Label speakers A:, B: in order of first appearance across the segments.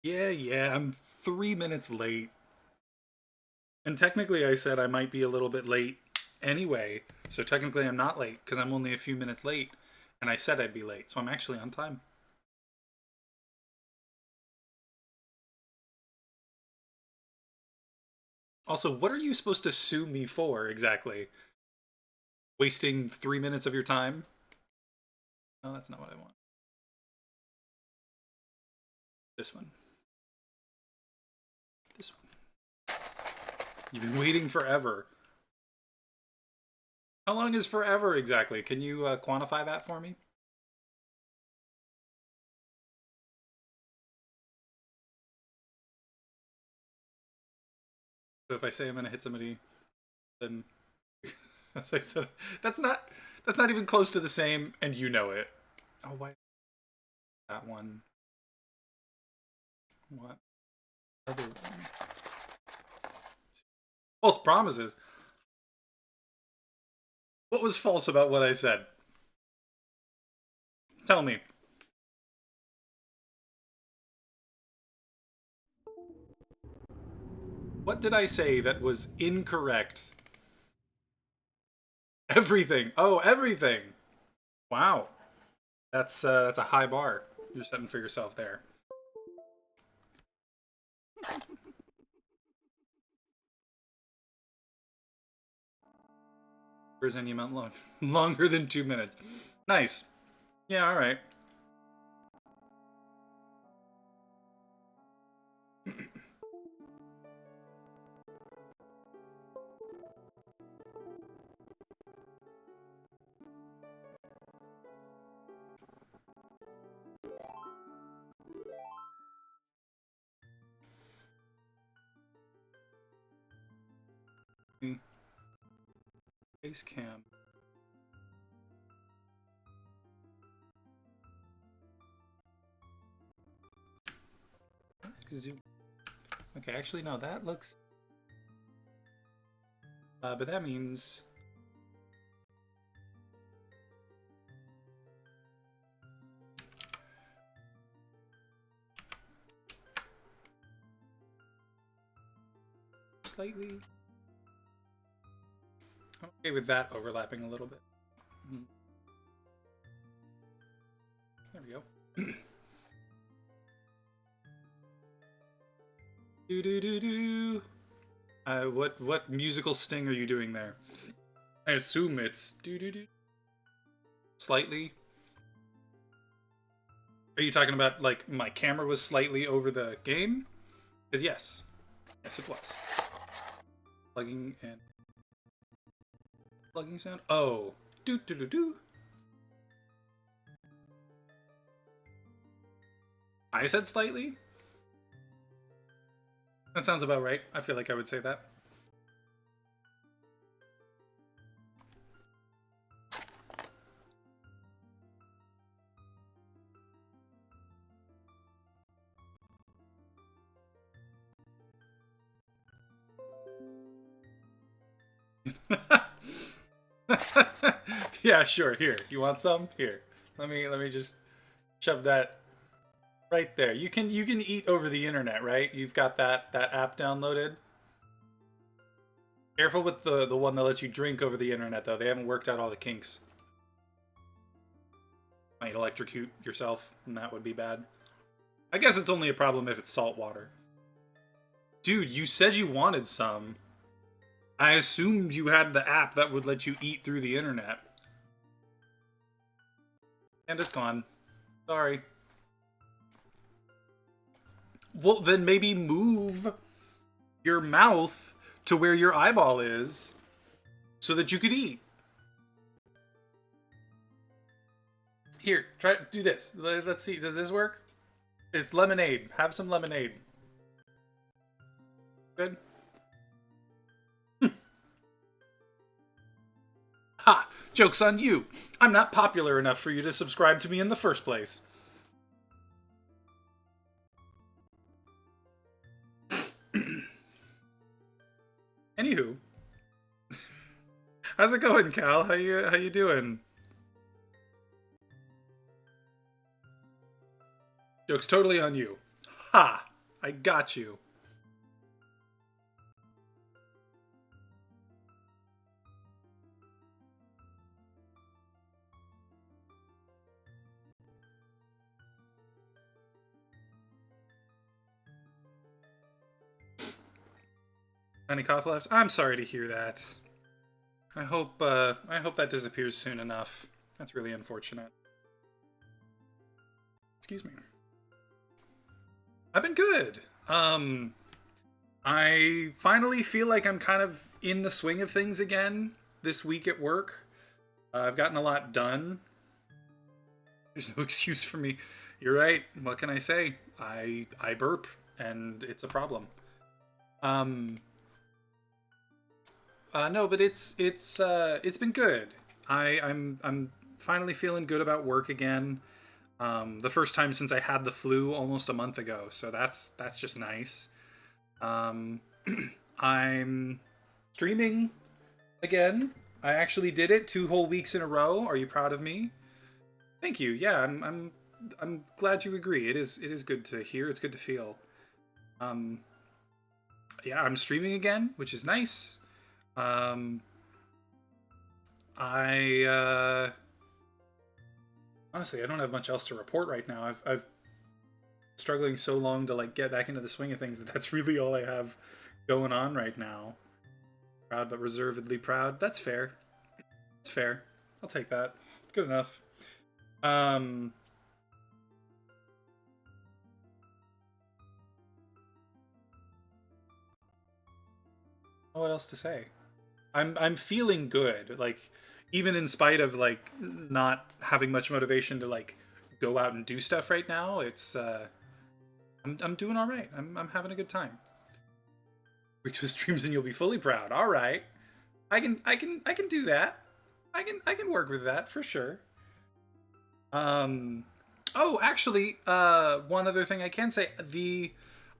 A: Yeah, I'm 3 minutes late. And technically, I said I might be a little bit late anyway. So technically, I'm not late because I'm only a few minutes late. And I said I'd be late. So I'm actually on time. Also, what are you supposed to sue me for exactly? Wasting 3 minutes of your time? No, that's not what I want. This one. This one. You've been waiting forever. How long is forever exactly? Can you quantify that for me? So if I say I'm gonna hit somebody, then as I said, that's not that's not even close to the same, and you know it. Oh, why that one? What other one? False promises. What was false about what I said? Tell me. What did I say that was incorrect? Everything. Oh, everything. Wow. That's a high bar you're setting for yourself there. Where's any amount long? Longer than 2 minutes. Nice. Yeah, all right. Face cam. Zoom. Okay, actually, no, that looks. But that means. Slightly. I'm okay with that overlapping a little bit. There we go. Do do do do. What musical sting are you doing there? I assume it's do do do. Slightly. Are you talking about like my camera was slightly over the game? Because yes, it was. Plugging and plugging sound. Oh, do do do do. I said slightly. That sounds about right. I feel like I would say that. Yeah, sure. Here, you want some? Here, let me just shove that right there. You can eat over the internet, right? You've got that app downloaded. Careful with the one that lets you drink over the internet, though. They haven't worked out all the kinks. Might electrocute yourself, and that would be bad. I guess it's only a problem if it's salt water. Dude, you said you wanted some. I assumed you had the app that would let you eat through the internet. And it's gone. Sorry. Well, then maybe move your mouth to where your eyeball is so that you could eat. Here, try do this. Let's see. Does this work? It's lemonade. Have some lemonade. Good. Ha! Joke's on you. I'm not popular enough for you to subscribe to me in the first place. Anywho, how's it going, Cal? How you doing? Joke's totally on you. Ha! I got you. Any cough left? I'm sorry to hear that. I hope that disappears soon enough. That's really unfortunate. Excuse me. I've been good. I finally feel like I'm kind of in the swing of things again this week at work. I've gotten a lot done. There's no excuse for me. You're right. What can I say? I burp and it's a problem. Um no, but it's been good. I'm finally feeling good about work again. The first time since I had the flu almost a month ago, so that's just nice. Um, I'm streaming again. I actually did it 2 whole weeks in a row. Are you proud of me? Thank you. Yeah, I'm glad you agree. It is good to hear. It's good to feel. Um, yeah, I'm streaming again, which is nice. Um, I honestly I don't have much else to report right now. I've struggling so long to like get back into the swing of things that that's really all I have going on right now. Proud but reservedly proud. That's fair. It's fair. I'll take that. It's good enough. Um, what else to say? I'm feeling good. Like even in spite of like not having much motivation to like go out and do stuff right now, it's I'm doing all right. I'm having a good time. Weeks with streams and you'll be fully proud. All right. I can do that. I can work with that for sure. Um oh, actually, one other thing I can say, the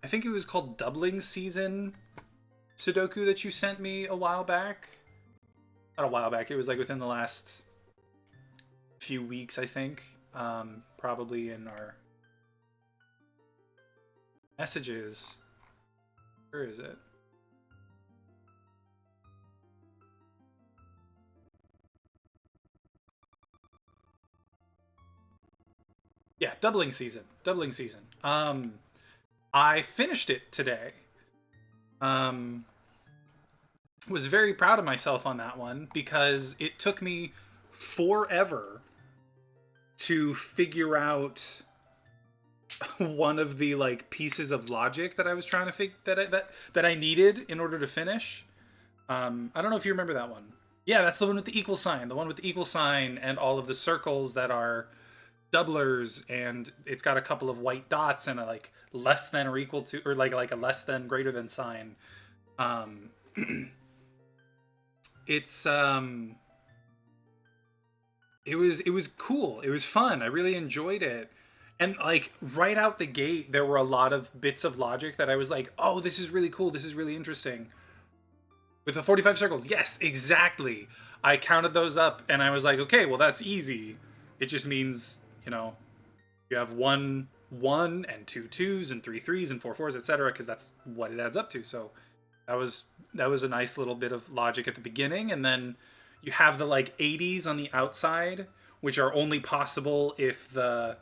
A: I think it was called Doubling Season Sudoku that you sent me a while back. Not a while back. It was like within the last few weeks, I think. Probably in our messages. Where is it? Yeah, Doubling Season. Doubling Season. I finished it today. Um, was very proud of myself on that one because it took me forever to figure out one of the like pieces of logic that I was trying to that I needed in order to finish. I don't know if you remember that one. Yeah, that's the one with the equal sign. The one with the equal sign and all of the circles that are doublers, and it's got a couple of white dots and a like less than or equal to, or like a less than greater than sign. Um, it's it was cool. It was fun. I really enjoyed it. And like right out the gate, there were a lot of bits of logic that I was like, "Oh, this is really cool. This is really interesting." With the 45 circles, yes, exactly. I counted those up, and I was like, "Okay, well that's easy. It just means you have one and two twos and three threes and four fours, etc. Because that's what it adds up to." So that was a nice little bit of logic at the beginning, and then you have the like 80s on the outside, which are only possible if there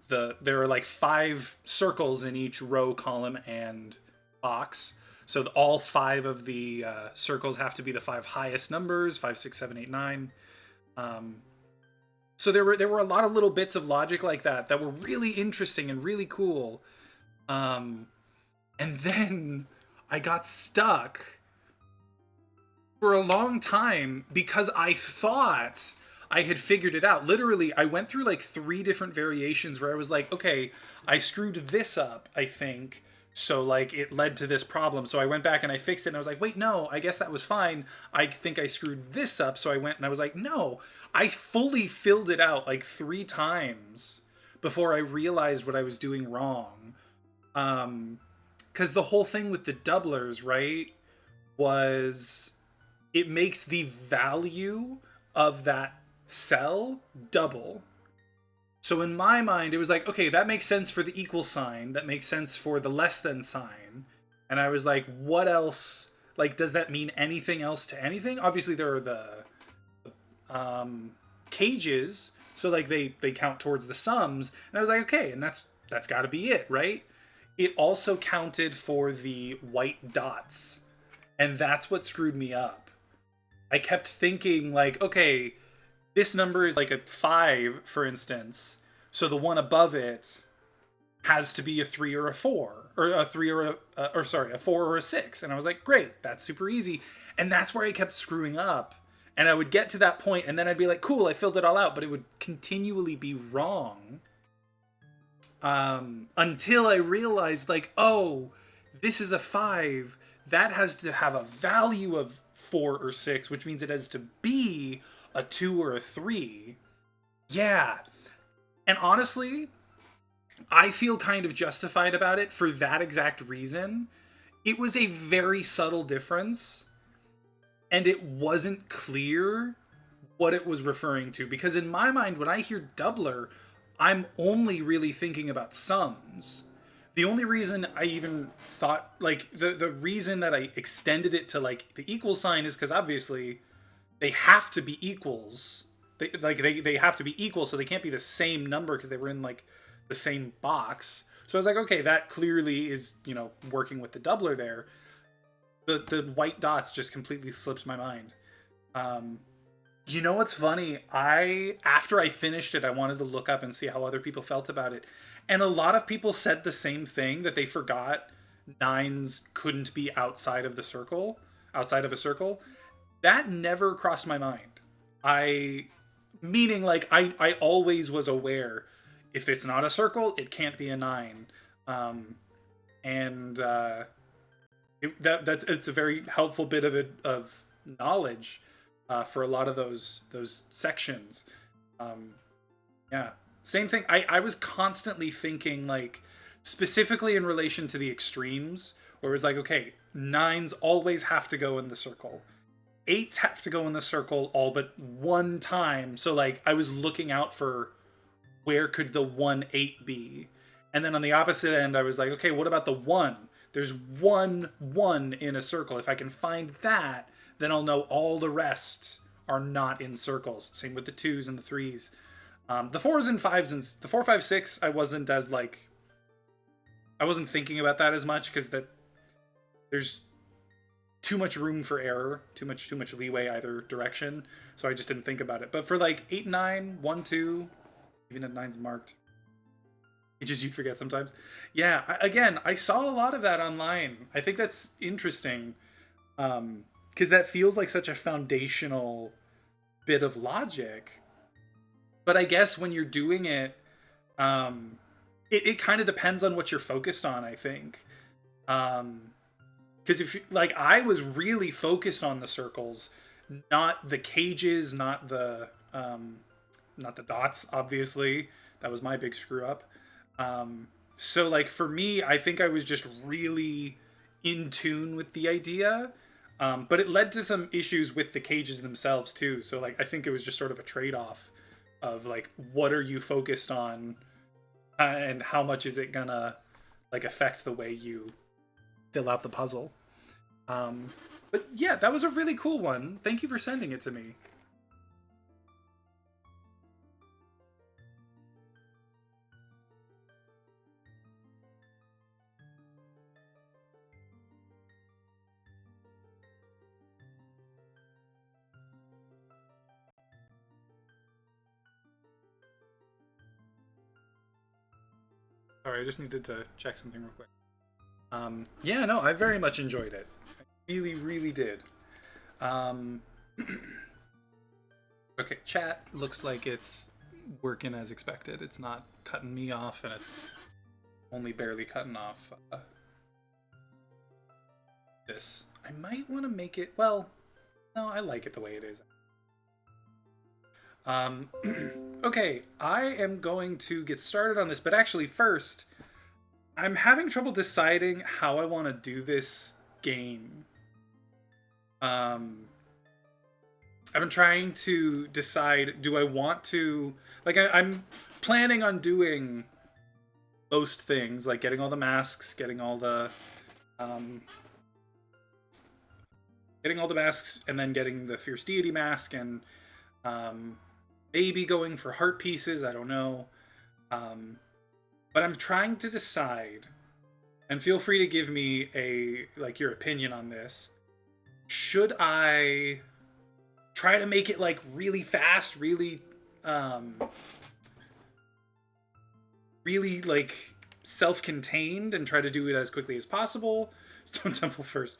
A: are like five circles in each row, column, and box. So all five of the circles have to be the five highest numbers: 5, 6, 7, 8, 9. So there were a lot of little bits of logic like that were really interesting and really cool. And then I got stuck for a long time because I thought I had figured it out. Literally, I went through like 3 different variations where I was like, okay, I screwed this up, I think. So like it led to this problem. So I went back and I fixed it and I was like, wait, no, I guess that was fine. I think I screwed this up. So I went and I was like, no, I fully filled it out like 3 times before I realized what I was doing wrong. Because the whole thing with the doublers, right? was it makes the value of that cell double. So in my mind, it was like, okay, that makes sense for the equal sign. That makes sense for the less than sign. And I was like, what else? Like, does that mean anything else to anything? Obviously, there are the cages, so like they count towards the sums. And I was like, okay, and that's got to be it, right? It also counted for the white dots, and that's what screwed me up. I kept thinking like, okay, this number is like a 5, for instance, so the one above it has to be a 3 or a 4, or a 3 or or sorry, a 4 or a 6. And I was like, great, that's super easy. And that's where I kept screwing up. And I would get to that point and then I'd be like, cool, I filled it all out, but it would continually be wrong. Until I realized like, oh, this is a 5. That has to have a value of 4 or 6, which means it has to be a 2 or a 3. Yeah. And honestly, I feel kind of justified about it for that exact reason. It was a very subtle difference, and it wasn't clear what it was referring to. Because in my mind, when I hear doubler, I'm only really thinking about sums. The only reason I even thought, like, the reason that I extended it to, like, the equal sign is because obviously they have to be equals. They have to be equal, so they can't be the same number because they were in, like, the same box. So I was like, okay, that clearly is, you know, working with the doubler there. The white dots just completely slipped my mind. You know what's funny? After I finished it, I wanted to look up and see how other people felt about it. And a lot of people said the same thing, that they forgot nines couldn't be outside of the circle, outside of a circle. That never crossed my mind. Meaning like I always was aware, if it's not a circle, it can't be a 9. And it's a very helpful bit of knowledge for a lot of those sections. Yeah, same thing. I was constantly thinking, like, specifically in relation to the extremes, where it was like, okay, 9s always have to go in the circle. 8s have to go in the circle all but one time. So like I was looking out for where could the 1-8 be? And then on the opposite end, I was like, okay, what about the 1? There's 1 in a circle. If I can find that, then I'll know all the rest are not in circles. Same with the 2s and the 3s. The 4s and 5s, and the 4, 5, 6, I wasn't thinking about that as much, because there's too much room for error, too much leeway either direction. So I just didn't think about it. But for like 8, 9, 1, 2, even at 9's marked, you'd forget sometimes. Yeah, I saw a lot of that online. I think that's interesting, because that feels like such a foundational bit of logic. But I guess when you're doing it, it kind of depends on what you're focused on, I think. Because if like, I was really focused on the circles, not the cages, not the dots. Obviously, that was my big screw up. So like for me, I think I was just really in tune with the idea, but it led to some issues with the cages themselves too. So like I think it was just sort of a trade-off of like, what are you focused on, and how much is it gonna like affect the way you fill out the puzzle. But yeah, that was a really cool one. Thank you for sending it to me. Sorry, I just needed to check something real quick. Yeah, no, I very much enjoyed it. I really, really did. Okay, chat looks like it's working as expected. It's not cutting me off, and it's only barely cutting off this. I might want to make it, well, no, I like it the way it is. Okay, I am going to get started on this, but actually first, I'm having trouble deciding how I want to do this game. Um, I've been trying to decide, do I want to, like, I'm planning on doing most things, like getting all the masks, um, getting all the masks, and then getting the Fierce Deity mask, and um, maybe going for heart pieces. I don't know. But I'm trying to decide, and feel free to give me your opinion on this. Should I try to make it like really fast, um, really like self-contained, and try to do it as quickly as possible? Stone Temple first.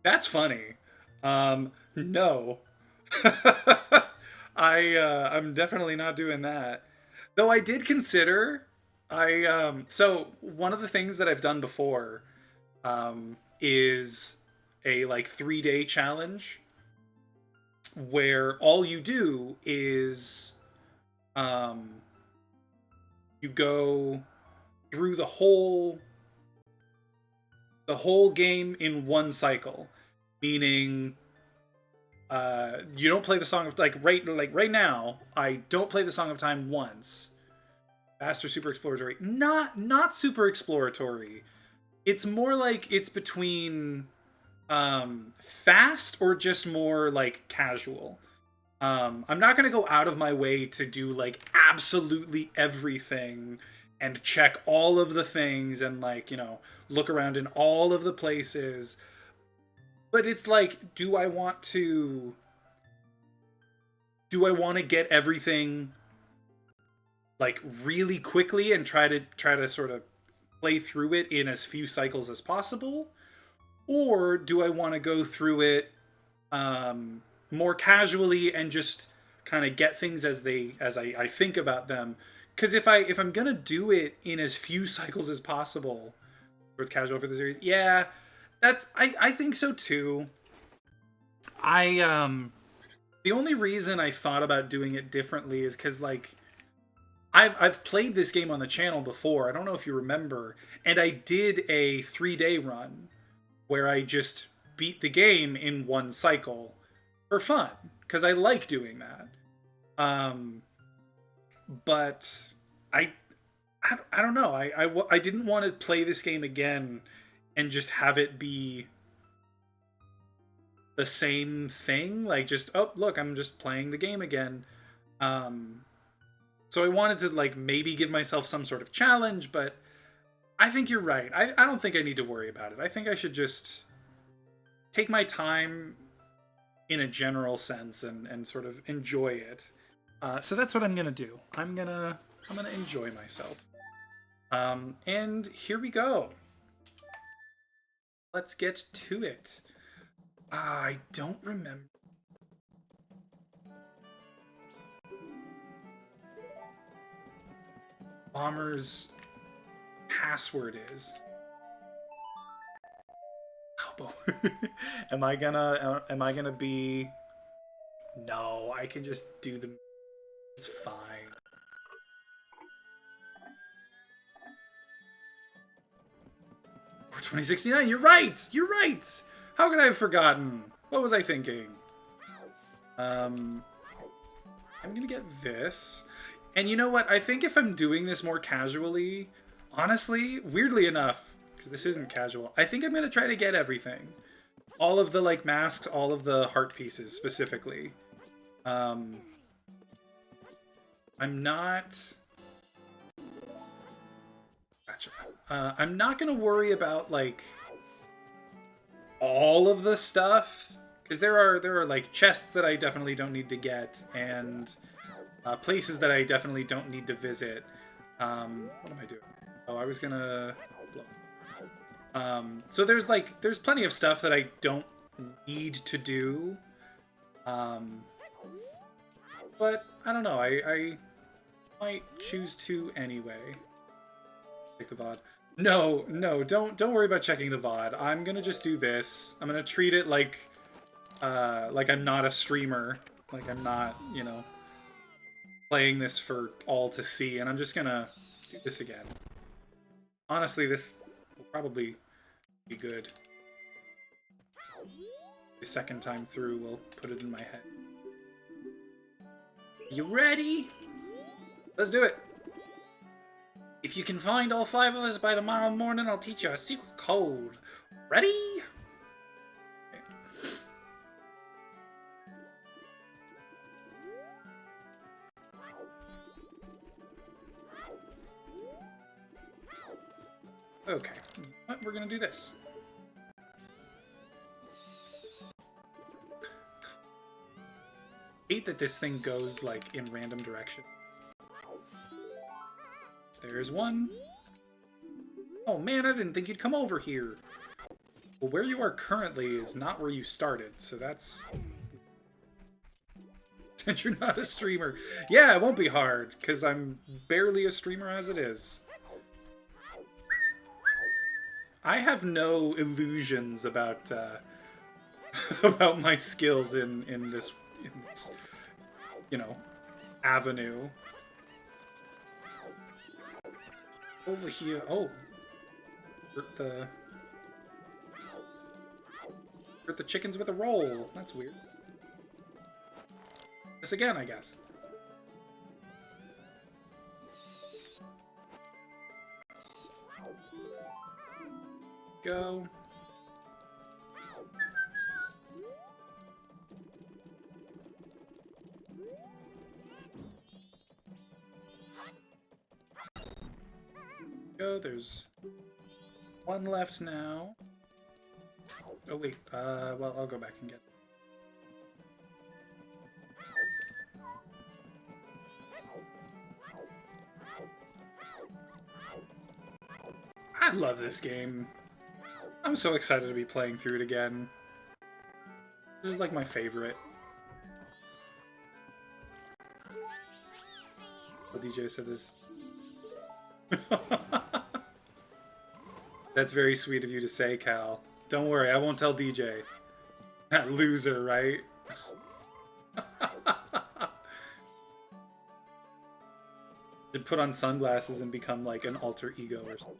A: That's funny. No. I'm definitely not doing that. Though I did consider, so one of the things that I've done before is a like 3-day challenge where all you do is you go through the whole game in one cycle, meaning you don't play the Song of right now. I don't play the Song of Time once. Fast or super exploratory? Not super exploratory. It's more like it's between fast or just more like casual. I'm not gonna go out of my way to do like absolutely everything and check all of the things and look around in all of the places. But it's like, do I want to get everything like really quickly and try to sort of play through it in as few cycles as possible? Or do I want to go through it more casually and just kind of get things as I think about them? Because if I'm gonna do it in as few cycles as possible, or it's casual for the series, yeah, I think so too. The only reason I thought about doing it differently is because like I've played this game on the channel before. I don't know if you remember, and I did a 3-day run where I just beat the game in one cycle for fun because I like doing that. But I don't know. I didn't want to play this game again and just have it be the same thing. Like, just, oh, look, I'm just playing the game again. So I wanted to, like, maybe give myself some sort of challenge, but I think you're right. I don't think I need to worry about it. I think I should just take my time in a general sense and sort of enjoy it. So that's what I'm gonna do. I'm gonna enjoy myself. And here we go. Let's get to it. I don't remember. Bomber's password is. Oh, am I gonna be? No, I can just do the. It's fine. For 2069, you're right. You're right. How could I have forgotten? What was I thinking? I'm gonna get this. And you know what? I think if I'm doing this more casually, honestly, weirdly enough, because this isn't casual, I think I'm gonna try to get everything. All of the like masks, all of the heart pieces specifically. I'm not. Gotcha. I'm not gonna worry about like all of the stuff because there are like chests that I definitely don't need to get and places that I definitely don't need to visit. What am I doing? Oh, I was gonna. So there's plenty of stuff that I don't need to do. But I don't know. I might choose to anyway. Take the VOD. No, don't worry about checking the VOD. I'm gonna just do this. I'm gonna treat it like I'm not a streamer. Like I'm not, playing this for all to see, and I'm just gonna do this again. Honestly, this will probably be good. The second time through, we'll put it in my head. You ready? Let's do it. If you can find all 5 of us by tomorrow morning, I'll teach you a secret code. Ready? Okay, we're gonna do this. I hate that this thing goes like in random direction. There's one. Oh man, I didn't think you'd come over here. Well, where you are currently is not where you started, so that's... Since you're not a streamer. Yeah, it won't be hard, because I'm barely a streamer as it is. I have no illusions about about my skills in this, you know, avenue. Over here. Oh, hurt the chickens with a roll. That's weird. This again, I guess. Go. Go. There's one left now. Oh wait. Well, I'll go back and get it. I love this game. I'm so excited to be playing through it again. This is like my favorite. The DJ said this. That's very sweet of you to say, Cal. Don't worry, I won't tell DJ. That loser, right? Should put on sunglasses and become like an alter ego or something.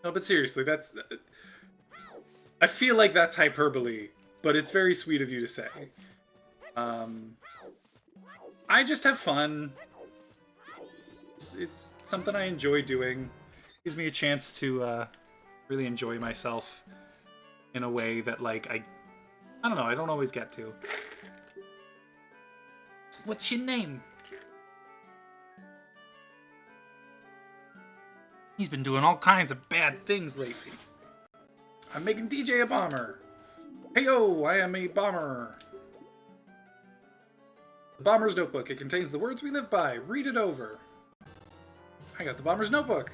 A: No, but seriously, that's... I feel like that's hyperbole, but it's very sweet of you to say. I just have fun. It's something I enjoy doing. Gives me a chance to really enjoy myself in a way that, like, I don't know, I don't always get to. What's your name? He's been doing all kinds of bad things lately. I'm making DJ a bomber. Hey-yo, I am a bomber. The Bomber's Notebook. It contains the words we live by. Read it over. I got the Bomber's Notebook.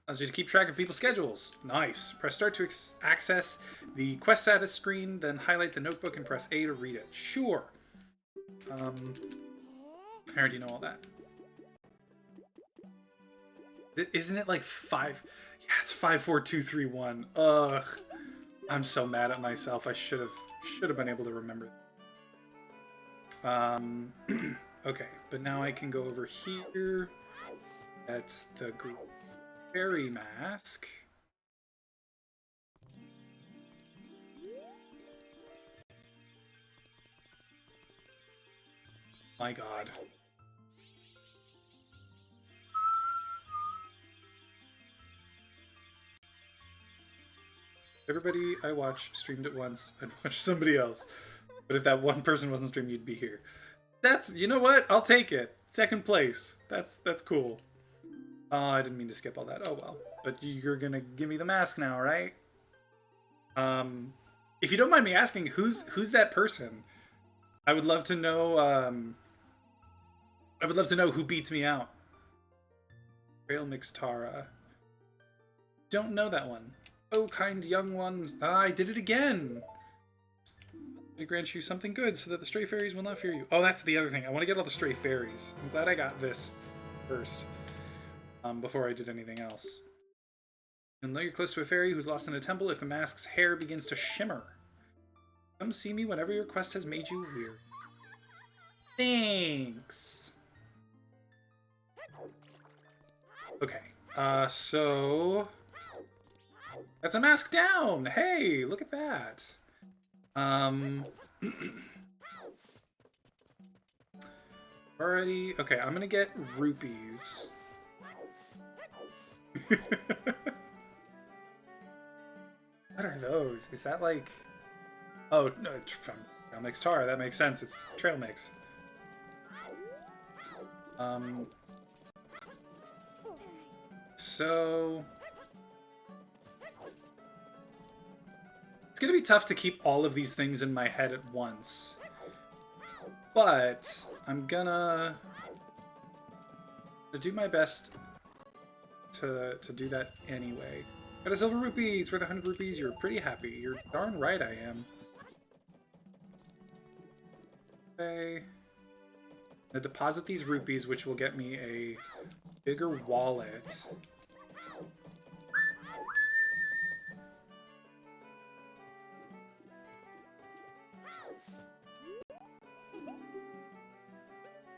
A: Allows you to keep track of people's schedules. Nice. Press start to access the quest status screen, then highlight the notebook and press A to read it. Sure. I already know all that. Isn't it like 5? Yeah, it's 5, 4, 2, 3, 1. Ugh. I'm so mad at myself. I should have been able to remember. Okay, but now I can go over here. That's the fairy mask. My God. Everybody I watch streamed it once. I'd watch somebody else. But if that one person wasn't streaming, you'd be here. That's, you know what? I'll take it. Second place. That's cool. I didn't mean to skip all that. Oh well. But you're gonna give me the mask now, right? If you don't mind me asking, who's that person? I would love to know. I would love to know who beats me out. Trail Mixtara. Don't know that one. Oh, kind young ones. Ah, I did it again. To grant you something good so that the stray fairies will not fear you. Oh, that's the other thing. I want to get all the stray fairies. I'm glad I got this first. Before I did anything else. You'll know you're close to a fairy who's lost in a temple if the mask's hair begins to shimmer. Come see me whenever your quest has made you weary. Thanks. Okay. So... That's a mask down! Hey, look at that! Already... Okay, I'm gonna get rupees. What are those? Is that like... Oh, no, trail mix tar. That makes sense. It's trail mix. So... It's gonna be tough to keep all of these things in my head at once. But I'm gonna do my best to do that anyway. Got a silver rupees! Worth 100 rupees, you're pretty happy. You're darn right I am. Okay. I'm gonna deposit these rupees, which will get me a bigger wallet.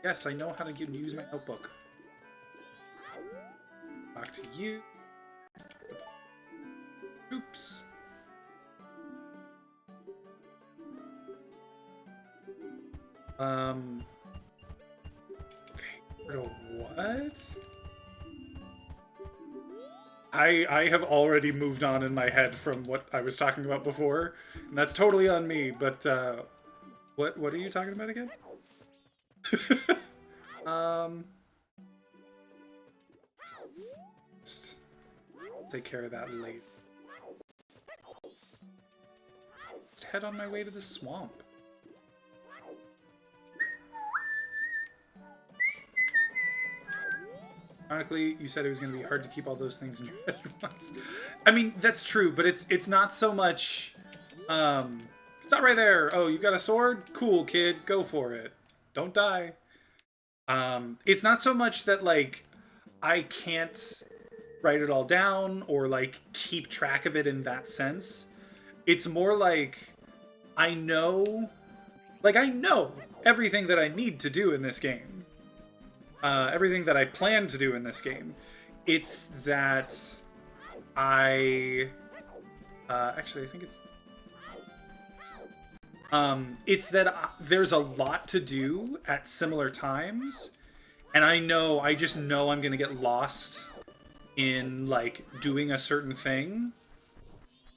A: Yes, I know how to use my notebook. Back to you. Oops. What? I have already moved on in my head from what I was talking about before, and that's totally on me, but, what are you talking about again? Just take care of that later. Let's head on my way to the swamp. Ironically, you said it was going to be hard to keep all those things in your head at once. I mean, that's true, but it's not so much... it's not right there. Oh, you've got a sword? Cool, kid. Go for it. Don't die. It's not so much that, like, I can't write it all down or, like, keep track of it in that sense. It's more like I know... Like, I know everything that I need to do in this game. Everything that I plan to do in this game. It's that I... actually, I think it's... it's that there's a lot to do at similar times, and I just know I'm gonna get lost in, like, doing a certain thing.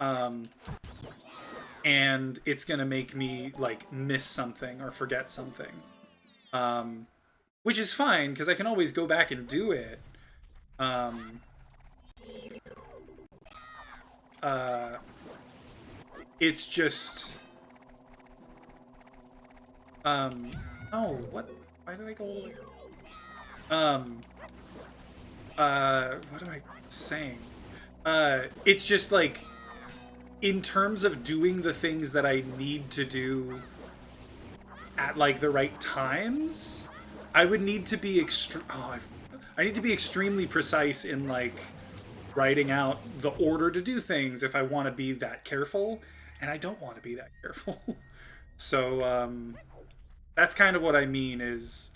A: And it's gonna make me, like, miss something or forget something. Which is fine, because I can always go back and do it. It's just... oh, what? Why did I go all the way? What am I saying? It's just, like, in terms of doing the things that I need to do at, like, the right times... I would need to be I need to be extremely precise in, like, writing out the order to do things if I want to be that careful, and I don't want to be that careful. So, that's kind of what I mean is,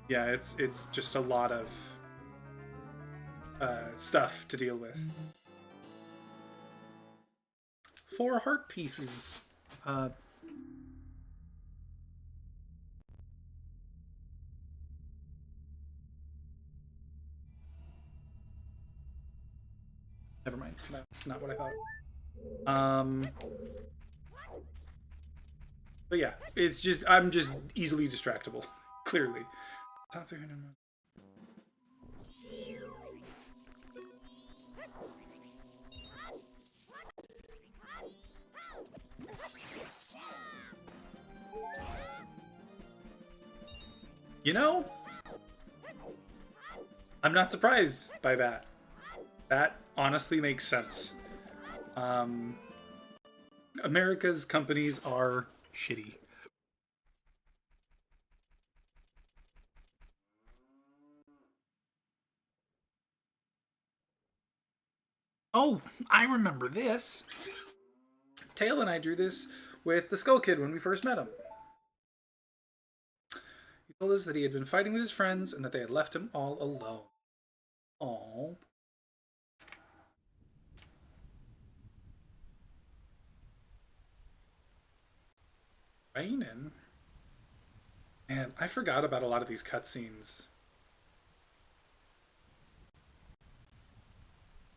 A: yeah, it's just a lot of stuff to deal with. 4 heart pieces. Never mind. That's not what I thought. But yeah, it's just I'm just easily distractible. Clearly. Top 300. You know, I'm not surprised by that. That honestly makes sense. America's companies are shitty. Oh, I remember this. Tail and I drew this with the Skull Kid when we first met him. He told us that he had been fighting with his friends and that they had left him all alone. Aww. Raining. Man, I forgot about a lot of these cutscenes.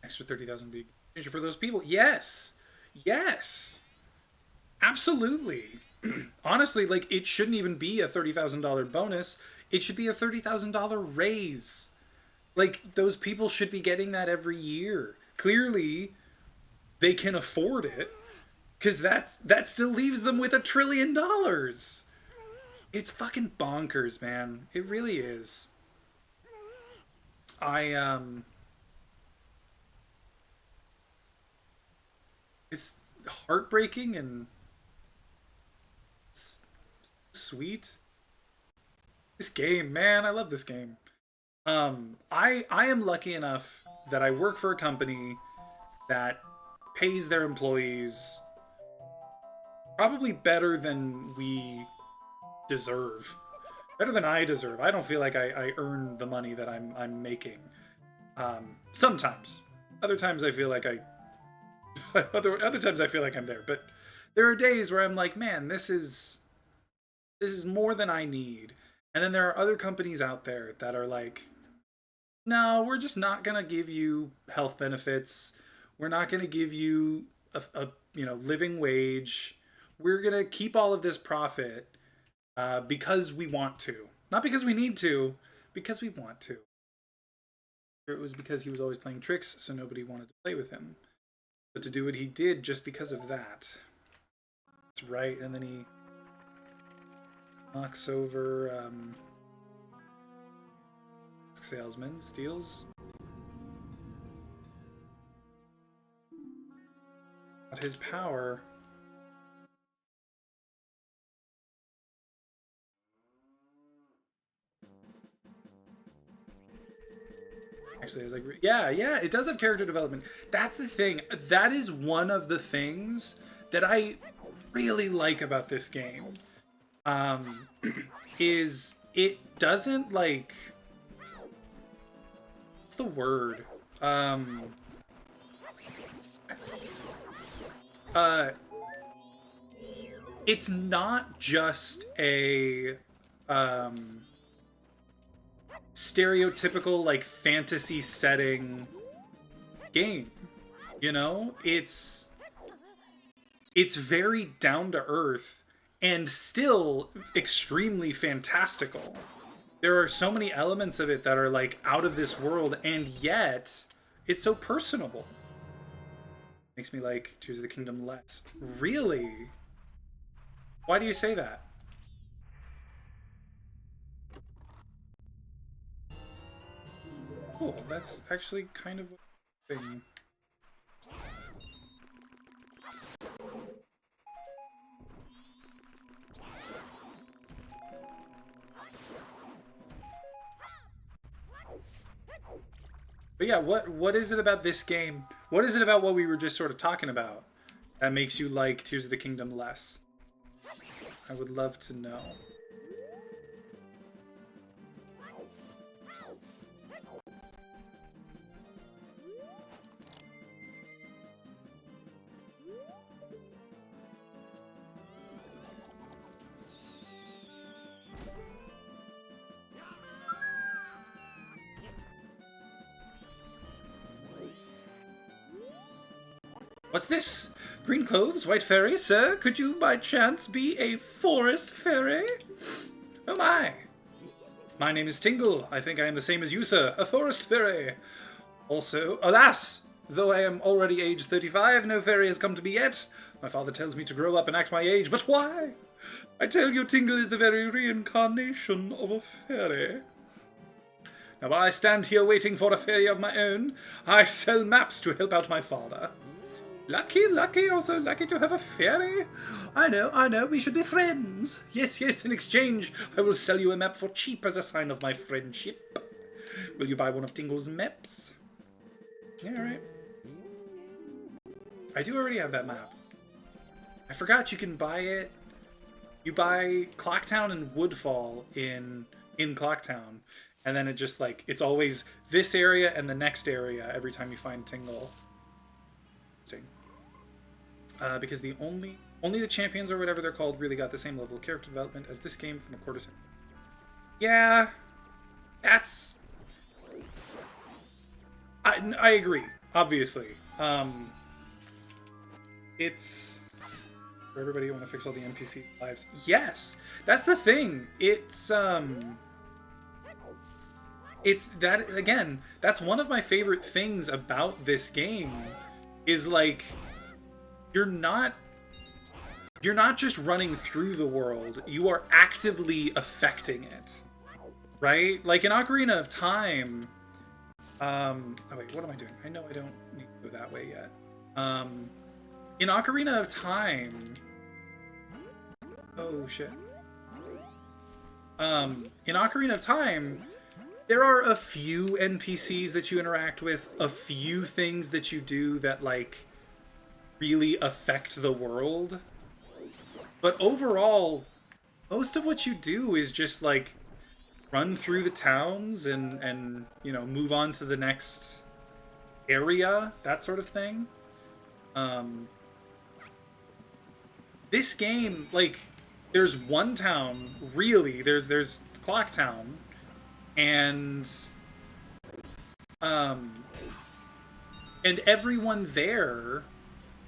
A: Extra 30,000 big for those people. Yes. Yes. Absolutely. Honestly, like, it shouldn't even be a $30,000 bonus. It should be a $30,000 raise. Like, those people should be getting that every year. Clearly, they can afford it, because that still leaves them with $1 trillion. It's fucking bonkers, man. It really is. I it's heartbreaking and it's sweet. This game, man, I love this game. I am lucky enough that I work for a company that pays their employees probably better than we deserve. Better than I deserve. I don't feel like I earn the money that I'm making. Sometimes. Other times I feel like other times I feel like I'm there. But there are days where I'm like, man, this is more than I need. And then there are other companies out there that are like, no, we're just not gonna give you health benefits. We're not gonna give you a living wage. We're gonna keep all of this profit because we want to, not because we need to, because we want to. It was because he was always playing tricks, so nobody wanted to play with him. But to do what he did just because of that. That's right, and then he knocks over salesman, steals. Got his power. Actually, I was like, yeah, it does have character development. That's the thing. That is one of the things that I really like about this game. Is it doesn't like... What's the word? It's not just a stereotypical like fantasy setting game. You know, it's very down to earth and still extremely fantastical. There are so many elements of it that are like out of this world, and yet it's so personable. Makes me like Tears of the Kingdom less. Really? Why do you say that? Cool, that's actually kind of a thing. But yeah, what is it about this game? What is it about what we were just sort of talking about that makes you like Tears of the Kingdom less? I would love to know. What's this? Green clothes, white fairy? Sir, could you by chance be a forest fairy? Oh my! My name is Tingle. I think I am the same as you, sir, a forest fairy. Also, alas! Though I am already age 35, no fairy has come to me yet. My father tells me to grow up and act my age, but why? I tell you, Tingle is the very reincarnation of a fairy. Now while I stand here waiting for a fairy of my own, I sell maps to help out my father. Lucky, also lucky to have a fairy. I know, we should be friends. Yes, in exchange, I will sell you a map for cheap as a sign of my friendship. Will you buy one of Tingle's maps? Yeah, alright. I do already have that map. I forgot you can buy it. You buy Clocktown and Woodfall in Clocktown, and then it just like, it's always this area and the next area every time you find Tingle. Because the only Only the champions or whatever they're called really got the same level of character development as this game from a quarter century. Yeah, that's... I agree, obviously. It's... For everybody want to fix all the NPC lives. Yes! That's the thing. It's that, again, that's one of my favorite things about this game, is like, you're not just running through the world, you are actively affecting it. Right? Like in Ocarina of Time, oh wait, what am I doing? I know I don't need to go that way yet. In Ocarina of Time, oh shit. In Ocarina of Time, there are a few NPCs that you interact with, a few things that you do that, like, really affect the world. But overall, most of what you do is just, like, run through the towns and you know, move on to the next area, that sort of thing. This game, like, there's one town, really, there's Clock Town, and everyone there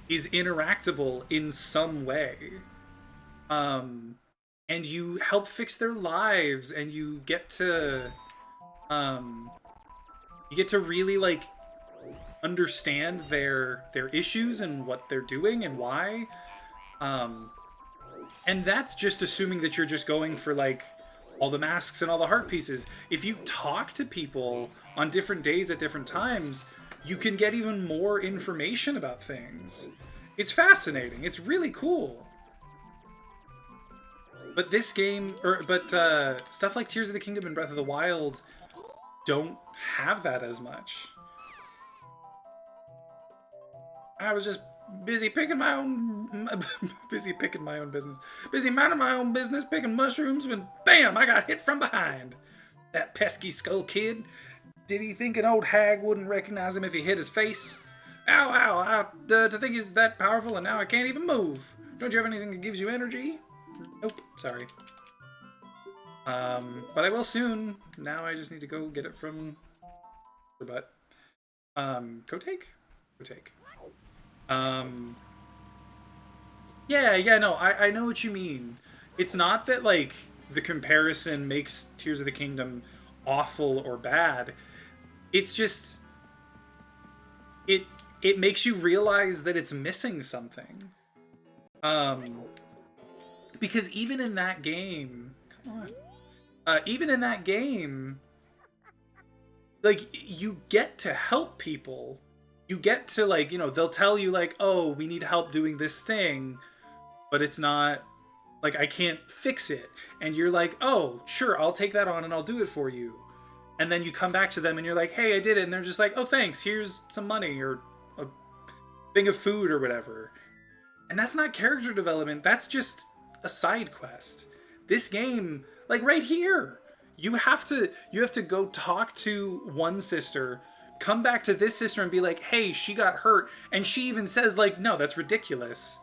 A: is interactable in some way. And you help fix their lives, and you get to really, like, understand their issues and what they're doing and why. And that's just assuming that you're just going for, like, all the masks and all the heart pieces. If you talk to people on different days at different times, you can get even more information about things. It's fascinating. It's really cool. But this game, stuff like Tears of the Kingdom and Breath of the Wild don't have that as much. I was just busy picking my own, busy minding my own business, picking mushrooms, when bam, I got hit from behind. That pesky skull kid. Did he think an old hag wouldn't recognize him if he hit his face? Ow, ow, to think he's that powerful and now I can't even move. Don't you have anything that gives you energy? Nope, sorry. But I will soon. Now I just need to go get it from her butt. Kotake? Kotake. Yeah, no, I know what you mean. It's not that, like, the comparison makes Tears of the Kingdom awful or bad. It's just... It makes you realize that it's missing something. Because even in that game... Come on. Even in that game... Like, you get to help people. You get to, like, you know, they'll tell you, like, oh, we need help doing this thing, but it's not, like, I can't fix it. And you're like, oh, sure, I'll take that on and I'll do it for you. And then you come back to them and you're like, hey, I did it. And they're just like, oh, thanks, here's some money or a thing of food or whatever. And that's not character development, that's just a side quest. This game, like right here, you have to go talk to one sister, come back to this sister and be like, hey, she got hurt. And she even says, like, no, that's ridiculous.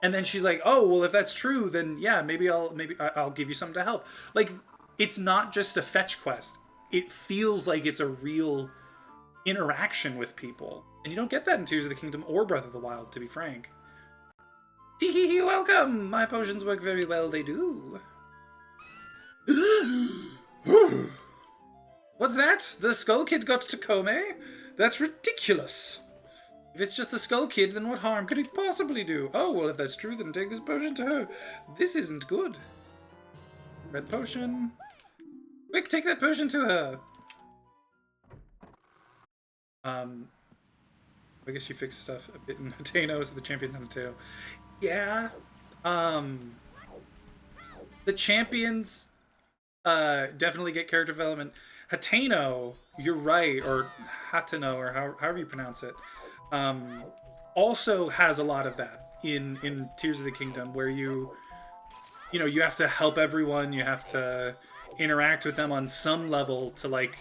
A: And then she's like, oh, well, if that's true, then yeah, maybe I'll give you something to help. Like, it's not just a fetch quest. It feels like it's a real interaction with people. And you don't get that in Tears of the Kingdom or Breath of the Wild, to be frank. Tee-hee-hee, welcome! My potions work very well, they do. What's that? The Skull Kid got to Kome? That's ridiculous. If it's just the Skull Kid, then what harm could he possibly do? Oh, well, if that's true, then take this potion to her. This isn't good. Red potion. Quick, take that potion to her. I guess you fixed stuff a bit in Hateno, so the champion's in Hateno. Yeah. The champions definitely get character development. Hateno, you're right, or Hateno, or however you pronounce it, also has a lot of that in Tears of the Kingdom, where you have to help everyone, you have to interact with them on some level to, like,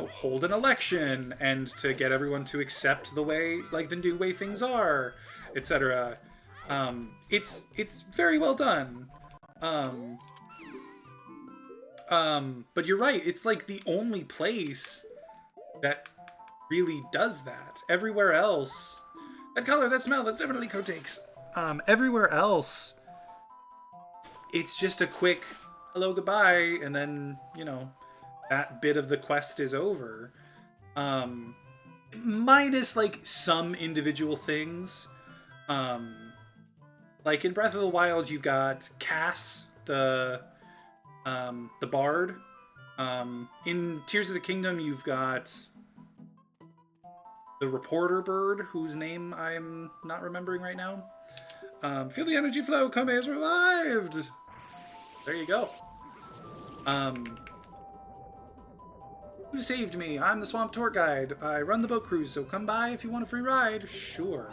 A: hold an election and to get everyone to accept the way, like, the new way things are, etc. It's very well done. But you're right. It's like the only place that really does that. Everywhere else, that color, that smell, that's definitely Kotex. Everywhere else, it's just a quick hello, goodbye, and then, you know, that bit of the quest is over. Minus, like, some individual things. Like, in Breath of the Wild, you've got Cass, the bard. In Tears of the Kingdom, you've got the reporter bird, whose name I'm not remembering right now. Feel the energy flow, Kame is revived! There you go. Who saved me? I'm the Swamp Tour Guide. I run the boat cruise, so come by if you want a free ride. Sure.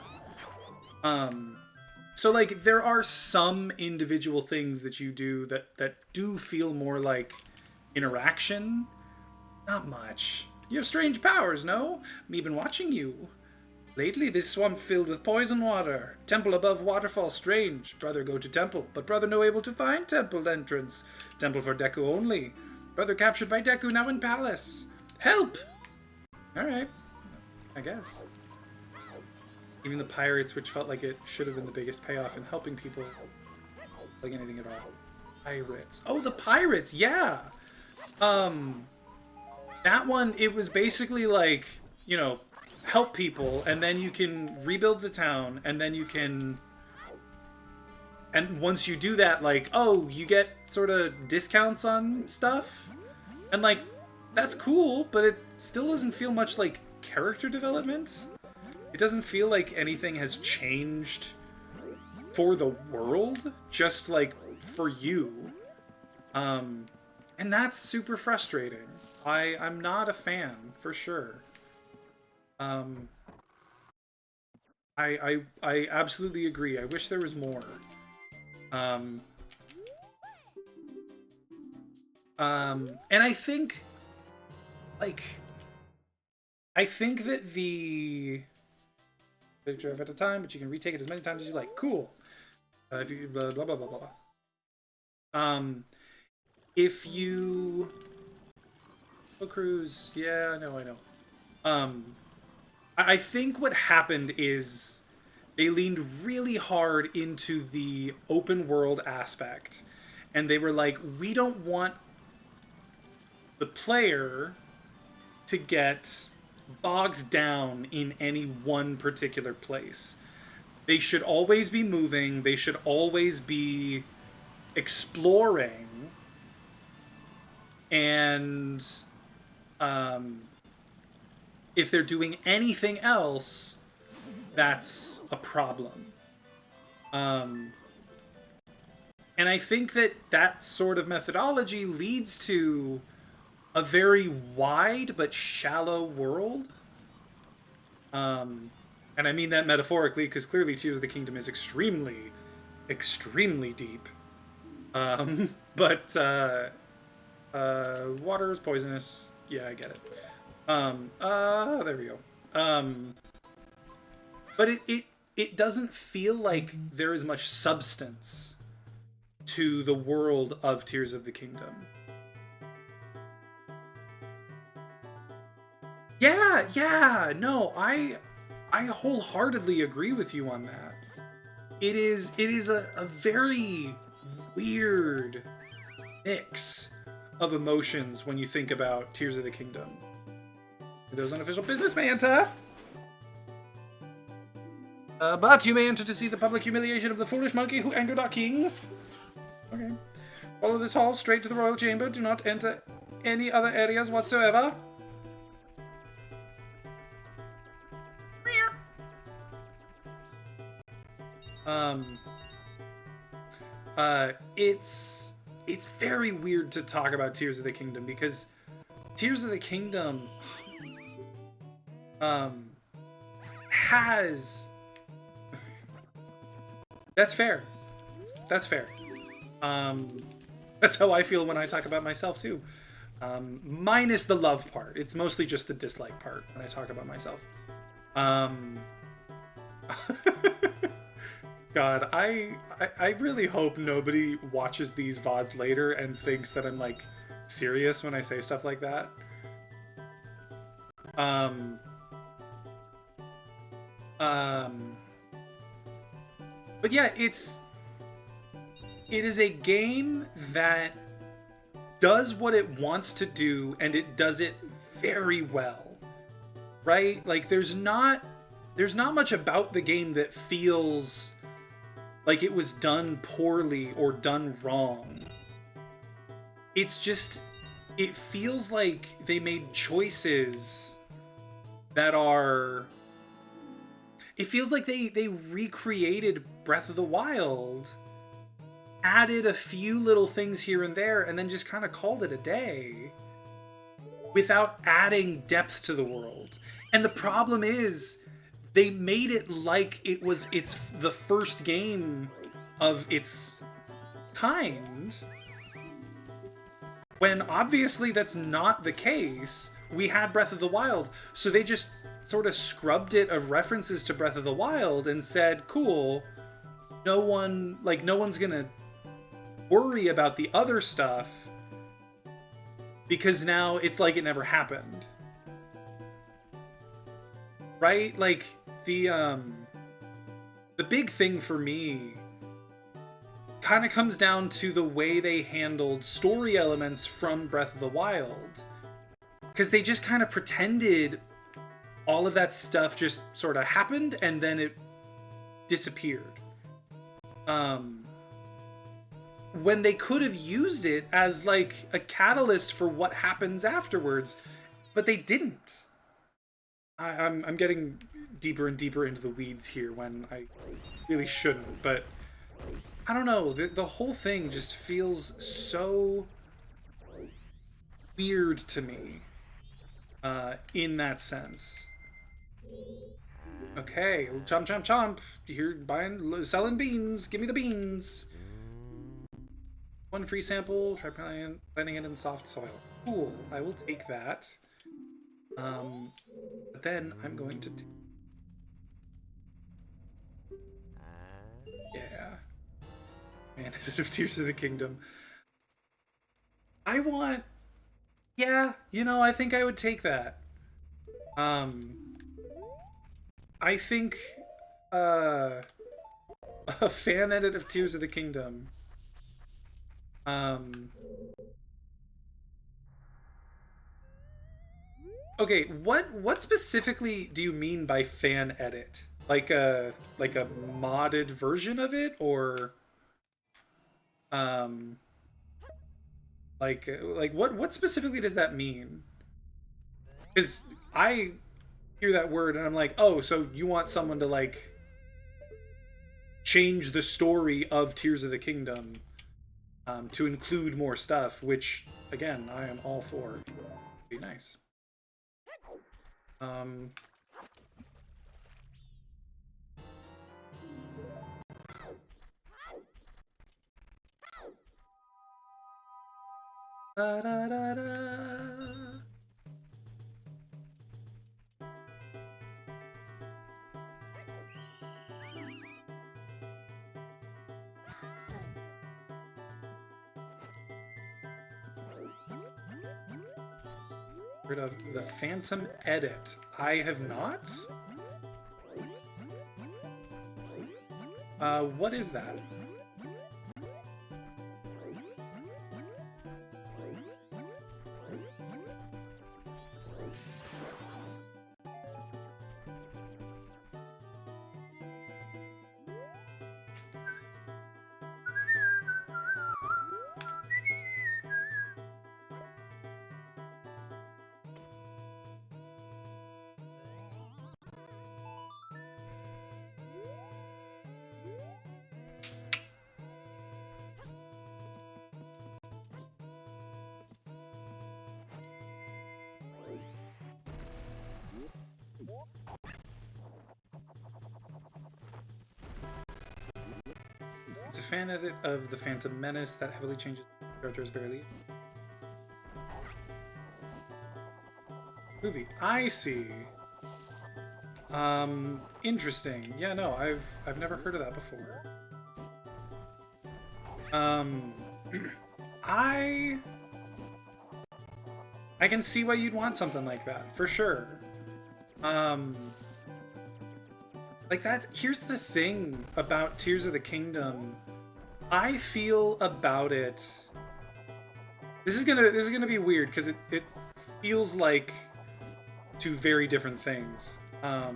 A: So, like, there are some individual things that you do that do feel more like interaction. Not much. You have strange powers, no? Me been watching you. Lately, this swamp filled with poison water. Temple above waterfall strange. Brother go to temple, but brother no able to find temple entrance. Temple for Deku only. Brother captured by Deku, now in palace. Help! Alright. I guess. Even the pirates, which felt like it should have been the biggest payoff in helping people, like anything at all. Pirates. Oh, the pirates! Yeah! That one, it was basically like, you know, help people, and then you can rebuild the town, and then you can... And once you do that, like, oh, you get sort of discounts on stuff? And, like, that's cool, but it still doesn't feel much like character development. It doesn't feel like anything has changed for the world, just, like, for you. And that's super frustrating. I'm not a fan, for sure. I absolutely agree. I wish there was more. And I think, like, I think that the picture at a time, but you can retake it as many times as you like. Cool. If you blah blah blah blah blah. If you cruise, yeah, I know. I think what happened is they leaned really hard into the open world aspect, and they were like, we don't want the player to get bogged down in any one particular place. They should always be moving, they should always be exploring, and if they're doing anything else, that's a problem. And I think that that sort of methodology leads to a very wide but shallow world. And I mean that metaphorically, because clearly Tears of the Kingdom is extremely, extremely deep. But water is poisonous. Yeah, I get it. There we go. But it doesn't feel like there is much substance to the world of Tears of the Kingdom. Yeah, no, I wholeheartedly agree with you on that. It is a very weird mix of emotions when you think about Tears of the Kingdom. Those unofficial business may enter. But you may enter to see the public humiliation of the foolish monkey who angered our king. Okay. Follow this hall straight to the royal chamber. Do not enter any other areas whatsoever. It's very weird to talk about Tears of the Kingdom because Tears of the Kingdom has... That's fair. That's fair. That's how I feel when I talk about myself too. Minus the love part. It's mostly just the dislike part when I talk about myself. God, I really hope nobody watches these VODs later and thinks that I'm like serious when I say stuff like that. Um, um, but yeah, it is a game that does what it wants to do, and it does it very well, right? Like there's not much about the game that feels like it was done poorly or done wrong. It's just, it feels like they made choices that are, it feels like they recreated Breath of the Wild, added a few little things here and there, and then just kind of called it a day without adding depth to the world. And the problem is, they made it like it's the first game of its kind, when obviously that's not the case. We had Breath of the Wild, so they just sort of scrubbed it of references to Breath of the Wild and said, cool, no one's gonna worry about the other stuff because now it's like it never happened. Right? Like the big thing for me kind of comes down to the way they handled story elements from Breath of the Wild. Because they just kind of pretended all of that stuff just sort of happened and then it disappeared. When they could have used it as like a catalyst for what happens afterwards, but they didn't. I'm getting deeper and deeper into the weeds here when I really shouldn't, but I don't know, the whole thing just feels so weird to me in that sense. Okay, chomp chomp chomp, you're selling beans, give me the beans. One free sample, try planting it in soft soil. Cool, I will take that. But then I'm going to yeah. Man, of Tears of the Kingdom. Yeah, I think I would take that. I think a fan edit of Tears of the Kingdom. Okay, what specifically do you mean by fan edit? Like a modded version of it, or um like what specifically does that mean? Because I hear that word and I'm like, oh, so you want someone to like change the story of Tears of the Kingdom to include more stuff, which again I am all for. Be nice. Da, da, da, da. Rid of the Phantom Edit. I have not. What is that? It's a fan edit of the Phantom Menace that heavily changes the characters barely. Movie. I see. Interesting. Yeah, no, I've never heard of that before. I can see why you'd want something like that, for sure. Like that, here's the thing about Tears of the Kingdom. I feel about it. This is gonna be weird because it feels like two very different things. I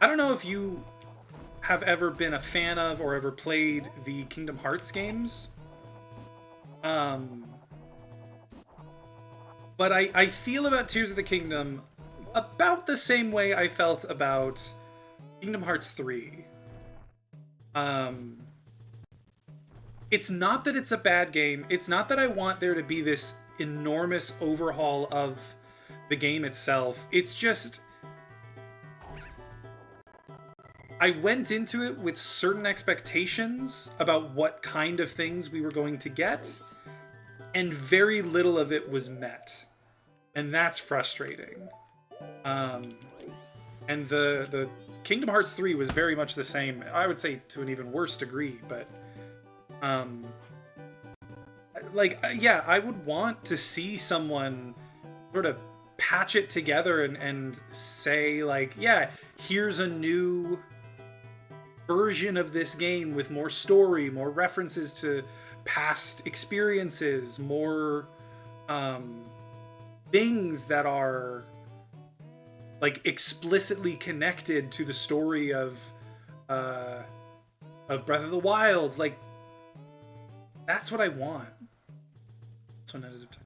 A: don't know if you have ever been a fan of or ever played the Kingdom Hearts games. But I feel about Tears of the Kingdom about the same way I felt about Kingdom Hearts 3. It's not that it's a bad game. It's not that I want there to be this enormous overhaul of the game itself. It's just, I went into it with certain expectations about what kind of things we were going to get, and very little of it was met. And that's frustrating. And the Kingdom Hearts 3 was very much the same. I would say to an even worse degree, but yeah, I would want to see someone sort of patch it together and say, like, yeah, here's a new version of this game with more story, more references to past experiences, more things that are like explicitly connected to the story of Breath of the Wild. Like, that's what I want. That's one at a time.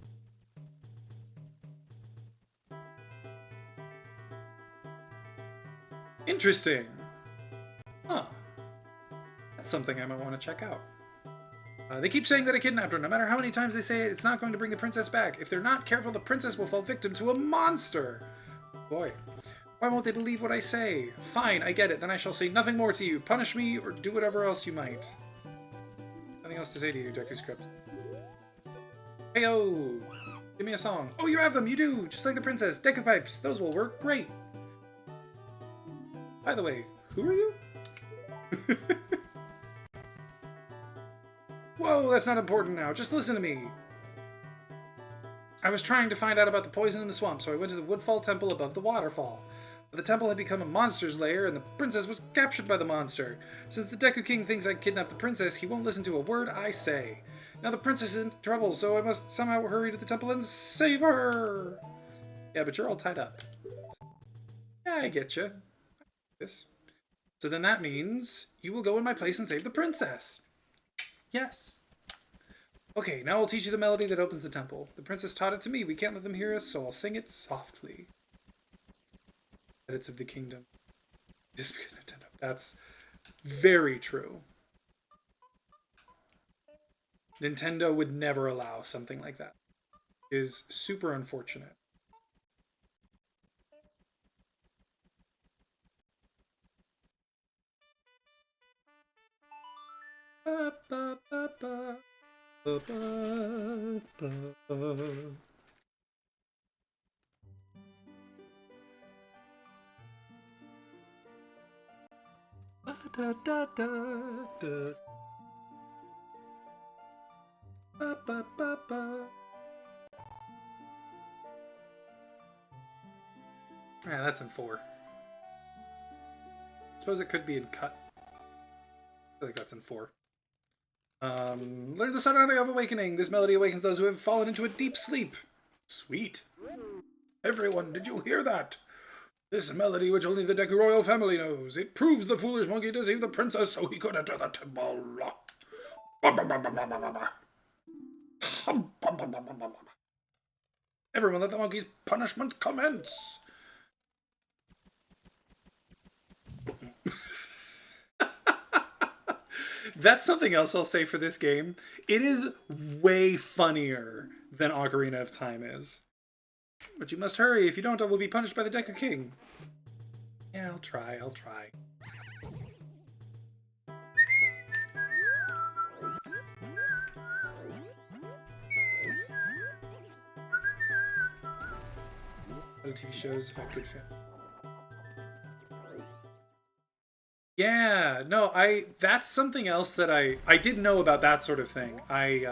A: Interesting. Huh. That's something I might want to check out. They keep saying that I kidnapped her. No matter how many times they say it, it's not going to bring the princess back. If they're not careful, the princess will fall victim to a monster. Boy. Why won't they believe what I say? Fine, I get it. Then I shall say nothing more to you. Punish me or do whatever else you might. Nothing else to say to you, Deku Script. Heyo! Give me a song. Oh, you have them! You do! Just like the princess. Deku Pipes. Those will work. Great! By the way, who are you? Whoa, that's not important now. Just listen to me. I was trying to find out about the poison in the swamp, so I went to the Woodfall Temple above the waterfall. But the temple had become a monster's lair, and the princess was captured by the monster. Since the Deku King thinks I kidnapped the princess, he won't listen to a word I say. Now the princess is in trouble, so I must somehow hurry to the temple and save her. Yeah, but you're all tied up. Yeah, I get you. This. So then that means you will go in my place and save the princess. Yes. Okay, now I'll teach you the melody that opens the temple. The princess taught it to me. We can't let them hear us, so I'll sing it softly. Edits of the kingdom. Just because Nintendo. That's very true. Nintendo would never allow something like that. It is super unfortunate. Ba, ba, ba, ba. Ba, ba, ba, ba. Ba, da, da, da, da. Ba, ba, ba, ba. Yeah, that's in 4. I suppose it could be in cut. I feel like that's in 4. Learn the sonata of awakening. This melody awakens those who have fallen into a deep sleep. Sweet. Everyone, did you hear that? This melody which only the Deku royal family knows. It proves the foolish monkey deceived the princess so he could enter the temple. Everyone, let the monkey's punishment commence. That's something else I'll say for this game. It is way funnier than Ocarina of Time is. But you must hurry. If you don't, I will be punished by the Deku King. Yeah, I'll try. Other TV shows have good fans. Yeah, no, that's something else that I did know about that sort of thing. I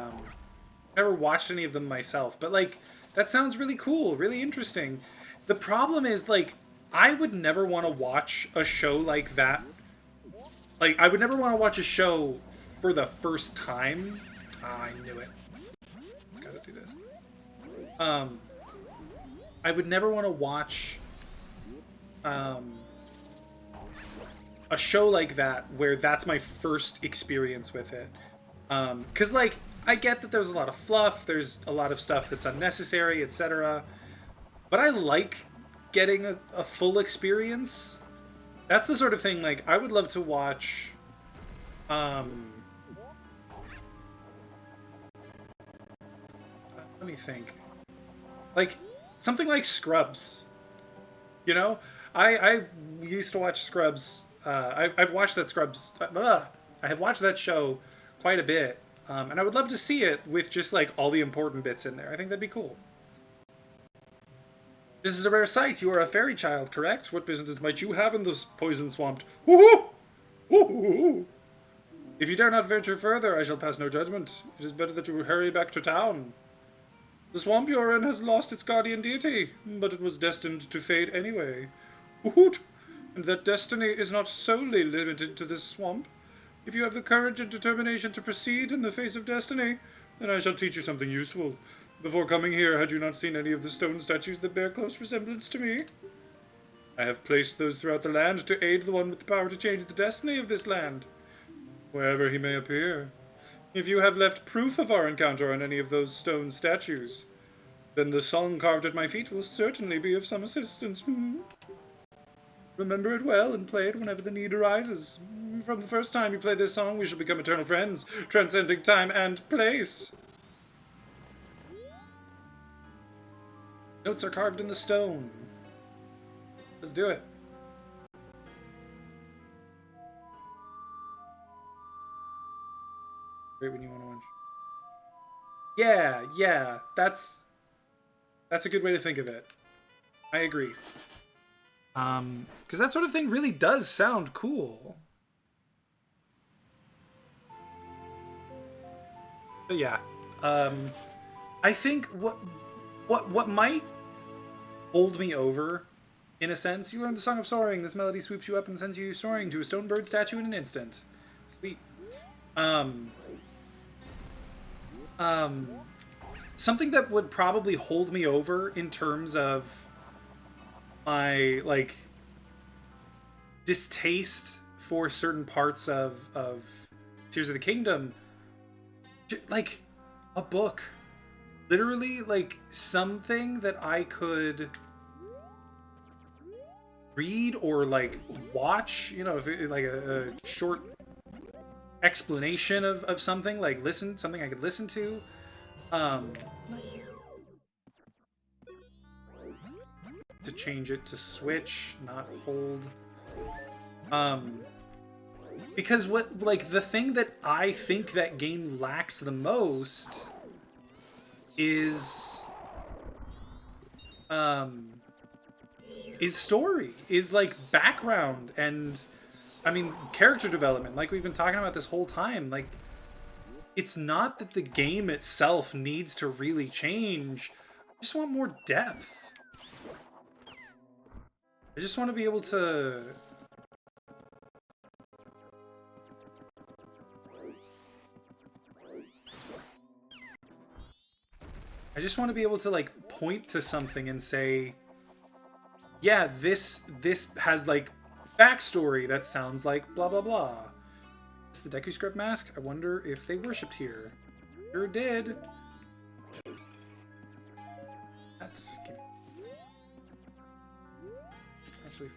A: never watched any of them myself, but like that sounds really cool, really interesting. The problem is like I would never want to watch a show like that. Like I would never want to watch a show for the first time. Ah, I knew it. Just gotta do this. Um, I would never want to watch um a show like that where that's my first experience with it. Because like I get that there's a lot of fluff, there's a lot of stuff that's unnecessary, etc. But I like getting a full experience. That's the sort of thing like I would love to watch. Let me think. Like something like Scrubs. You know, I used to watch Scrubs. I've watched that Scrubs. I have watched that show quite a bit, and I would love to see it with just like all the important bits in there. I think that'd be cool. This is a rare sight. You are a fairy child, correct? What business might you have in this poison swamp? Woo-hoo! Woo-hoo! If you dare not venture further, I shall pass no judgment. It is better that you hurry back to town. The swamp you're in has lost its guardian deity, but it was destined to fade anyway. Hoot! And that destiny is not solely limited to this swamp. If you have the courage and determination to proceed in the face of destiny, then I shall teach you something useful. Before coming here, had you not seen any of the stone statues that bear close resemblance to me? I have placed those throughout the land to aid the one with the power to change the destiny of this land, wherever he may appear. If you have left proof of our encounter on any of those stone statues, then the song carved at my feet will certainly be of some assistance. Remember it well and play it whenever the need arises. From the first time you play this song, we shall become eternal friends, transcending time and place. Notes are carved in the stone. Let's do it. Great when you want to watch. Yeah, that's a good way to think of it. I agree. Because that sort of thing really does sound cool. But yeah, I think what might hold me over, in a sense, you learn the Song of Soaring. This melody swoops you up and sends you soaring to a stone bird statue in an instant. Sweet. Something that would probably hold me over in terms of my like distaste for certain parts of Tears of the Kingdom, like a book, literally like something that I could read or like watch, you know, if it, like a short explanation of something, like something I could listen to. To change it to switch, not hold. Because what, like, the thing that I think that game lacks the most is story, is like background, and I mean character development, like we've been talking about this whole time. Like, it's not that the game itself needs to really change. I just want more depth. I just want to be able to... I just want to be able to, like, point to something and say, yeah, this has, like, backstory that sounds like blah, blah, blah. Is the Deku Script mask? I wonder if they worshipped here. Sure did. That's... Actually...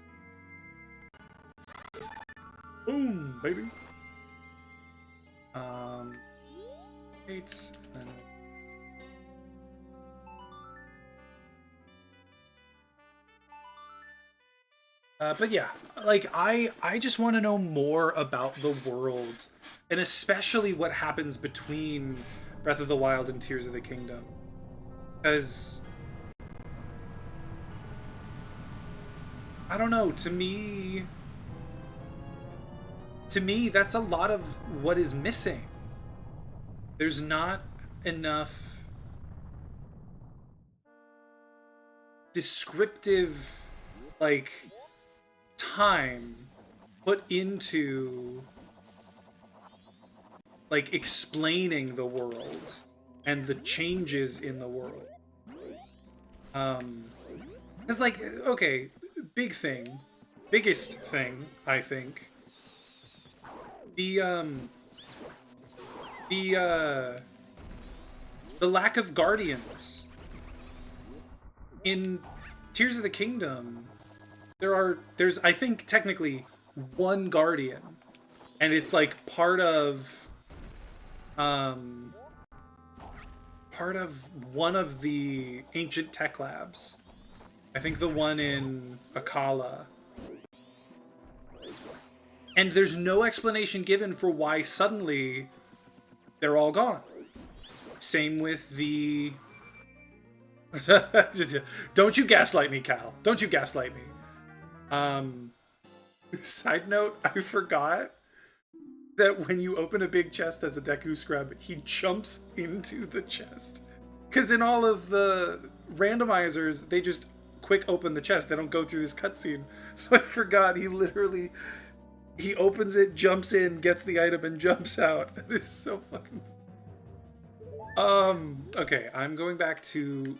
A: Boom, baby! Eight, then... but yeah, like, I just want to know more about the world, and especially what happens between Breath of the Wild and Tears of the Kingdom. Because, I don't know, to me, to me, that's a lot of what is missing. There's not enough descriptive, like, time put into, like, explaining the world and the changes in the world. Because, like, okay, biggest thing, I think, the lack of guardians. In Tears of the Kingdom, there's I think technically one guardian, and it's like part of one of the ancient tech labs. I think the one in Akala. And there's no explanation given for why suddenly they're all gone. Same with the... Don't you gaslight me, Cal. Don't you gaslight me. Side note, I forgot that when you open a big chest as a Deku Scrub, he jumps into the chest. Because in all of the randomizers, they just quick open the chest. They don't go through this cutscene. So I forgot he opens it, jumps in, gets the item, and jumps out. That is so fucking... Okay, I'm going back to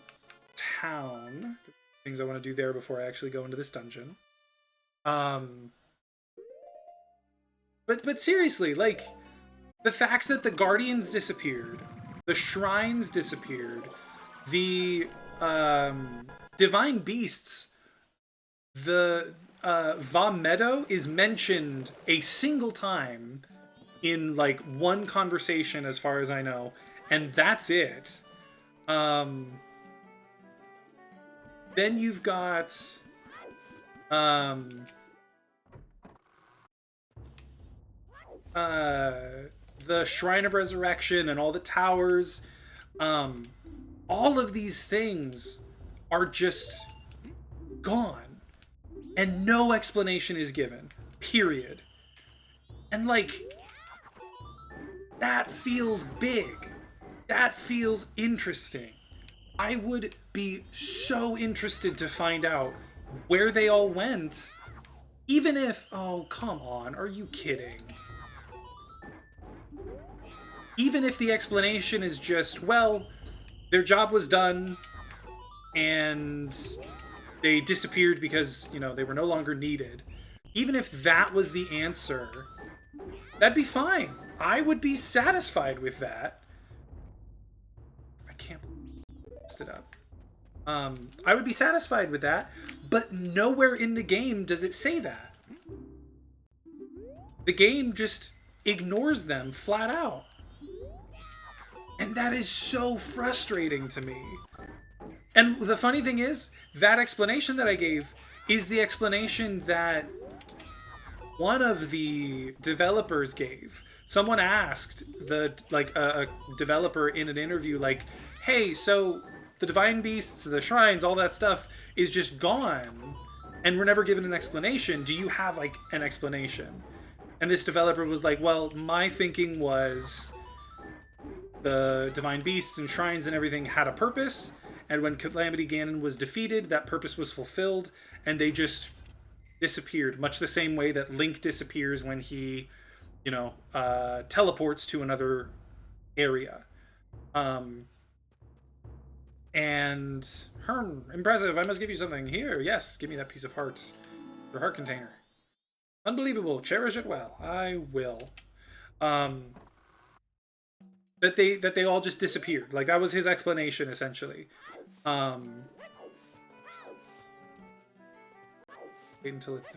A: town. Things I want to do there before I actually go into this dungeon. But seriously, like, the fact that the Guardians disappeared, the Shrines disappeared, the, Divine Beasts, the, Va Meadow is mentioned a single time in, like, one conversation as far as I know, and that's it. Then you've got, the Shrine of Resurrection and all the towers. All of these things are just gone. And no explanation is given. Period. And, like, that feels big. That feels interesting. I would be so interested to find out where they all went. Even if... Oh, come on. Are you kidding? Even if the explanation is just, well, their job was done, and they disappeared because, you know, they were no longer needed. Even if that was the answer, that'd be fine. I would be satisfied with that. I can't believe I messed it up. I would be satisfied with that, but nowhere in the game does it say that. The game just ignores them flat out. And that is so frustrating to me. And the funny thing is, that explanation that I gave is the explanation that one of the developers gave. Someone asked a developer in an interview, like, hey, so the Divine Beasts, the Shrines, all that stuff is just gone, and we're never given an explanation. Do you have, like, an explanation? And this developer was like, well, my thinking was the Divine Beasts and Shrines and everything had a purpose, and when Calamity Ganon was defeated, that purpose was fulfilled, and they just disappeared, much the same way that Link disappears when he, you know, teleports to another area. And impressive, I must give you something. Here, yes, give me that piece of heart. Your heart container. Unbelievable, cherish it well. I will. That they all just disappeared. Like, that was his explanation, essentially. Wait until it's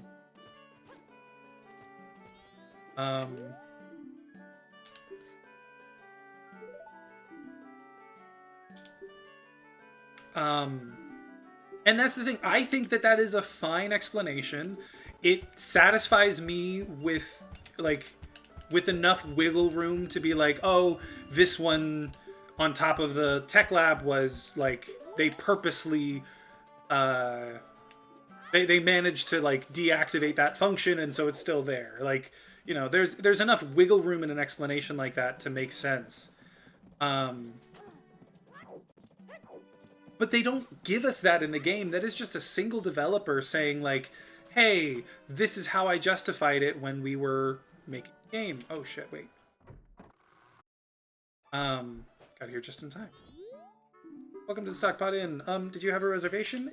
A: and that's the thing. I think that is a fine explanation. It satisfies me with, like, with enough wiggle room to be like, oh, this one on top of the tech lab was, like, they purposely they managed to like deactivate that function, and so it's still there. Like, you know, there's enough wiggle room in an explanation like that to make sense. But they don't give us that in the game. That is just a single developer saying like, hey, this is how I justified it when we were making the game. Oh shit, wait. Got here just in time. Welcome to the Stockpot Inn. Did you have a reservation?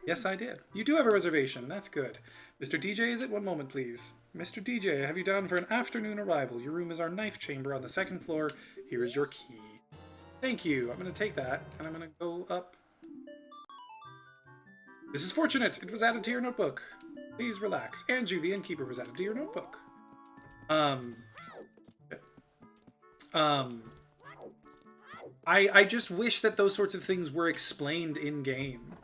A: Yes, I did. You do have a reservation. That's good. Mr. DJ, is it? One moment, please. Mr. DJ, I have you down for an afternoon arrival. Your room is our knife chamber on the second floor. Here is your key. Thank you. I'm going to take that, and I'm going to go up. This is fortunate. It was added to your notebook. Please relax. Andrew, the innkeeper, was added to your notebook. I just wish that those sorts of things were explained in-game.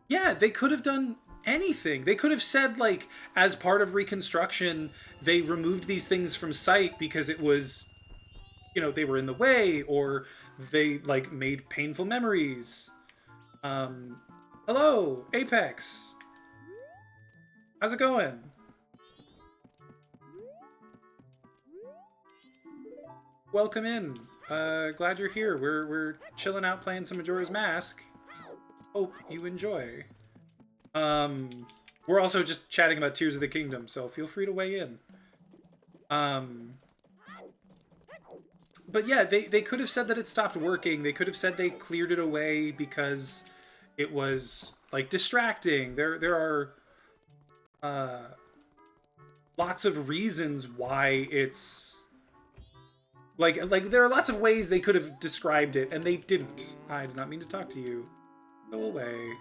A: Yeah, they could have done anything. They could have said, like, as part of reconstruction, they removed these things from sight because it was, you know, they were in the way, or they, like, made painful memories. Hello, Apex. How's it going? Welcome in. Glad you're here. We're chilling out playing some Majora's Mask. Hope you enjoy. We're also just chatting about Tears of the Kingdom, so feel free to weigh in. But yeah, they could have said that it stopped working. They could have said they cleared it away because it was, like, distracting. There are lots of reasons why it's... Like, there are lots of ways they could have described it, and they didn't. I did not mean to talk to you. Go away.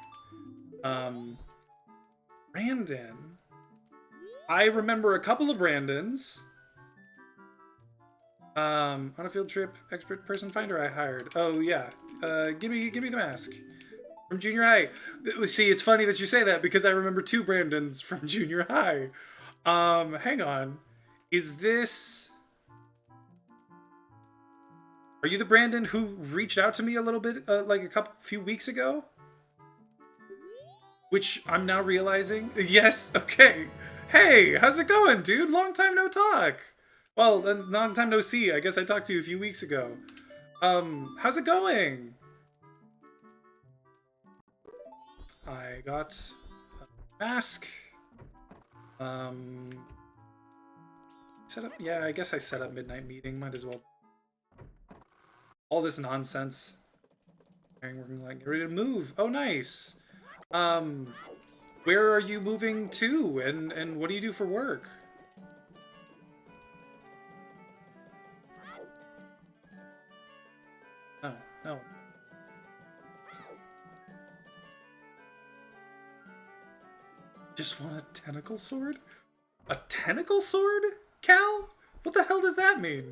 A: Brandon. I remember a couple of Brandons. On a field trip, expert person finder I hired. Oh, yeah. Give me the mask. From junior high. See, it's funny that you say that, because I remember 2 Brandons from junior high. Hang on. Is this... Are you the Brandon who reached out to me a little bit, like a few weeks ago? Which I'm now realizing. Yes, okay. Hey, how's it going, dude? Long time no talk. Well, long time no see. I guess I talked to you a few weeks ago. How's it going? I got a mask. Set up. Yeah, I guess I set up midnight meeting. Might as well. All this nonsense. Working like get ready to move. Oh, nice. Where are you moving to, and what do you do for work? No, no. Just want a tentacle sword? A tentacle sword, Cal? What the hell does that mean?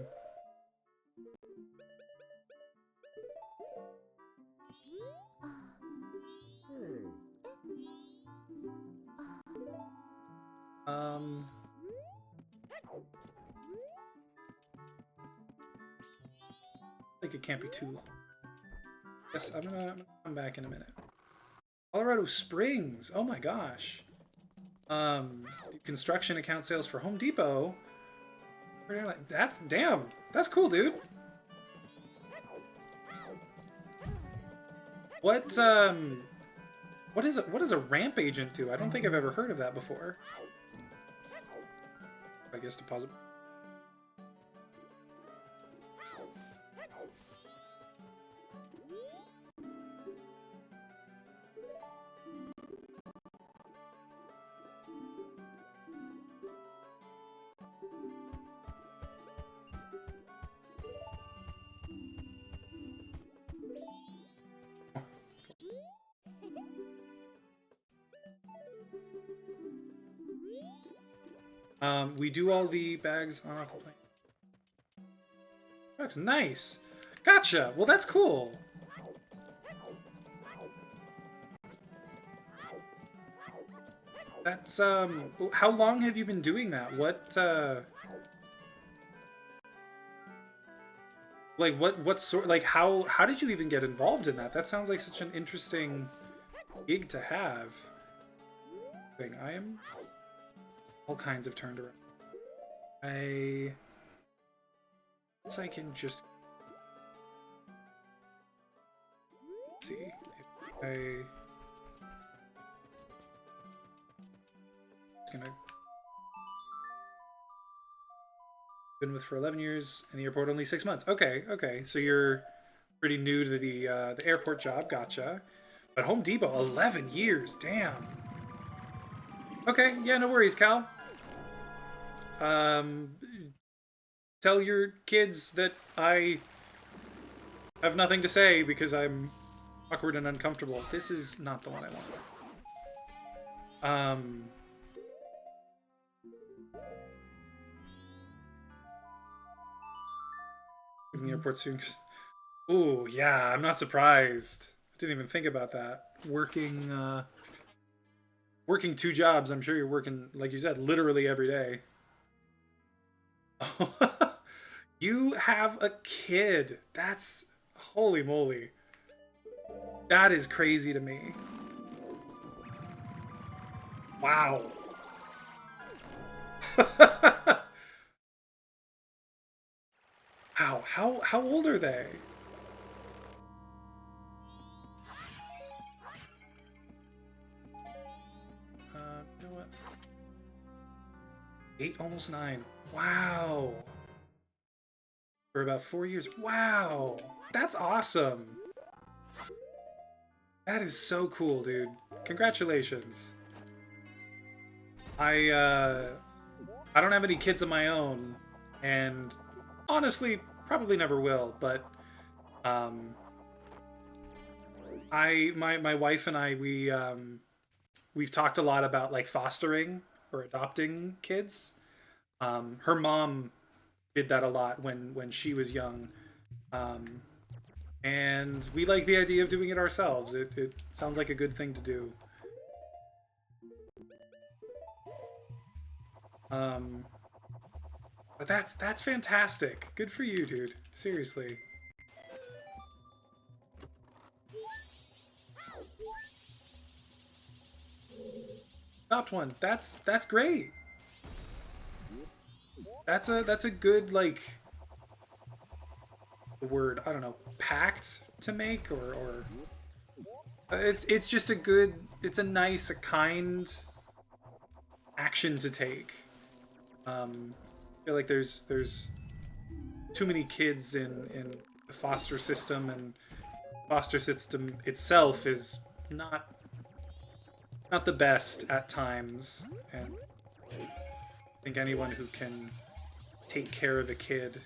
A: I think it can't be too long. Yes, I'm gonna come back in a minute. Colorado Springs. Oh my gosh. Construction account sales for Home Depot. That's damn. That's cool, dude. What does a ramp agent do? I don't think I've ever heard of that before. I guess deposit. We do all the bags on off the plane. That's nice. Gotcha. Well, that's cool. That's how long have you been doing that? What like what sort, like how did you even get involved in that? That sounds like such an interesting gig to have. I am all kinds of turned around. I guess I can just see if I gonna been with for 11 years and the airport only 6 months. Okay, okay. So you're pretty new to the airport job. Gotcha. But Home Depot 11 years. Damn. Okay, yeah, no worries, Cal. Tell your kids that I have nothing to say because I'm awkward and uncomfortable. This is not the one I want. In the airport soon. Ooh, yeah, I'm not surprised. Didn't even think about that. Working 2 jobs. I'm sure you're working, like you said, literally every day. Oh, you have a kid. That's holy moly. That is crazy to me. Wow. How old are they? You know what? 8, almost 9. Wow. For about 4 years. Wow. That's awesome. That is so cool, dude. Congratulations. I don't have any kids of my own, and honestly, probably never will, but my wife and I, we've talked a lot about like fostering or adopting kids. Her mom did that a lot when she was young. And we like the idea of doing it ourselves. It sounds like a good thing to do. But that's fantastic. Good for you, dude. Seriously. Adopt one. That's great. That's a good like word. I don't know, pact to make or it's just a good. It's a nice, a kind action to take. I feel like there's too many kids in the foster system, and foster system itself is not the best at times, and I think anyone who can take care of a kid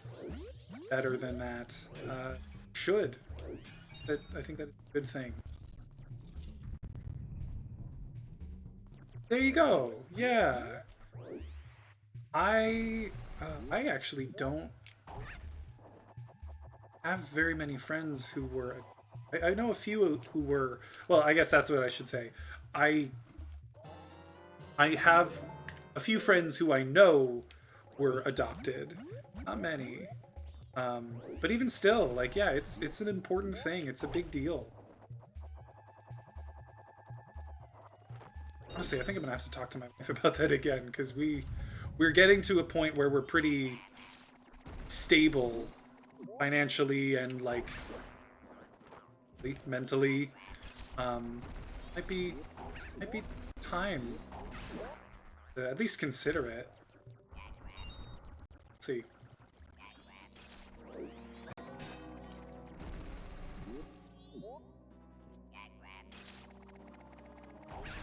A: better than that should. I think that's a good thing. There you go. Yeah. I actually don't have very many friends who were. I know a few who were. Well, I guess that's what I should say. I I have a few friends who I know were adopted. Not many. But even still, like, yeah, it's an important thing. It's a big deal. Honestly, I think I'm gonna have to talk to my wife about that again because we're getting to a point where we're pretty stable financially and like mentally. Might be time to at least consider it. Let's see.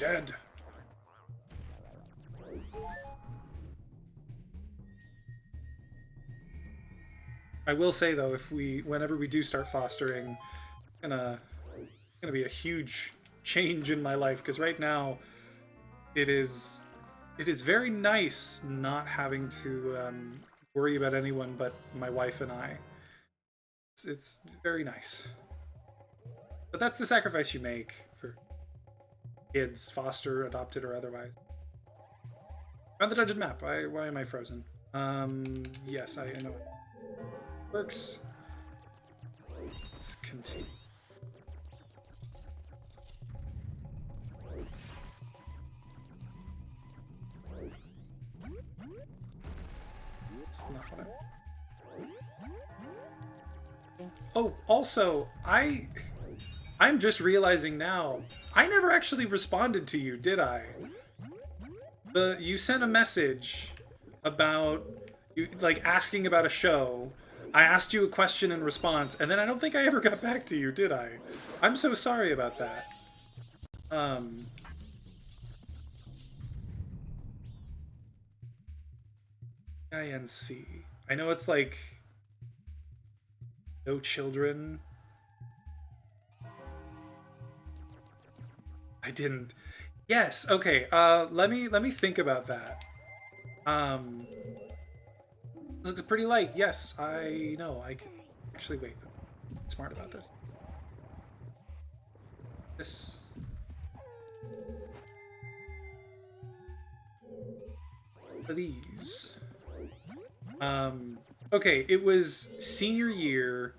A: Dead. I will say though, whenever we do start fostering, gonna gonna be a huge change in my life because right now it is very nice not having to worry about anyone but my wife and I. It's very nice, but that's the sacrifice you make for kids, foster, adopted, or otherwise. On the dungeon map. Why am I frozen? Yes, I know it works. Let's continue. That's not what I... Oh, also, I'm just realizing now, I never actually responded to you, did I? You sent a message about you like asking about a show. I asked you a question in response, and then I don't think I ever got back to you, did I? I'm so sorry about that. INC. I know it's like no children. I didn't. Yes. Okay. Let me think about that. This looks pretty light. Yes, I know. I can actually wait. I'm smart about this. This. What are these? Okay, it was senior year.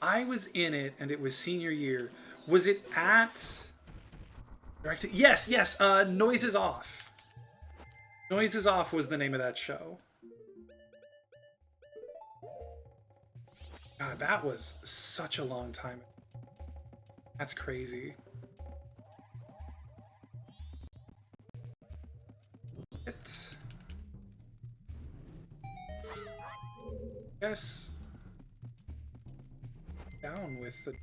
A: I was in it, and it was senior year. Was it at... Yes, yes, Noises Off. Noises Off was the name of that show. God, that was such a long time. That's crazy. Yes. Down with the...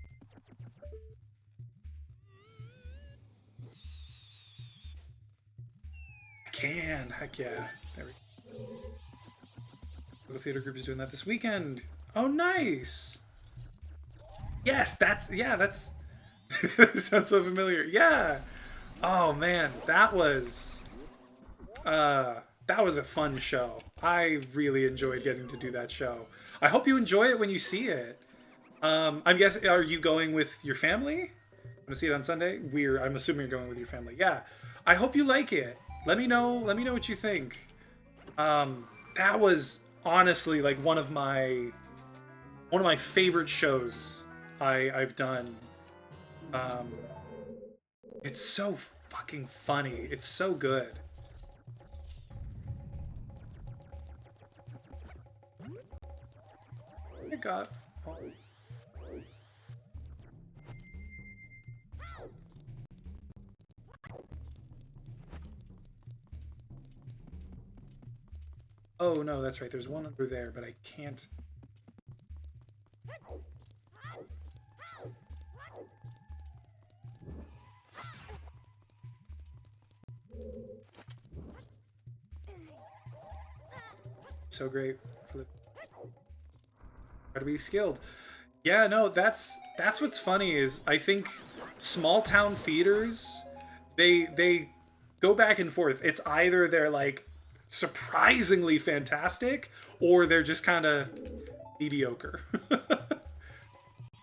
A: I can. Heck yeah. There we go. The theater group is doing that this weekend. Oh, nice. Yes, that's... Yeah, that's... sounds so familiar. Yeah. Oh, man. That was a fun show. I really enjoyed getting to do that show. I hope you enjoy it when you see it. I'm guessing, are you going with your family? I'm gonna see it on Sunday. I'm assuming you're going with your family. Yeah. I hope you like it. Let me know what you think. That was honestly like one of my favorite shows I've done. It's so fucking funny. It's so good. I got... Oh, no, that's right. There's one under there, but I can't... So great for the... Gotta be skilled. Yeah, no, that's what's funny is I think small town theaters, they go back and forth. It's either they're like surprisingly fantastic or they're just kind of mediocre.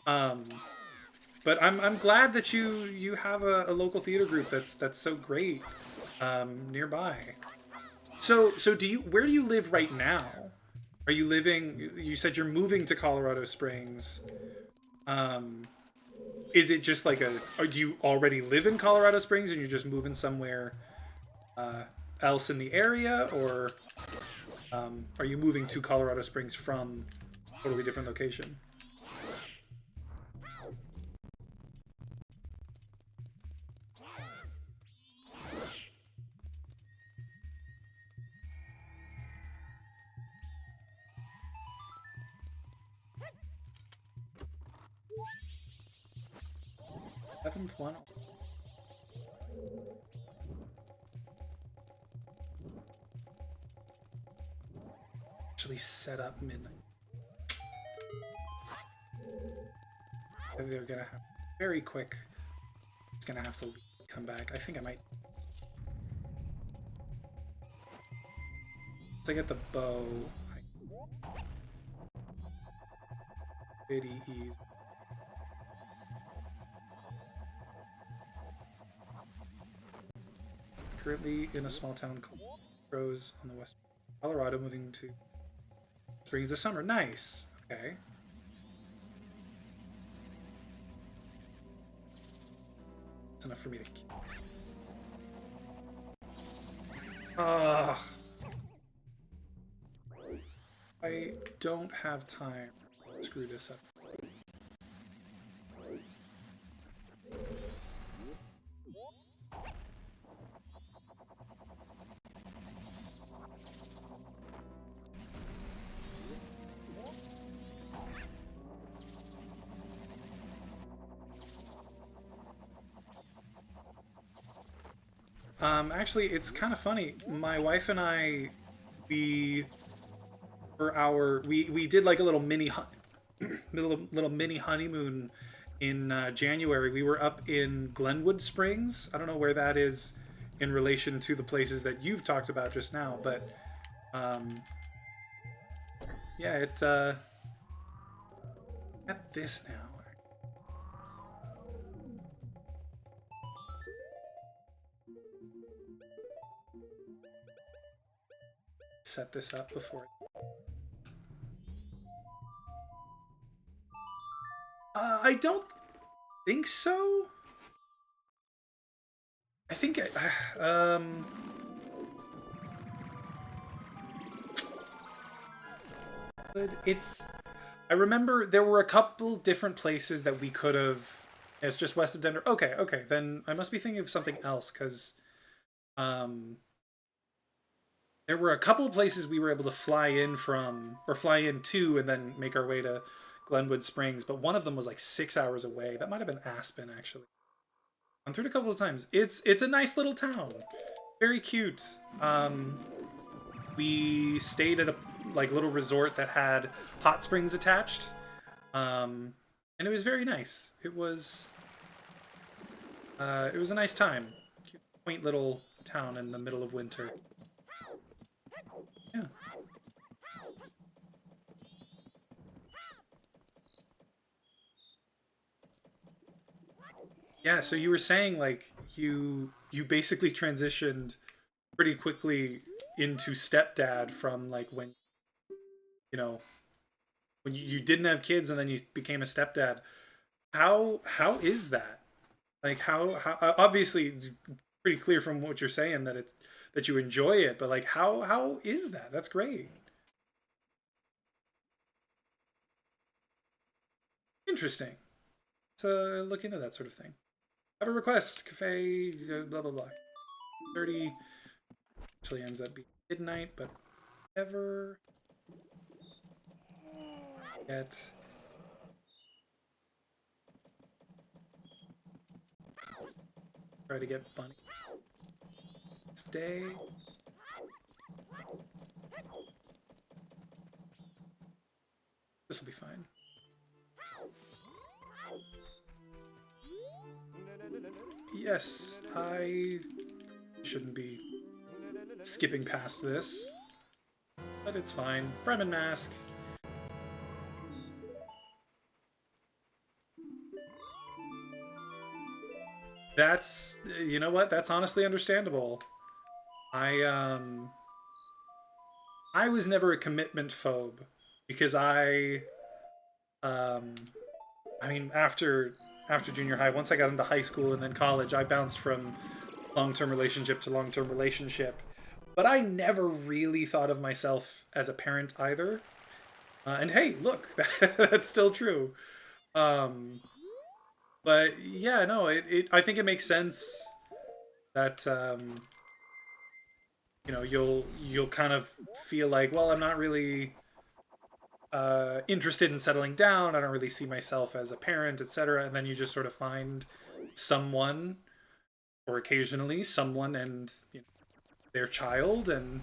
A: But I'm glad that you have a local theater group that's so great nearby. So where do you live right now? Are you living... You said you're moving to Colorado Springs. Is it just like or do you already live in Colorado Springs and you're just moving somewhere else in the area, or are you moving to Colorado Springs from a totally different location? Seventh one. Actually set up midnight. They're gonna have very quick. It's gonna have to come back. I think I might. Once I get the bow, pretty easy. Currently in a small town called Rose on the west Colorado, moving to Springs this summer. Nice. Okay. It's enough for me to keep. I don't have time to screw this up. Actually, it's kind of funny. My wife and I, we we did like a little little mini honeymoon in January. We were up in Glenwood Springs. I don't know where that is in relation to the places that you've talked about just now, but yeah, it at this now. Set this up before. I don't think so. I think it's. I remember there were a couple different places that we could have. It's just west of Denver. Okay, okay. Then I must be thinking of something else because, there were a couple of places we were able to fly in from, or fly into, and then make our way to Glenwood Springs. But one of them was like 6 hours away. That might have been Aspen, actually. I'm through it a couple of times. It's a nice little town, very cute. We stayed at a like little resort that had hot springs attached, and it was very nice. It was a nice time. Cute, quaint little town in the middle of winter. Yeah. Yeah, so you were saying like you basically transitioned pretty quickly into stepdad from like when you know when you didn't have kids and then you became a stepdad. How is that? Like how obviously pretty clear from what you're saying that it's that you enjoy it, but like how is that? That's great. Interesting. To look into that sort of thing. Have a request, cafe, blah blah blah. 30 actually ends up being midnight, but never get try to get bunny. Stay. This will be fine. Yes, I shouldn't be skipping past this, but it's fine. Bremen mask. That's, you know what? That's honestly understandable. I I was never a commitment phobe because um I mean after junior high, once I got into high school and then college, I bounced from long-term relationship to long-term relationship. But I never really thought of myself as a parent either. And hey, look, that's still true. Um, but yeah, no, I think it makes sense that you'll kind of feel like, well, I'm not really interested in settling down. I don't really see myself as a parent, etc. And then you just sort of find someone, or occasionally someone, and their child, and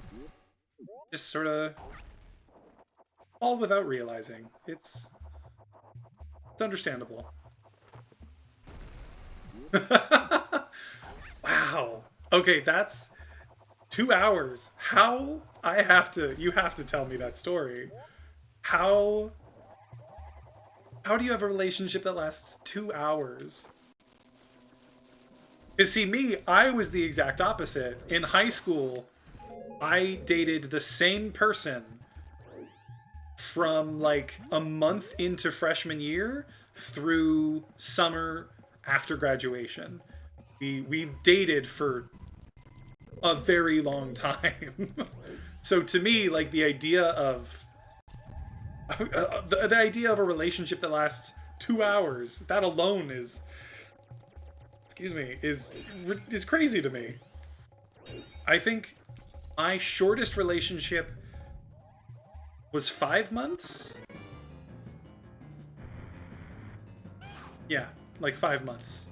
A: just sort of all without realizing. It's understandable. Wow. Okay, that's 2 hours. How I have to you have to tell me that story. How how do you have a relationship that lasts 2 hours? Because see me, I was the exact opposite. In high school, I dated the same person from like a month into freshman year through summer after graduation. We dated for a very long time. So to me, like the idea of The idea of a relationship that lasts 2 hours, that alone is, excuse me, is crazy to me. I think my shortest relationship was 5 months. Yeah, like 5 months.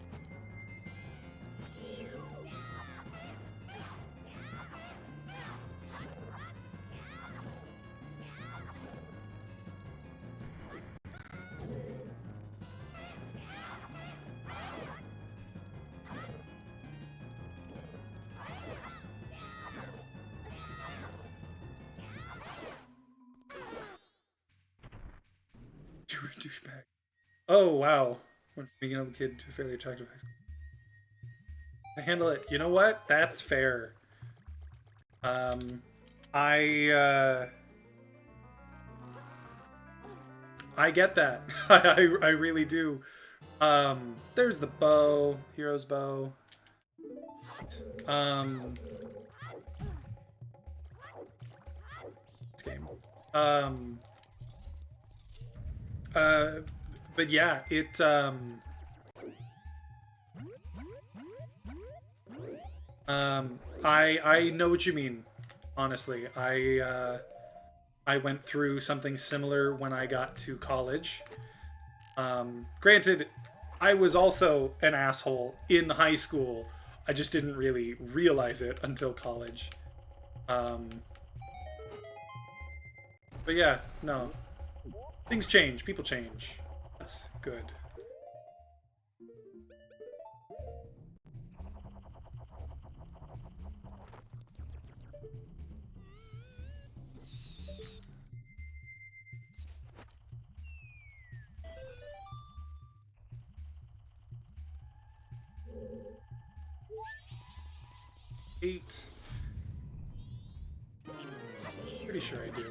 A: You were a douchebag. Oh, wow. When being a kid to a fairly attractive high school. I handle it. You know what? That's fair. Um, I I get that. I really do. There's the bow, hero's bow. Um, this game. Um, uh, but yeah, I know what you mean. Honestly, I went through something similar when I got to college. Granted, I was also an asshole in high school. I just didn't really realize it until college. Um, but yeah, no. Things change. People change. That's good. 8. Pretty sure I do.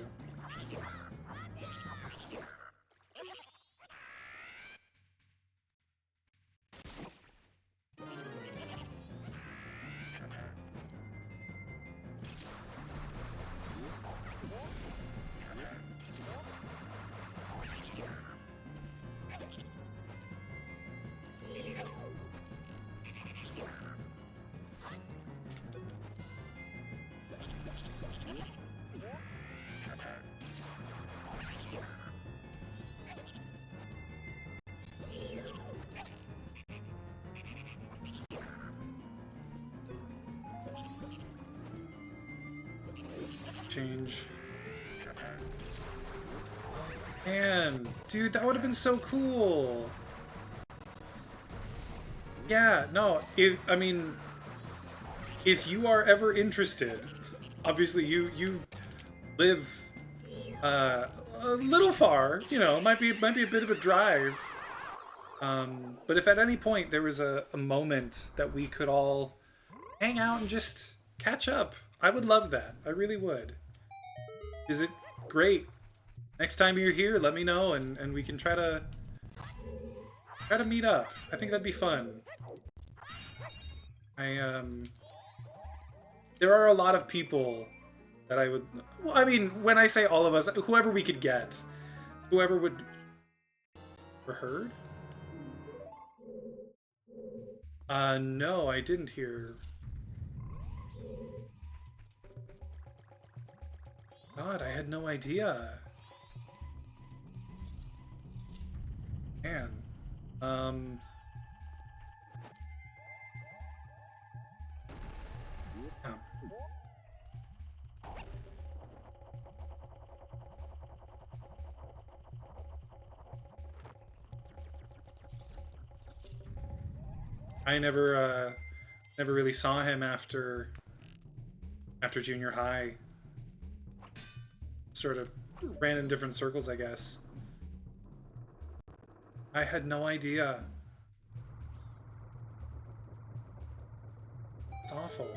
A: Change. Man, dude, that would have been so cool. Yeah, no, I mean, if you are ever interested, obviously you live a little far, you know, it might be a bit of a drive. But if at any point there was a moment that we could all hang out and just catch up, I would love that. I really would. Is it great? Next time you're here, let me know and we can try to meet up. I think that'd be fun. There are a lot of people that I would, well, I mean, when I say all of us, whoever we could get, whoever would, ever heard? No, I didn't hear. God, I had no idea. Man. Um, yeah. I never really saw him after junior high. Sort of ran in different circles, I guess. I had no idea. It's awful.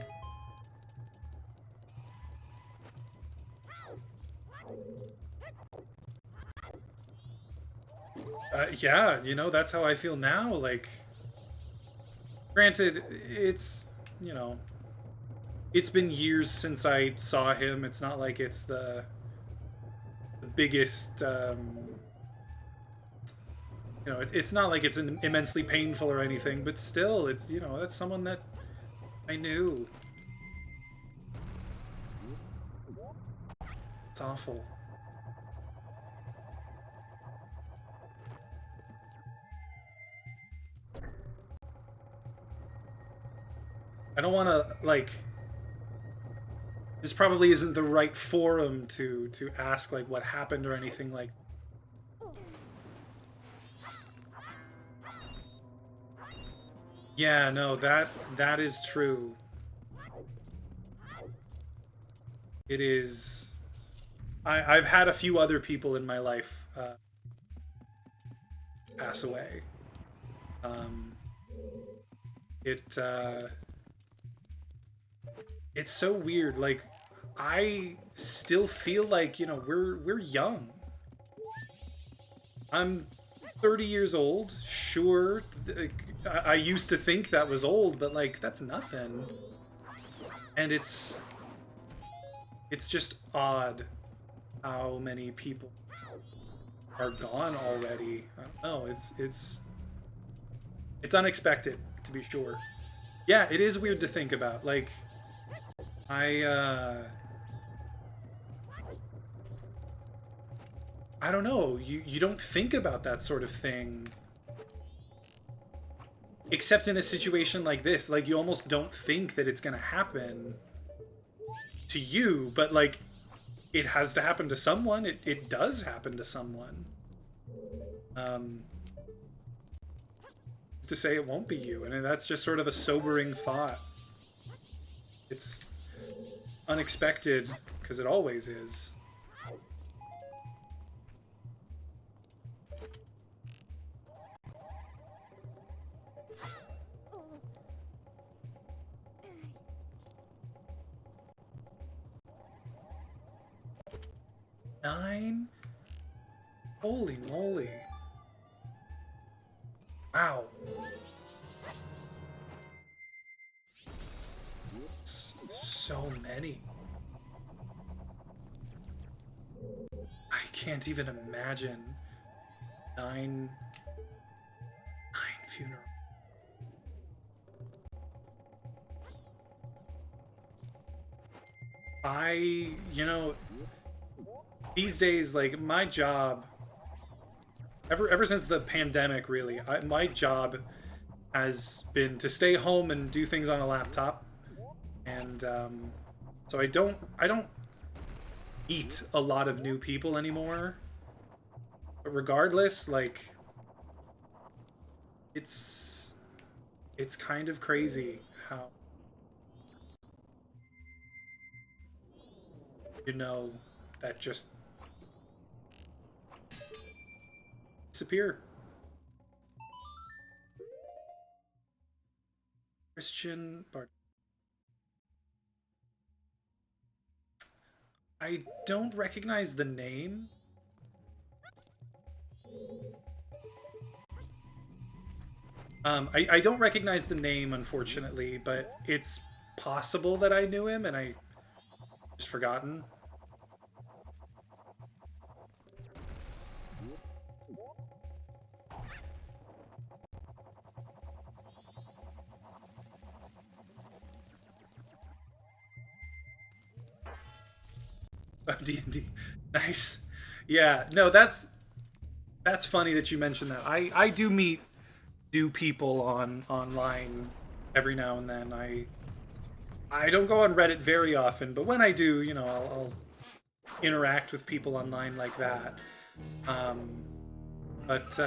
A: Yeah, you know, that's how I feel now. Like, granted, you know, it's been years since I saw him. It's not like it's the biggest. You know, it's not like it's immensely painful or anything, but still, it's, you know, that's someone that I knew. It's awful. I don't want to, like, this probably isn't the right forum to ask, like, what happened or anything like. Yeah, no, that is true. It is. I've had a few other people in my life pass away. Um, it it's so weird. Like, I still feel like, you know, we're young. I'm 30 years old. Sure, I used to think that was old, but like that's nothing. And it's just odd how many people are gone already. I don't know. It's unexpected, to be sure. Yeah, it is weird to think about. Like, I don't know. You don't think about that sort of thing. Except in a situation like this. Like, you almost don't think that it's gonna happen to you, but like, it has to happen to someone. It does happen to someone. To say it won't be you, and that's just sort of a sobering thought. It's unexpected, because it always is. Nine? Holy moly. Wow. It's so many. I can't even imagine. Nine funerals. You know, these days, like, my job, ever since the pandemic, really, my job has been to stay home and do things on a laptop, and so I don't meet a lot of new people anymore. But regardless, like, it's kind of crazy how, you know, that just disappear. Christian Bart. I don't recognize the name. I don't recognize the name, unfortunately, but it's possible that I knew him and I just forgotten. Oh, D&D. Nice. Yeah, no, that's funny that you mentioned that. I do meet new people online every now and then. I don't go on Reddit very often, but when I do, you know, I'll interact with people online like that. But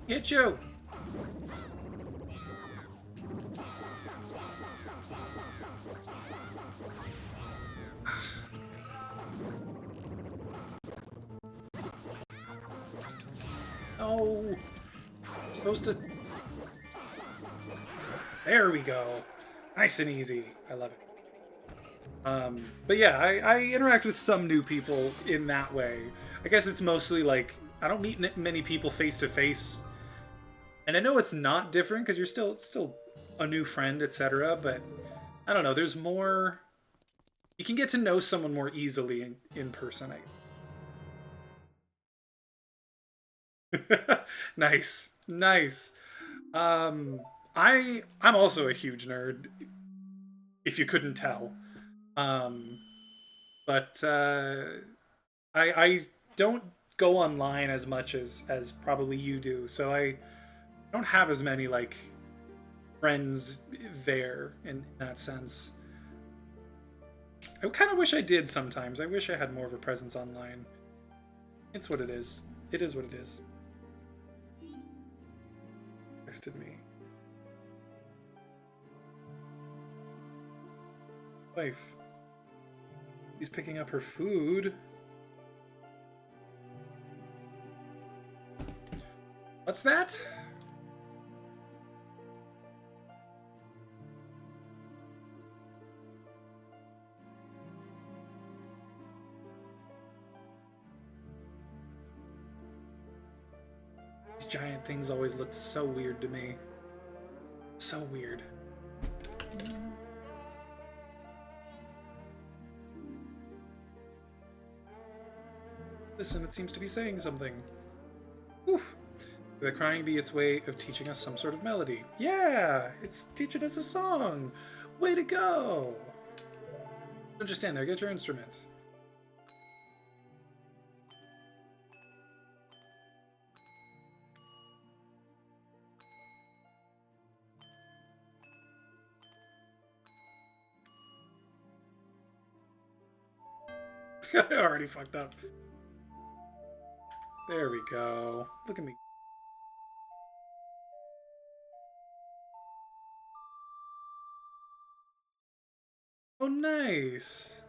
A: hit you. No. Supposed to. There we go. Nice and easy. I love it. But yeah, I interact with some new people in that way. I guess it's mostly like I don't meet many people face to face, and I know it's not different because it's still a new friend, etc. But I don't know. There's more. You can get to know someone more easily in person. Nice, nice. Um, I'm also a huge nerd, if you couldn't tell. Um, but I don't go online as much as probably you do, so I don't have as many like friends there in that sense. I kind of wish I did sometimes. I wish I had more of a presence online. It's what it is. It is what it is. Texted me. Wife. He's picking up her food. What's that? These giant things always looked so weird to me. So weird. Listen, it seems to be saying something. Whew. The crying be its way of teaching us some sort of melody. Yeah, it's teaching us a song. Way to go! Don't just stand there, get your instrument. I already fucked up. There we go. Look at me. Oh, nice.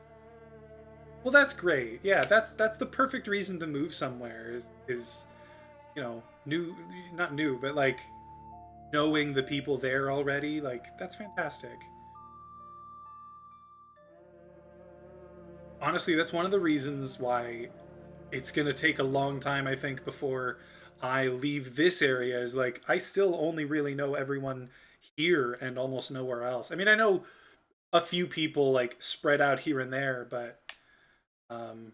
A: Well, that's great. Yeah, that's the perfect reason to move somewhere is you know, new, not new, but like knowing the people there already. Like, that's fantastic. Honestly, that's one of the reasons why it's going to take a long time, I think, before I leave this area. Is like, I still only really know everyone here and almost nowhere else. I mean, I know a few people like spread out here and there, but um,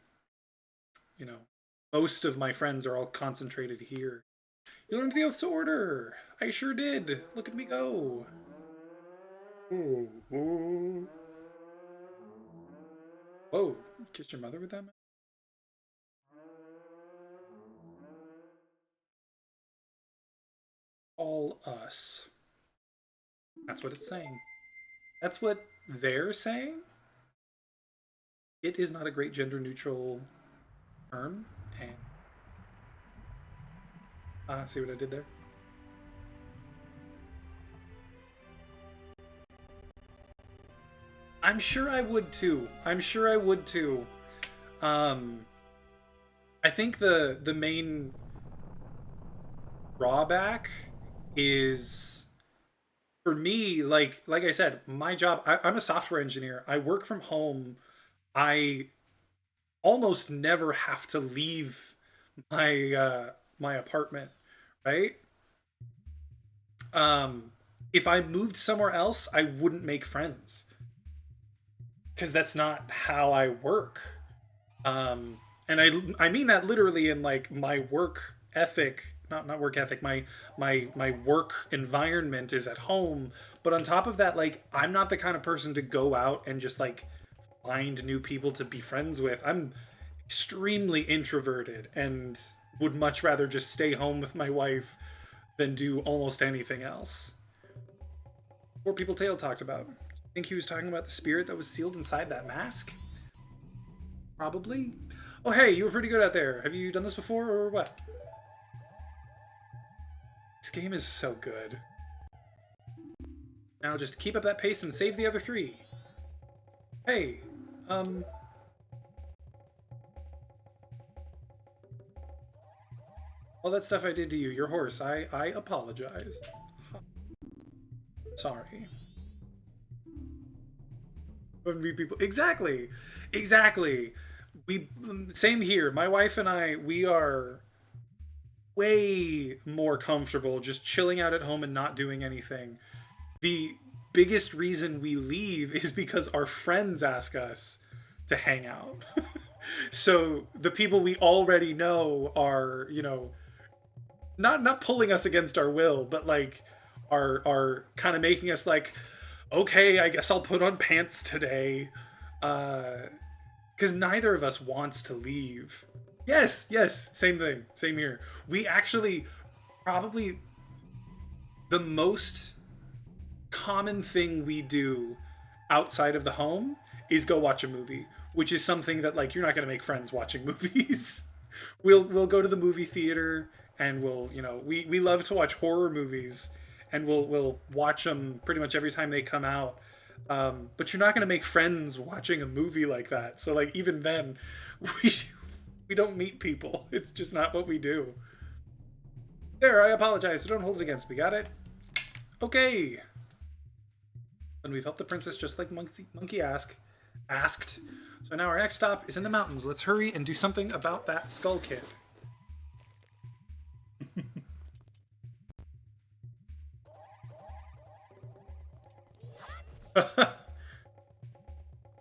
A: you know, most of my friends are all concentrated here. You learned the Oath's Order. I sure did. Look at me go. Ooh, ooh. Whoa, you kissed your mother with that? All us. That's what it's saying. That's what they're saying. It is not a great gender neutral term. And see what I did there? I'm sure I would too. I'm sure I would too. Um, I think the main drawback is for me, like I said, my job. I'm a software engineer. I work from home. I almost never have to leave my apartment, right? Um, if I moved somewhere else, I wouldn't make friends because that's not how I work. And I mean that literally in like my work ethic, not work ethic. My work environment is at home, but on top of that, like I'm not the kind of person to go out and just like find new people to be friends with. I'm extremely introverted and would much rather just stay home with my wife than do almost anything else. Poor People Tale talked about. I think he was talking about the spirit that was sealed inside that mask. Probably. Oh, hey, you were pretty good out there. Have you done this before or what? This game is so good. Now just keep up that pace and save the other three. Hey, um, all that stuff I did to you, your horse, I apologize. Sorry. People exactly, exactly. We same here. My wife and I, we are way more comfortable just chilling out at home and not doing anything. The biggest reason we leave is because our friends ask us to hang out. So the people we already know are, not pulling us against our will, but like are kind of making us like, okay, I guess I'll put on pants today. Because neither of us wants to leave. Yes, yes, same thing, same here. We actually probably the most common thing we do outside of the home is go watch a movie, which is something that like you're not going to make friends watching movies. We'll go to the movie theater and we'll, we love to watch horror movies and we'll watch them pretty much every time they come out. But you're not going to make friends watching a movie like that. So like even then we we don't meet people. It's just not what we do. There, I apologize. So don't hold it against me. Got it? Okay. And we've helped the princess just like Monkey asked. So now our next stop is in the mountains. Let's hurry and do something about that skull kid.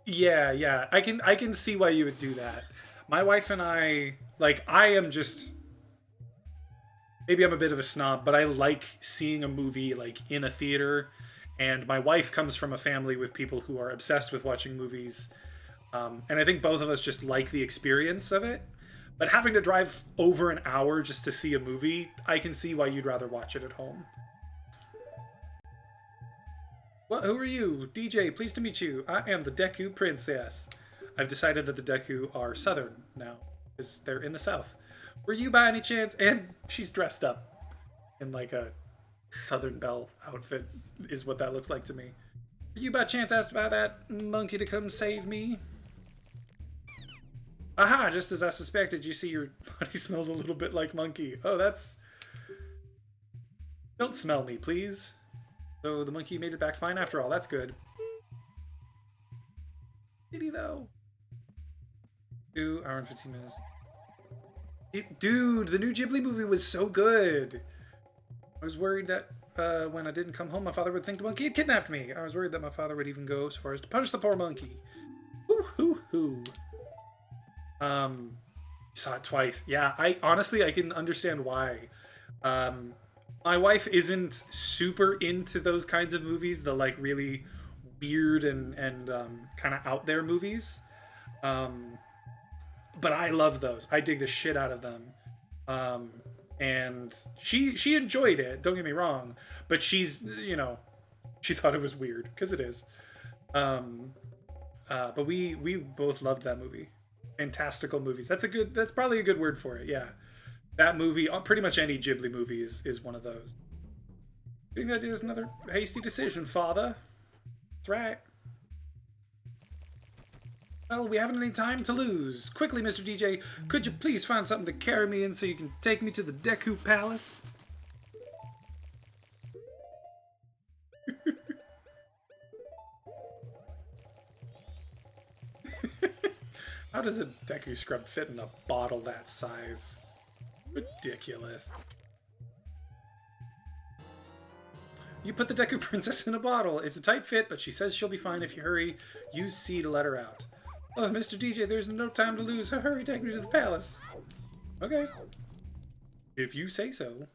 A: Yeah. I can see why you would do that. My wife and I, like, I am just maybe I'm a bit of a snob, but I like seeing a movie like in a theater. And my wife comes from a family with people who are obsessed with watching movies. And I think both of us just like the experience of it. But having to drive over an hour just to see a movie, I can see why you'd rather watch it at home. Well, who are you? DJ, pleased to meet you. I am the Deku Princess. I've decided that the Deku are southern now, because they're in the south. Were you by any chance? And she's dressed up in like a Southern Belle outfit, is what that looks like to me. Were you by chance asked by that monkey to come save me? Aha, just as I suspected, you see your body smells a little bit like monkey. Oh, that's... Don't smell me, please. So the monkey made it back fine after all. That's good. Did he, though? 2 hours and 15 minutes. Dude, the new Ghibli movie was so good. I was worried that when I didn't come home, my father would think the monkey had kidnapped me. I was worried that my father would even go so far as to punish the poor monkey. Hoo hoo hoo. Saw it twice. Yeah, I can understand why. My wife isn't super into those kinds of movies, the like really weird and kind of out there movies. But I love those. I dig the shit out of them. And she enjoyed it. Don't get me wrong, but she's she thought it was weird because it is. But we both loved that movie. Fantastical movies. That's probably a good word for it. Yeah, that movie. Pretty much any Ghibli movie is one of those. I think that is another hasty decision, Father. That's right. Well, we haven't any time to lose. Quickly, Mr. DJ, could you please find something to carry me in so you can take me to the Deku Palace? How does a Deku scrub fit in a bottle that size? Ridiculous. You put the Deku Princess in a bottle. It's a tight fit, but she says she'll be fine if you hurry. Use C to let her out. Oh, Mr. DJ, there's no time to lose. So hurry, take me to the palace. Okay. If you say so.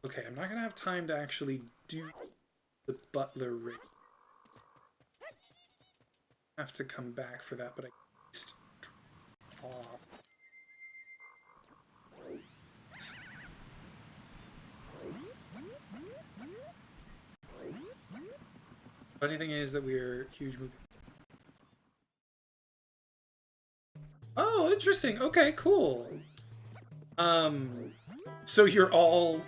A: Okay, I'm not going to have time to actually do the butler rig. I have to come back for that, but I just draw. Funny thing is that we're huge movie. Oh, interesting. Okay, cool. So you're all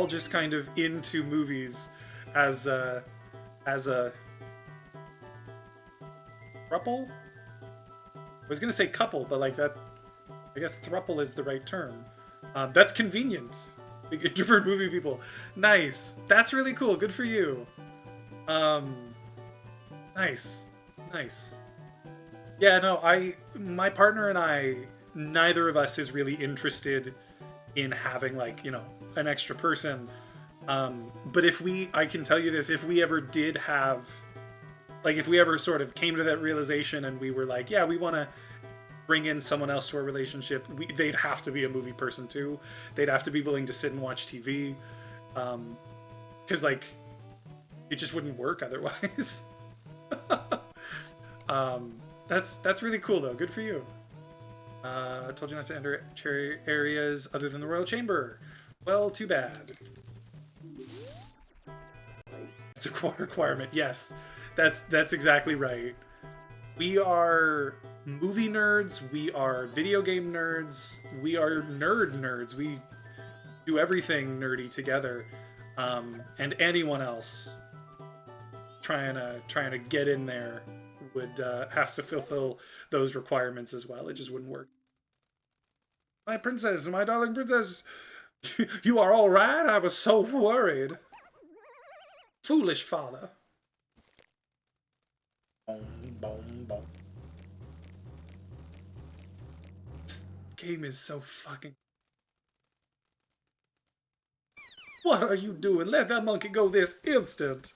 A: just kind of into movies as a throuple? I was gonna say couple, but like that, I guess throuple is the right term. That's convenient. Big introvert movie people. Nice. That's really cool. Good for you. Nice. Yeah, no, my partner and I, neither of us is really interested in having like, an extra person. But I can tell you this, if we ever did have, like, if we ever sort of came to that realization and we were like, yeah, we want to bring in someone else to our relationship, they'd have to be a movie person too. They'd have to be willing to sit and watch TV. Because, like, it just wouldn't work otherwise. That's really cool, though. Good for you. I told you not to enter areas other than the Royal Chamber. Well, too bad. It's a core requirement. Yes, that's exactly right. We are movie nerds. We are video game nerds. We are nerds. We do everything nerdy together. And anyone else trying to get in there would have to fulfill those requirements as well. It just wouldn't work. My princess, my darling princess, you are all right? I was so worried. Foolish father. Boom, boom, boom. This game is so fucking... What are you doing? Let that monkey go this instant.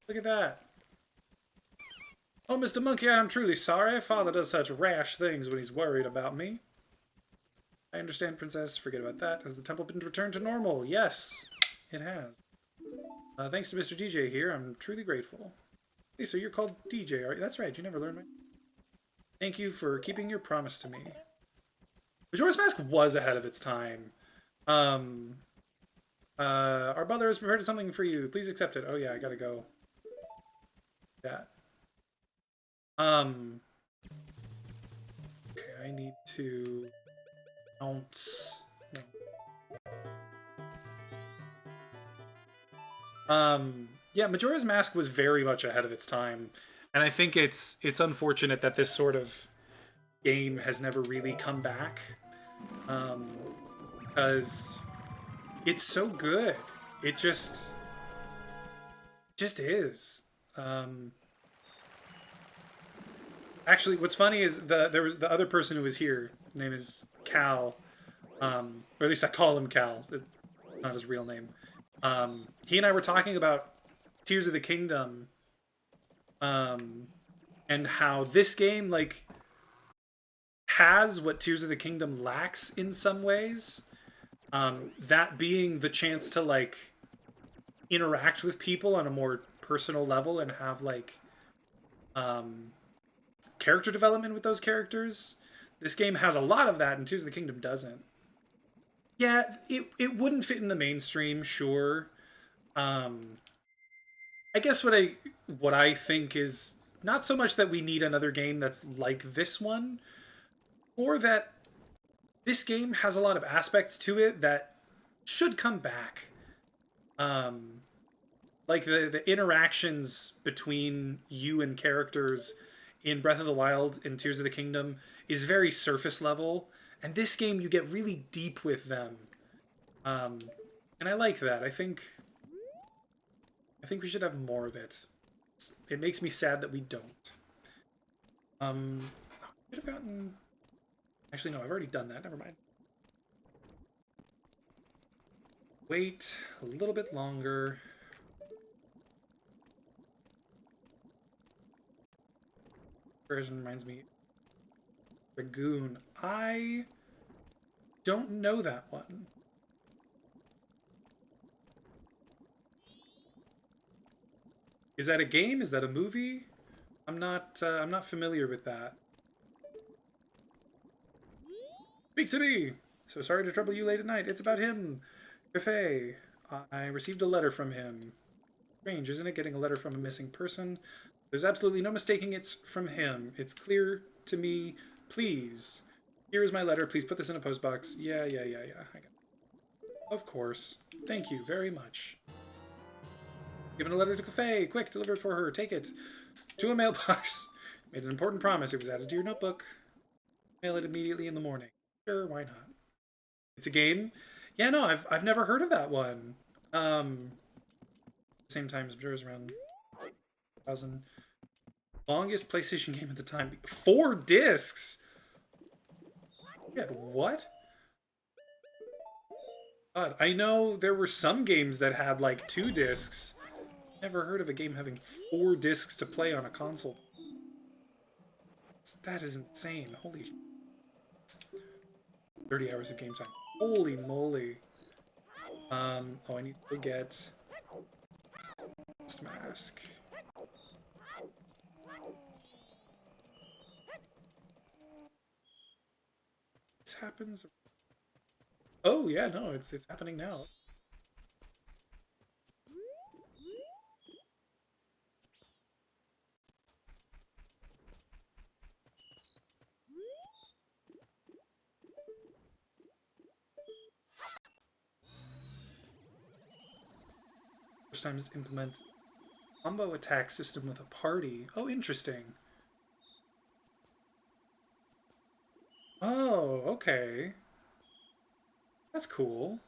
A: Look at that. Oh, Mr. Monkey, I am truly sorry. Father does such rash things when he's worried about me. I understand, Princess. Forget about that. Has the temple been returned to normal? Yes, it has. Thanks to Mr. DJ here, I'm truly grateful. Hey, so you're called DJ, are you? That's right, you never learned my... Thank you for keeping your promise to me. Majora's Mask was ahead of its time. Our mother has prepared something for you. Please accept it. Oh yeah, I gotta go. That. Okay, I need to ounce. No. Yeah, Majora's Mask was very much ahead of its time, and I think it's unfortunate that this sort of game has never really come back, because it's so good. It just is. Actually, what's funny is there was the other person who was here. His name is Cal, or at least I call him Cal. It's not his real name. He and I were talking about Tears of the Kingdom, and how this game like has what Tears of the Kingdom lacks in some ways. That being the chance to like interact with people on a more personal level and have like character development with those characters. This game has a lot of that, and Tears of the Kingdom doesn't. Yeah, it wouldn't fit in the mainstream, sure. I guess what I think is not so much that we need another game that's like this one, or that this game has a lot of aspects to it that should come back. Like the interactions between you and characters in Breath of the Wild and Tears of the Kingdom is very surface level, and this game you get really deep with them. And I like that. I think we should have more of it. It makes me sad that we don't. I should have gotten... Actually, no, I've already done that. Never mind. Wait a little bit longer. Version reminds me. Dragoon. I don't know that one. Is that a game? Is that a movie? I'm not familiar with that. Speak to me! So sorry to trouble you late at night. It's about him. Cafe. I received a letter from him. Strange, isn't it, getting a letter from a missing person? There's absolutely no mistaking it's from him. It's clear to me. Please. Here is my letter. Please put this in a postbox. Yeah. I got it. Of course. Thank you very much. Given a letter to Cafe. Quick, deliver it for her. Take it. To a mailbox. Made an important promise. It was added to your notebook. Mail it immediately in the morning. Sure, why not? It's a game? Yeah, no, I've never heard of that one. Same time as Majora's around 2001. Longest PlayStation game at the time. 4 discs? Yeah, what? God, I know there were some games that had like 2 discs. Never heard of a game having 4 discs to play on a console. That is insane. Holy 30 hours of game time. Holy moly. Oh, I need to go get this mask. This happens. Oh yeah, no, it's happening now. First time to implement combo attack system with a party. Oh, interesting. Oh, okay. That's cool.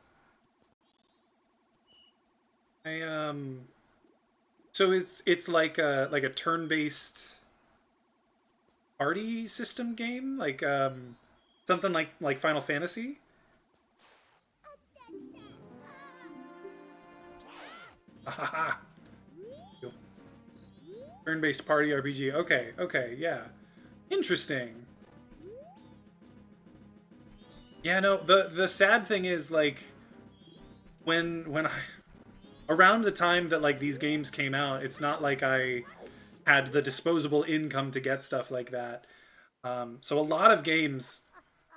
A: So it's like a turn-based party system game, like something like Final Fantasy. Ahaha. Turn-based party RPG. Okay, okay, yeah. Interesting. Yeah, no, the sad thing is like when I around the time that like these games came out, it's not like I had the disposable income to get stuff like that. So a lot of games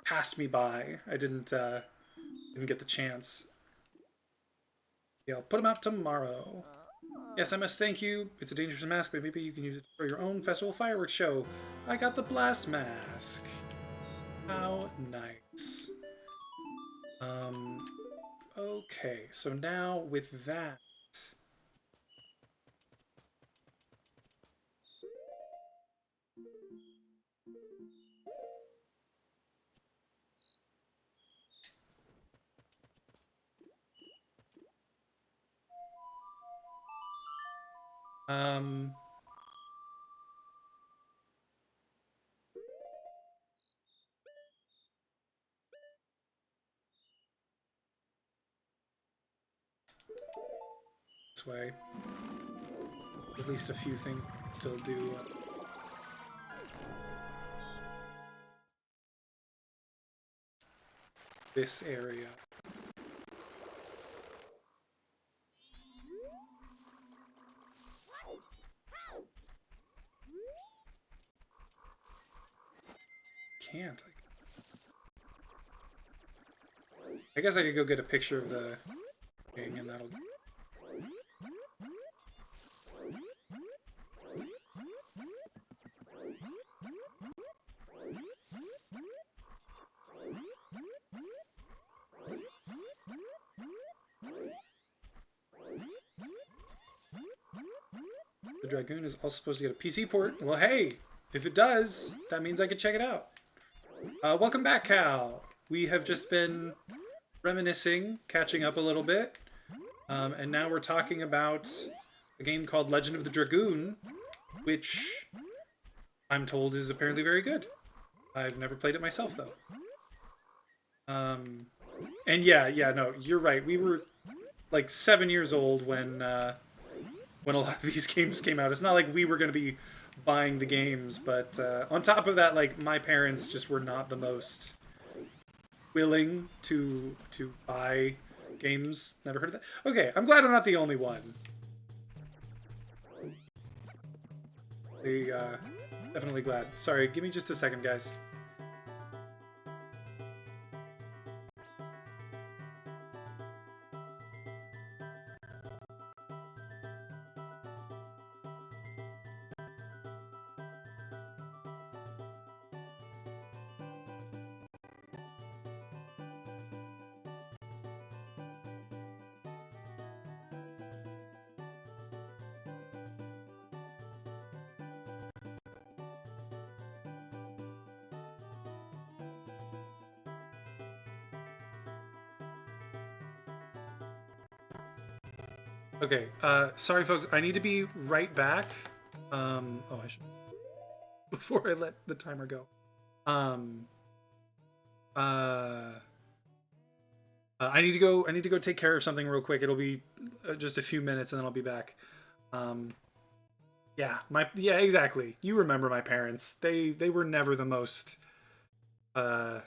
A: passed me by. I didn't get the chance. Yeah, I'll put them out tomorrow. Yes, I must thank you. It's a dangerous mask, but maybe you can use it for your own festival fireworks show. I got the blast mask. How nice. Okay, so now with that, um, this way, at least a few things I can still do. This area. Can't. I guess I could go get a picture of the thing and that'll... The Dragoon is also supposed to get a PC port. Well, hey, if it does, that means I could check it out. Welcome back, Cal. We have just been reminiscing, catching up a little bit, and now we're talking about a game called Legend of the Dragoon, which I'm told is apparently very good. I've never played it myself, though. And yeah, no, you're right. We were like 7 years old when a lot of these games came out. It's not like we were going to be buying the games, but on top of that, like my parents just were not the most willing to buy games. Never heard of that. Okay, I'm glad I'm not the only one. Definitely glad. Sorry, give me just a second, guys. Okay, sorry folks, I need to be right back. Oh, I should before I let the timer go. Um, uh, I need to go. I need to go take care of something real quick. It'll be just a few minutes, and then I'll be back. Um, yeah, exactly. You remember my parents? They were never the most. Uh,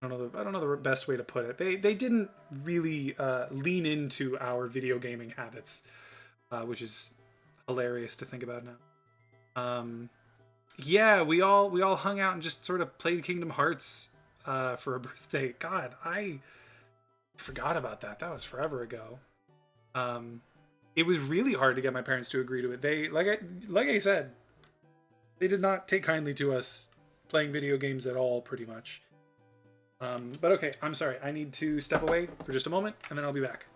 A: I don't know the best way to put it. They didn't really lean into our video gaming habits, which is hilarious to think about now. Yeah, we all hung out and just sort of played Kingdom Hearts for a birthday. God, I forgot about that. That was forever ago. Um, it was really hard to get my parents to agree to it. They like I said, they did not take kindly to us playing video games at all, pretty much. But okay, I'm sorry. I need to step away for just a moment, and then I'll be back.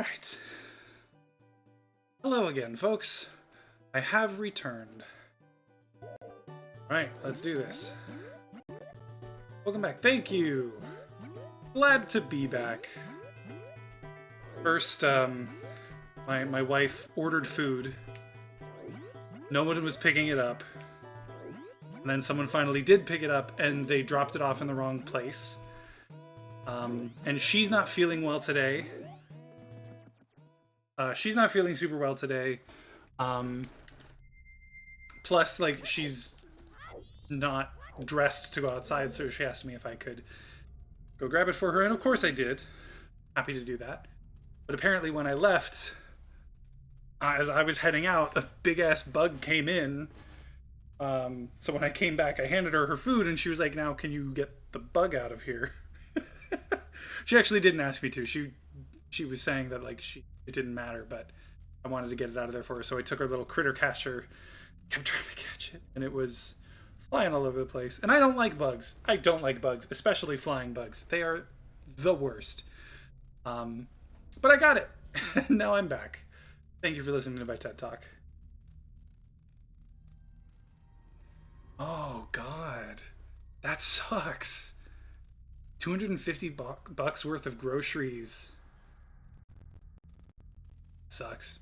A: Right. Hello again, folks. I have returned. Alright, let's do this. Welcome back. Thank you. Glad to be back. First, my wife ordered food. No one was picking it up. And then someone finally did pick it up, and they dropped it off in the wrong place. And she's not feeling well today. She's not feeling super well today. Plus, like, she's not dressed to go outside, so she asked me if I could go grab it for her, and of course I did. Happy to do that. But apparently when I left, as I was heading out, a big-ass bug came in. So when I came back, I handed her her food, and she was like, now can you get the bug out of here? She actually didn't ask me to. She was saying that, like, it didn't matter, but I wanted to get it out of there for her, so I took her little critter catcher, kept trying to catch it, and it was flying all over the place. And I don't like bugs. I don't like bugs, especially flying bugs. They are the worst. But I got it. Now I'm back. Thank you for listening to my TED Talk. Oh, God. That sucks. 250 bucks worth of groceries. Sucks.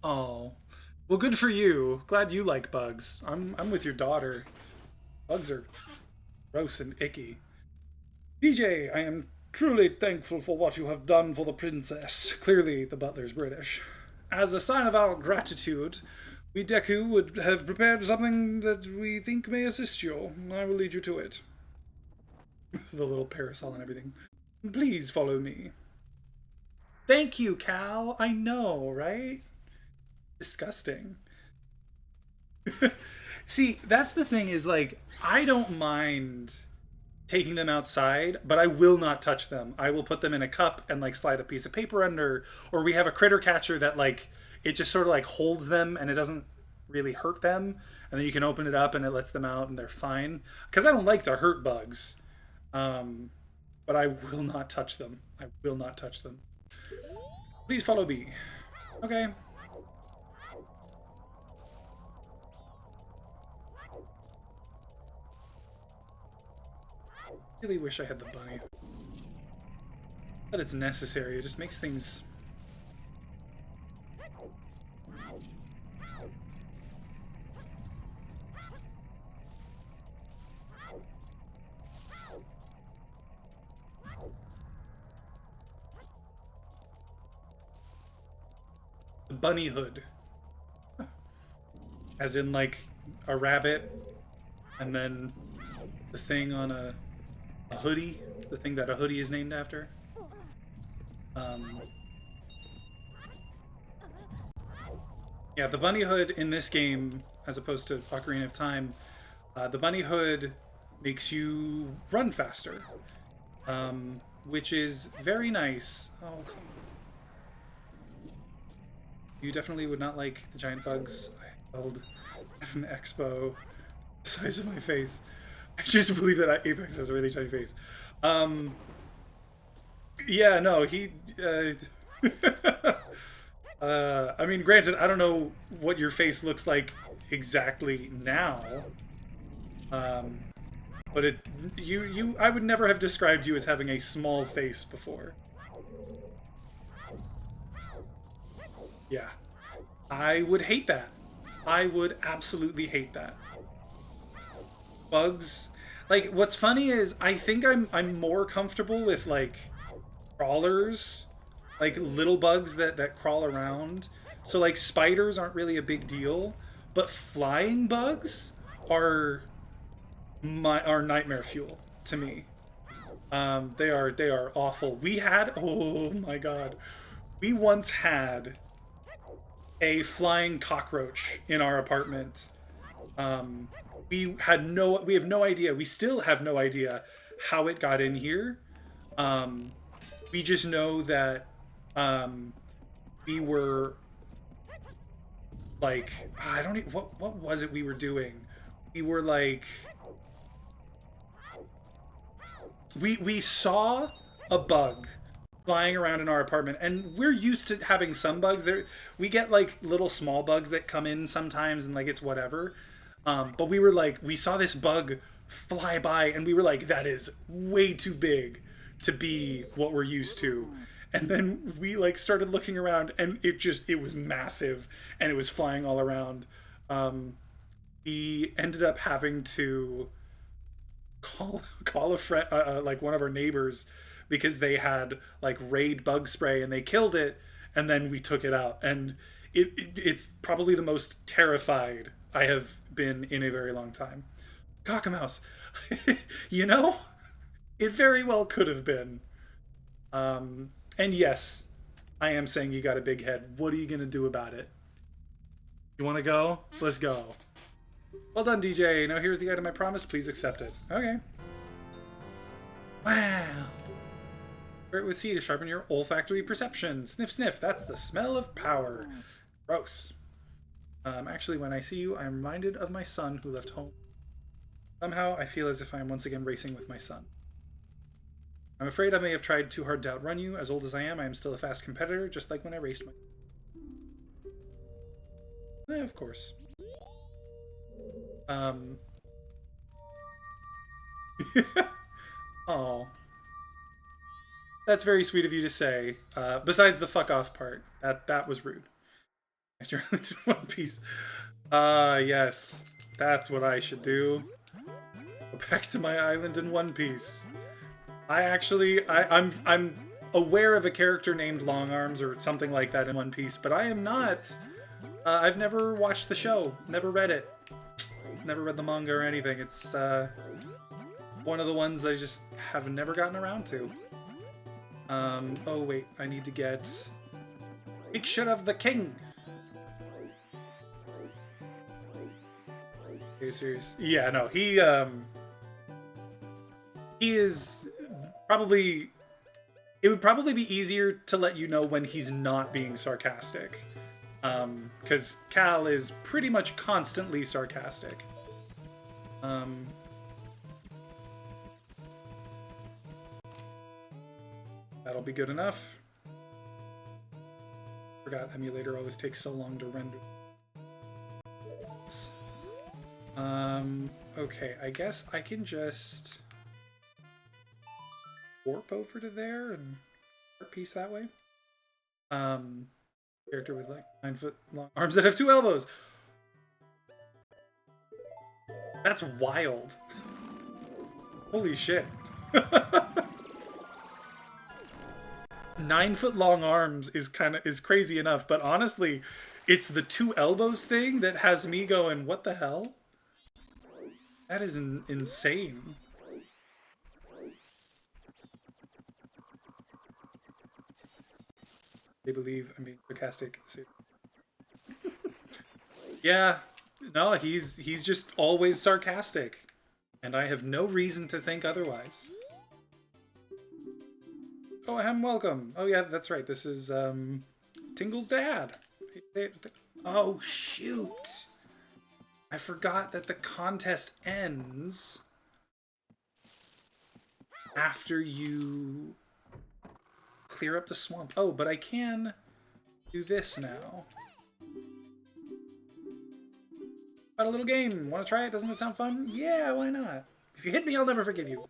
A: Oh. Well, good for you. Glad you like bugs. I'm with your daughter. Bugs are gross and icky. DJ, I am truly thankful for what you have done for the princess. Clearly, the butler's British. As a sign of our gratitude, we Deku would have prepared something that we think may assist you. I will lead you to it. The little parasol and everything. Please follow me. Thank you, Cal. I know, right? Disgusting. See, that's the thing is, like, I don't mind taking them outside, but I will not touch them. I will put them in a cup and, like, slide a piece of paper under, or we have a critter catcher that, like, it just sort of, like, holds them and it doesn't really hurt them, and then you can open it up and it lets them out and they're fine. Because I don't like to hurt bugs. But I will not touch them. I will not touch them. Please follow me. Okay. I really wish I had the bunny. But it's necessary. It just makes things... The bunny hood. As in, like, a rabbit, and then the thing on a hoodie, the thing that a hoodie is named after. Yeah, the bunny hood in this game, as opposed to Ocarina of Time, the bunny hood makes you run faster, which is very nice. Oh, come on. You definitely would not like the giant bugs I held at an expo the size of my face. I just believe that Apex has a really tiny face. Yeah, no, he... I mean, granted, I don't know what your face looks like exactly now. But I would never have described you as having a small face before. Yeah. I would hate that. I would absolutely hate that. Bugs. Like, what's funny is I think I'm more comfortable with, like, crawlers. Like, little bugs that crawl around. So, like, spiders aren't really a big deal. But flying bugs are nightmare fuel to me. They are awful. We had... Oh, my God. We once had a flying cockroach in our apartment. We have no idea. We still have no idea how it got in here. We just know that we were like, I don't even, what was it we were doing? We were like, we saw a bug flying around in our apartment, and we're used to having some bugs. There, we get like little small bugs that come in sometimes, and like it's whatever. But we were like, we saw this bug fly by, and we were like, that is way too big to be what we're used to. And then we like started looking around, and it was massive, and it was flying all around. We ended up having to call a friend, like one of our neighbors, because they had like raid bug spray and they killed it, and then we took it out, and it's probably the most terrified I have been in a very long time. Cockamouse, you know, it very well could have been. And yes, I am saying you got a big head. What are you gonna do about it? You want to go? Let's go. Well done, DJ. Now here's the item I promised. Please accept it. Okay. Wow. Start with C to sharpen your olfactory perception. Sniff, sniff. That's the smell of power. Gross. Actually, when I see you, I'm reminded of my son who left home. Somehow, I feel as if I am once again racing with my son. I'm afraid I may have tried too hard to outrun you. As old as I am still a fast competitor, just like when I raced my... of course. Oh. That's very sweet of you to say. Besides the fuck off part. That was rude. I turned into One Piece. Yes. That's what I should do. Go back to my island in One Piece. I'm aware of a character named Long Arms or something like that in One Piece, but I am not. I've never watched the show. Never read it. Never read the manga or anything. It's one of the ones I just have never gotten around to. Oh wait, I need to get Picture of the King. Are you serious? Yeah, no, he is probably... It would probably be easier to let you know when he's not being sarcastic. Because Cal is pretty much constantly sarcastic. That'll be good enough. Forgot emulator always takes so long to render. Okay, I guess I can just warp over to there and piece that way. Character with like 9-foot long arms that have 2 elbows. That's wild. Holy shit. 9-foot long arms is crazy enough, but honestly, it's the 2 elbows thing that has me going, what the hell? That is insane. They believe I'm being sarcastic. Yeah, no, he's just always sarcastic, and I have no reason to think otherwise. Oh, I'm welcome. Oh yeah, that's right. This is Tingle's dad. Oh shoot! I forgot that the contest ends after you clear up the swamp. Oh, but I can do this now. Got a little game. Want to try it? Doesn't it sound fun? Yeah, why not? If you hit me, I'll never forgive you.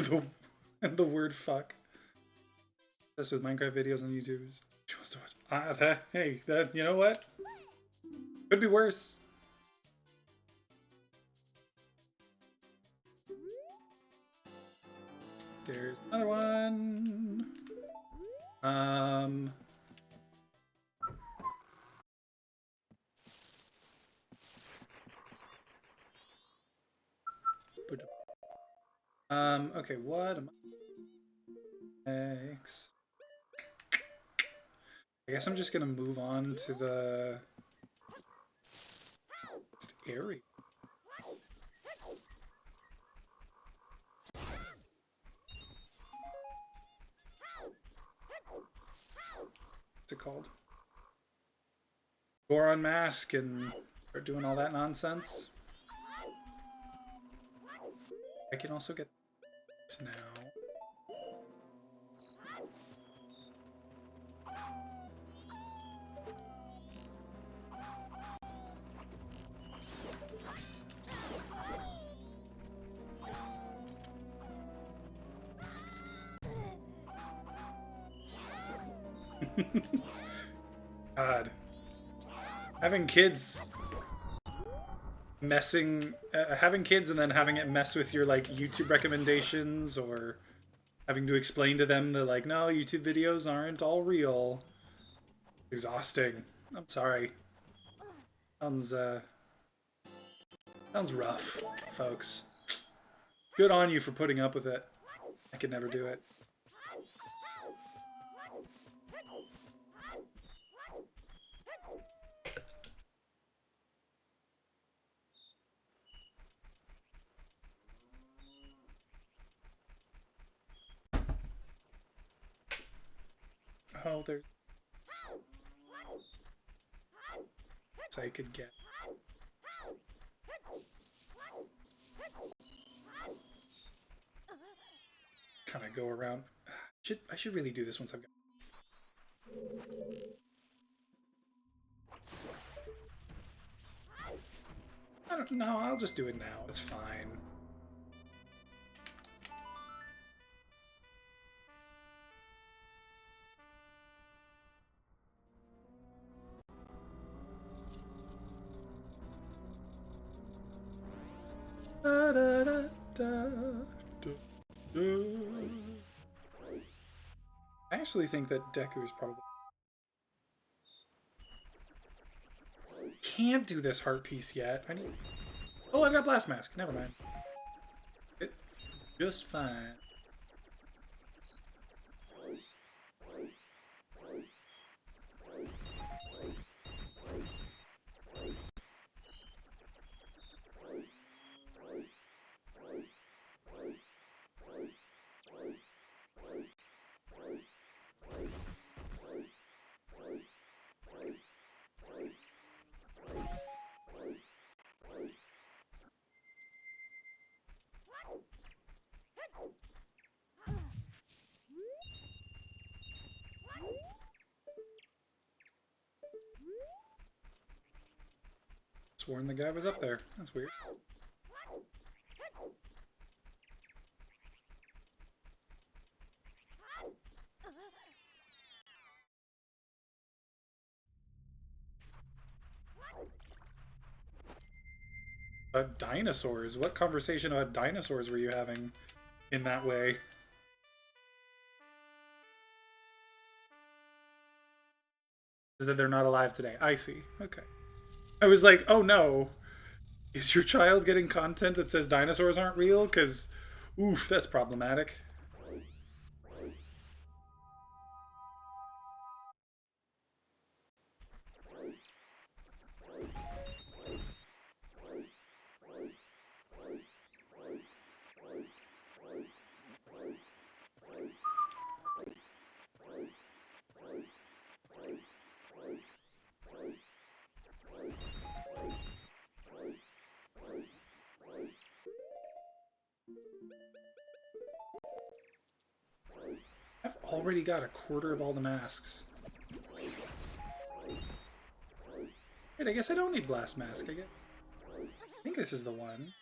A: the and the word fuck. Just with Minecraft videos on YouTube. She wants to watch. Hey, you know what? Could be worse. There's another one. Okay, what am I next? I guess I'm just gonna move on to the next area. What's it called? Goron mask and start doing all that nonsense. I can also get this now. God. Having kids having kids and then having it mess with your like YouTube recommendations, or having to explain to them that like, no, YouTube videos aren't all real. Exhausting. I'm sorry. Sounds rough, folks. Good on you for putting up with it. I could never do it. Oh, there's... I could get... Kind of go around... I should really do this once I've got... I don't know, I'll just do it now. It's fine. Da, da, da, da, da, da. I actually think that Deku is probably... Can't do this heart piece yet. I need... Oh, I got Blast Mask. Never mind. It just fine. Sworn the guy was up there. That's weird. Dinosaurs? What conversation about dinosaurs were you having in that way? Is that they're not alive today? I see. Okay. I was like, oh no. Is your child getting content that says dinosaurs aren't real? Because, oof, that's problematic. I've already got a quarter of all the masks. Wait, I guess I don't need Blast Mask. I think this is the one.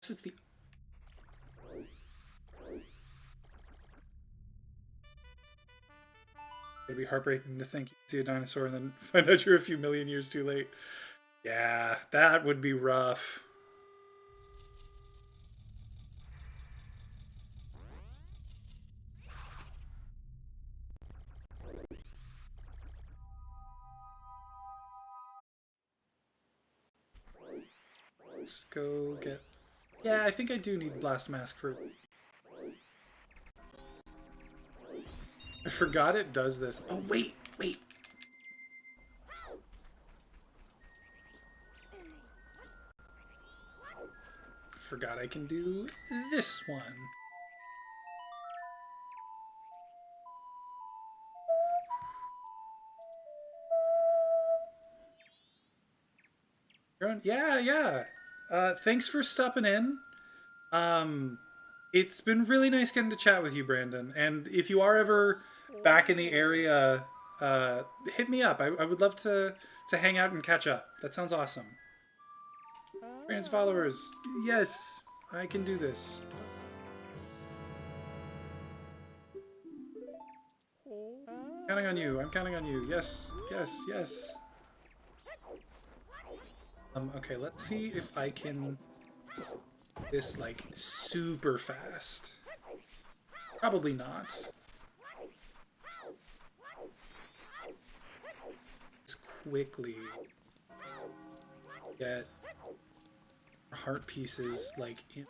A: This is the... It'd be heartbreaking to think you see a dinosaur and then find out you're a few million years too late. Yeah, that would be rough. Let's go get... Yeah, I think I do need Blast Mask for... I forgot it does this. Oh, wait, wait. Forgot I can do this one. Yeah, yeah. Thanks for stopping in. It's been really nice getting to chat with you, Brandon. And if you are ever back in the area, hit me up. I would love to hang out and catch up. That sounds awesome. Brandon's followers. Yes, I can do this. Counting on you. I'm counting on you. Yes, yes, yes. Okay, let's see if I can this like super fast. Probably not. Just quickly get heart pieces like in.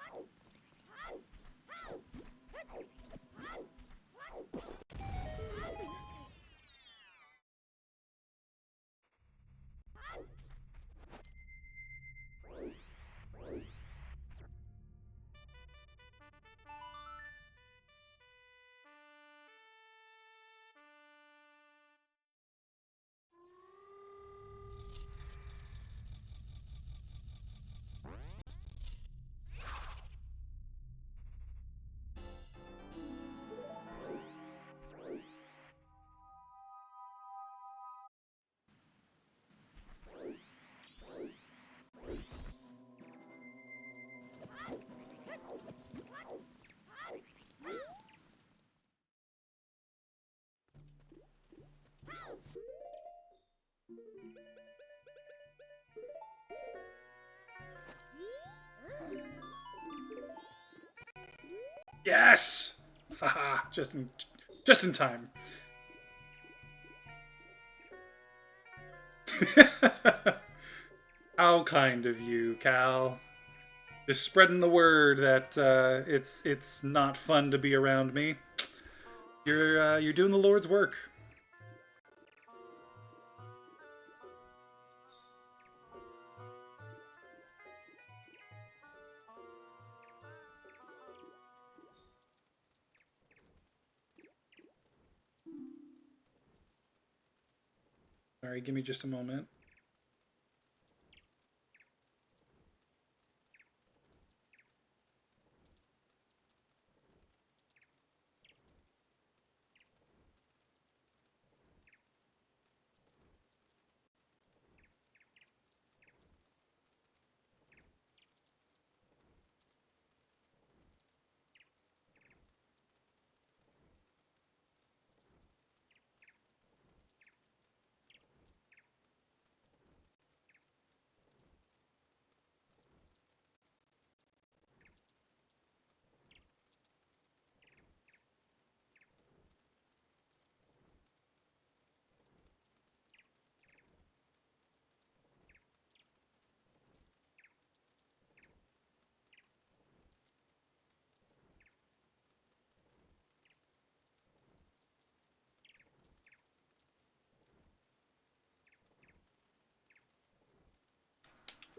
A: Yes! Haha, just in time. How kind of you, Cal. Just spreading the word that it's not fun to be around me. You're doing the Lord's work. Sorry, give me just a moment.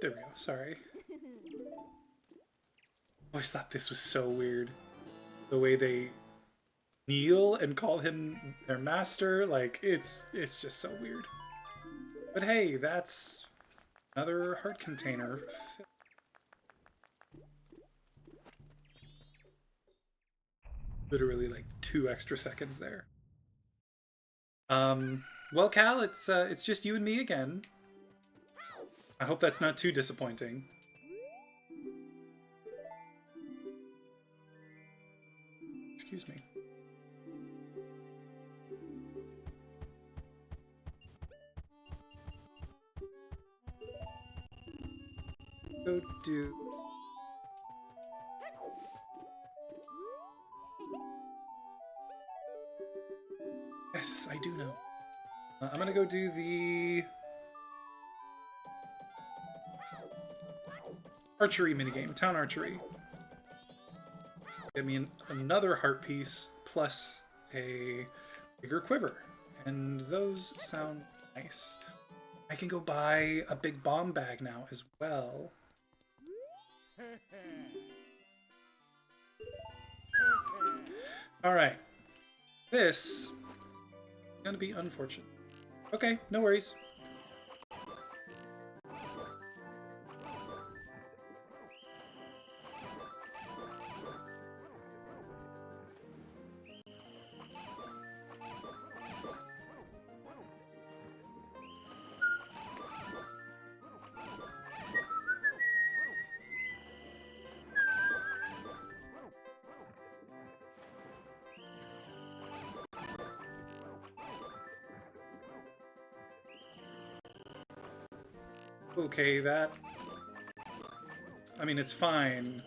A: There we go. Sorry. Always thought this was so weird. The way they kneel and call him their master, like it's just so weird. But hey, that's another heart container. Literally like 2 extra seconds there. Well, Cal, it's just you and me again. I hope that's not too disappointing. Excuse me. Go do... Yes, I do know. I'm gonna go do the... archery minigame, town archery. Get me another heart piece plus a bigger quiver. And those sound nice. I can go buy a big bomb bag now as well. Alright. This is gonna be unfortunate. Okay, no worries. Okay, that... I mean, it's fine.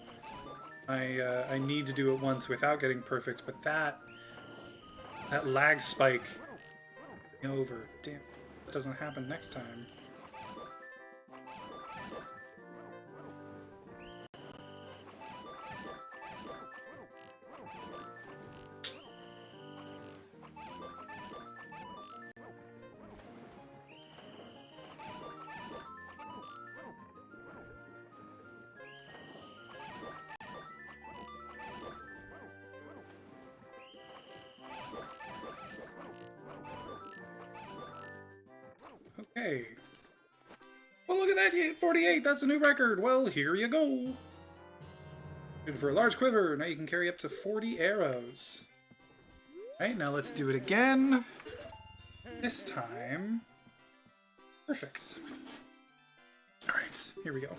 A: I need to do it once without getting perfect, but that lag spike over. Damn, that doesn't happen next time. Okay. Well, look at that, you hit 48. That's a new record. Well, here you go. Good for a large quiver. Now you can carry up to 40 arrows. Alright, now let's do it again. This time... perfect. Alright, here we go.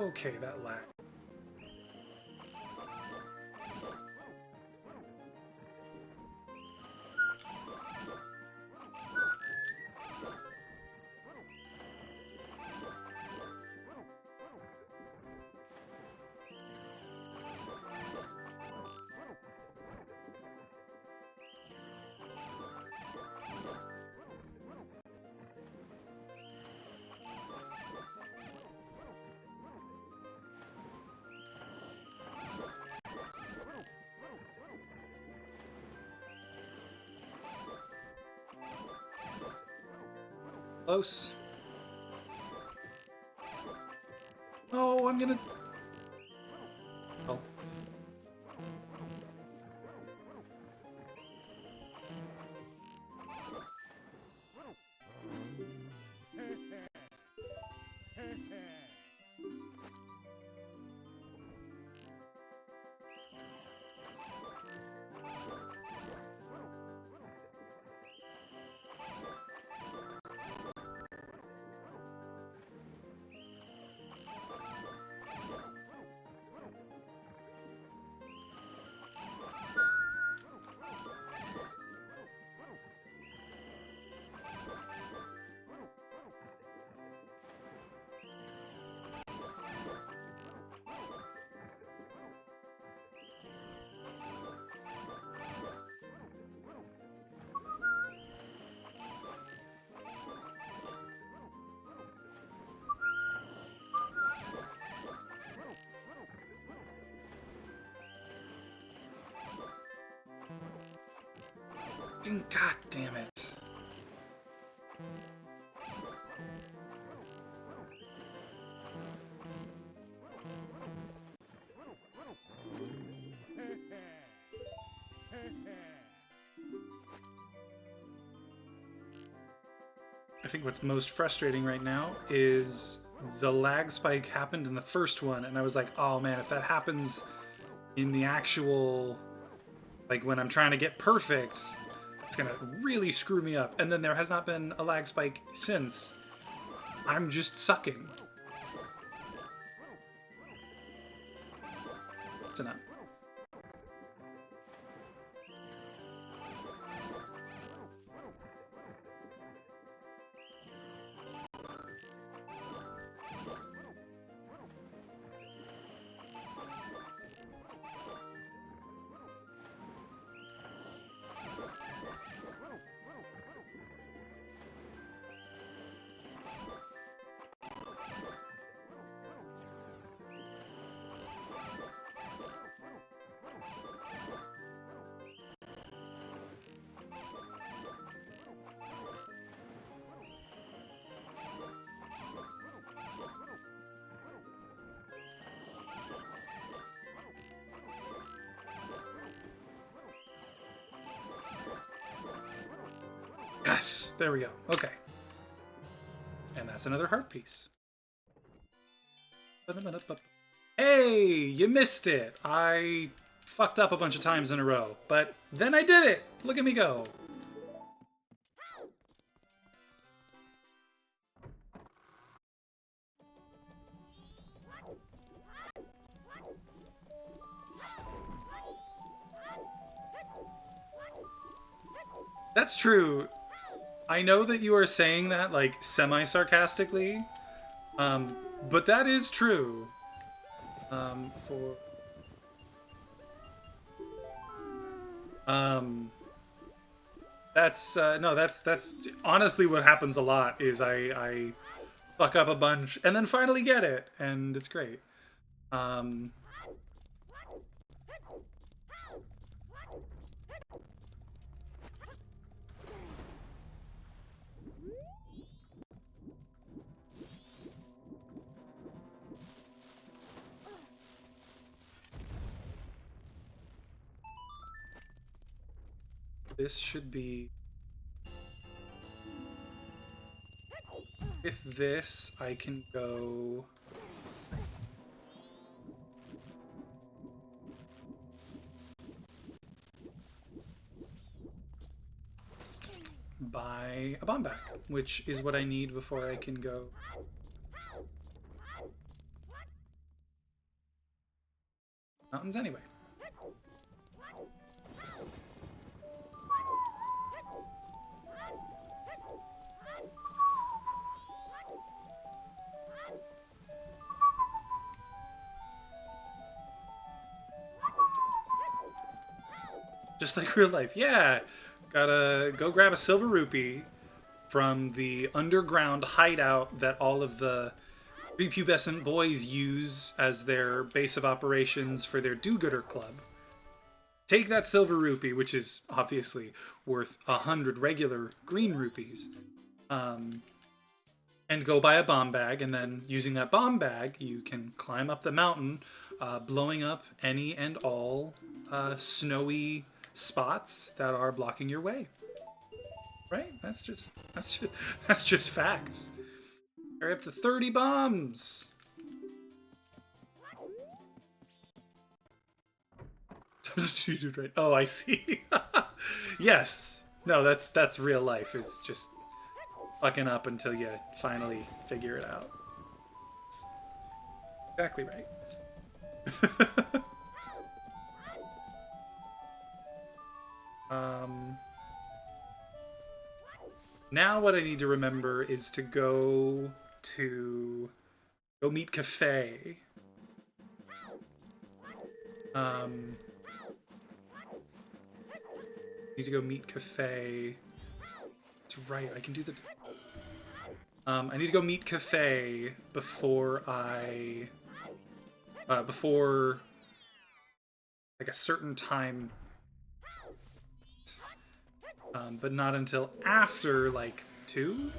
A: Okay, that lag. Close. Oh, I'm gonna... Oh. God damn it. I think what's most frustrating right now is the lag spike happened in the first one, and I was like, oh man, if that happens in the actual, like when I'm trying to get perfect, it's gonna really screw me up. And then there has not been a lag spike since. I'm just sucking. It's enough. Yes, there we go. Okay. And that's another heart piece. Hey, you missed it. I fucked up a bunch of times in a row, but then I did it. Look at me go. That's true. I know that you are saying that like semi-sarcastically, but that is true. For that's no, that's honestly what happens a lot. Is I fuck up a bunch and then finally get it, and it's great. Um, this should be. With this, I can go. Buy a bomb back, which is what I need before I can go. Mountains anyway. Just like real life. Yeah. Gotta go grab a silver rupee from the underground hideout that all of the prepubescent boys use as their base of operations for their do-gooder club. Take that silver rupee, which is obviously worth 100 regular green rupees, and go buy a bomb bag, and then using that bomb bag, you can climb up the mountain, blowing up any and all snowy spots that are blocking your way. Right? That's just facts. Carry up to 30 bombs. Substituted, right? Oh, I see. Yes. No, that's real life. It's just fucking up until you finally figure it out. That's exactly right. Now what I need to remember is to go meet Cafe. Need to go meet Cafe. That's right. I can do the. I need to go meet Cafe before before like a certain time, but not until after like 2.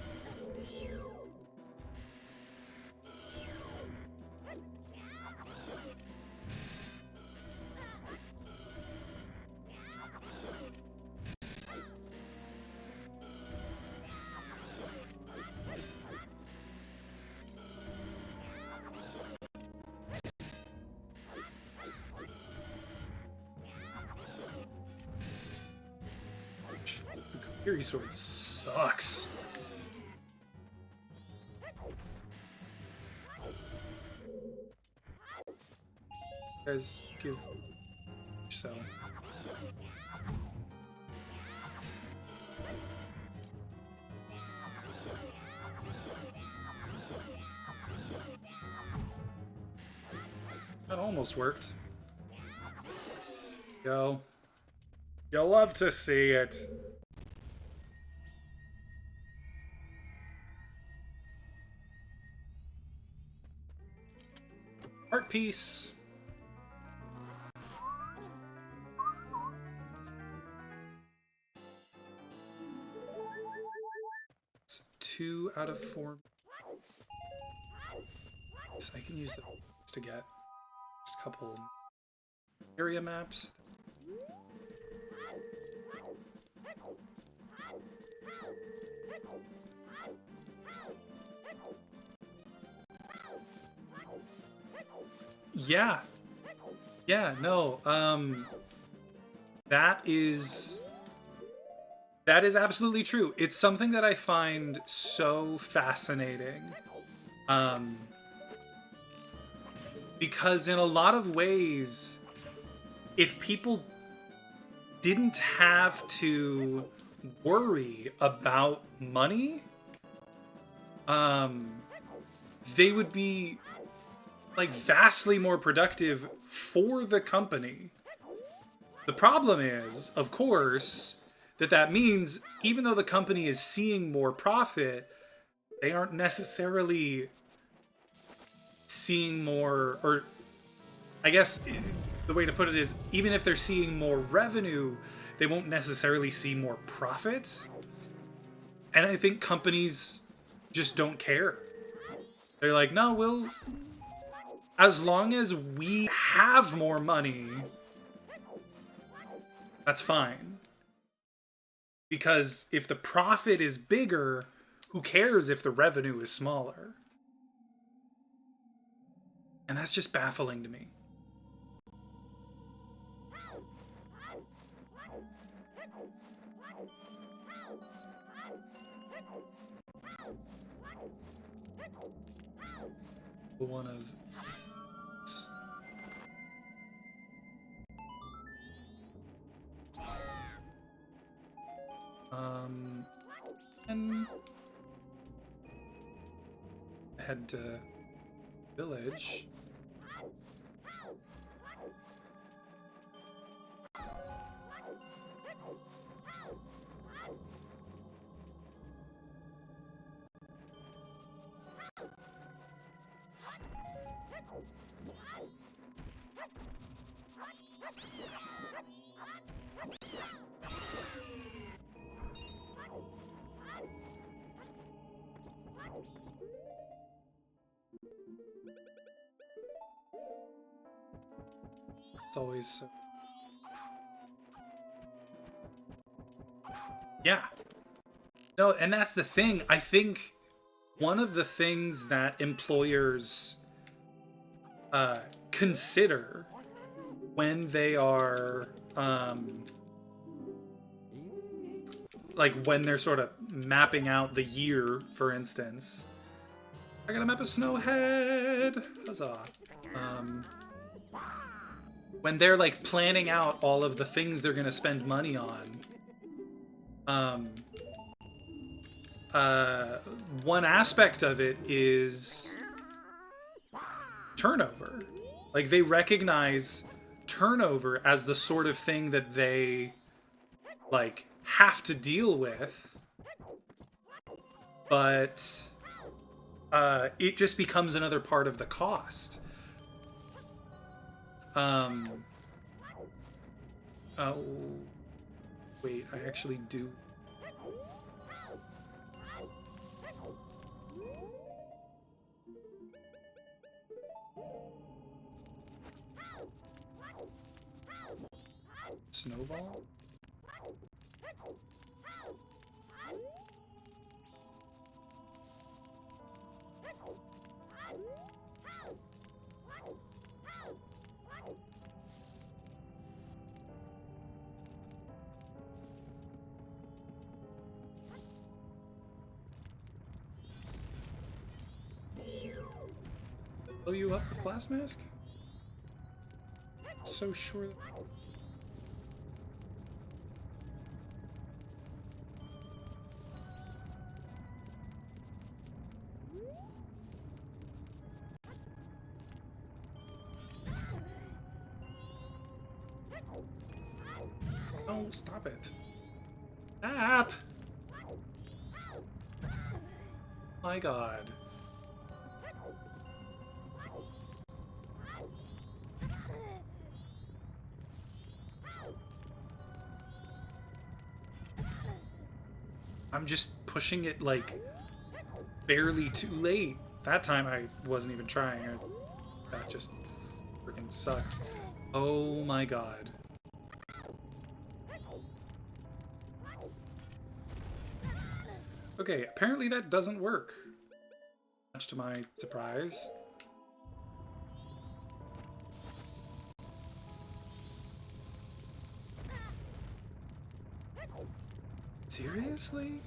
A: The Kokiri sword sucks. You guys give so. That almost worked. Go. You'll love to see it. Art piece. It's 2 out of 4. So I can use those to get just a couple area maps. Yeah. Yeah, no. That is absolutely true. It's something that I find so fascinating. Um, because in a lot of ways, if people didn't have to worry about money, they would be like vastly more productive for the company. The problem is, of course, that means even though the company is seeing more profit, they aren't necessarily seeing more, or I guess the way to put it is, even if they're seeing more revenue, they won't necessarily see more profit. And I think companies just don't care. They're like, no, as long as we have more money, that's fine. Because if the profit is bigger, who cares if the revenue is smaller? And that's just baffling to me. One of and head to village. It's always yeah. No, and that's the thing. I think one of the things that employers consider when they are like when they're sort of mapping out the year, for instance. I got a map of Snowhead. Huzzah. When they're like planning out all of the things they're gonna spend money on, one aspect of it is turnover. Like they recognize turnover as the sort of thing that they like have to deal with, but it just becomes another part of the cost. Oh, wait, I actually do. Snowball? Blow you up with Blast Mask? So sure. Oh, stop it. Stop! My god. I'm just pushing it like barely too late. That time I wasn't even trying. That just freaking sucks. Oh my god. Okay, apparently that doesn't work. Much to my surprise. Seriously?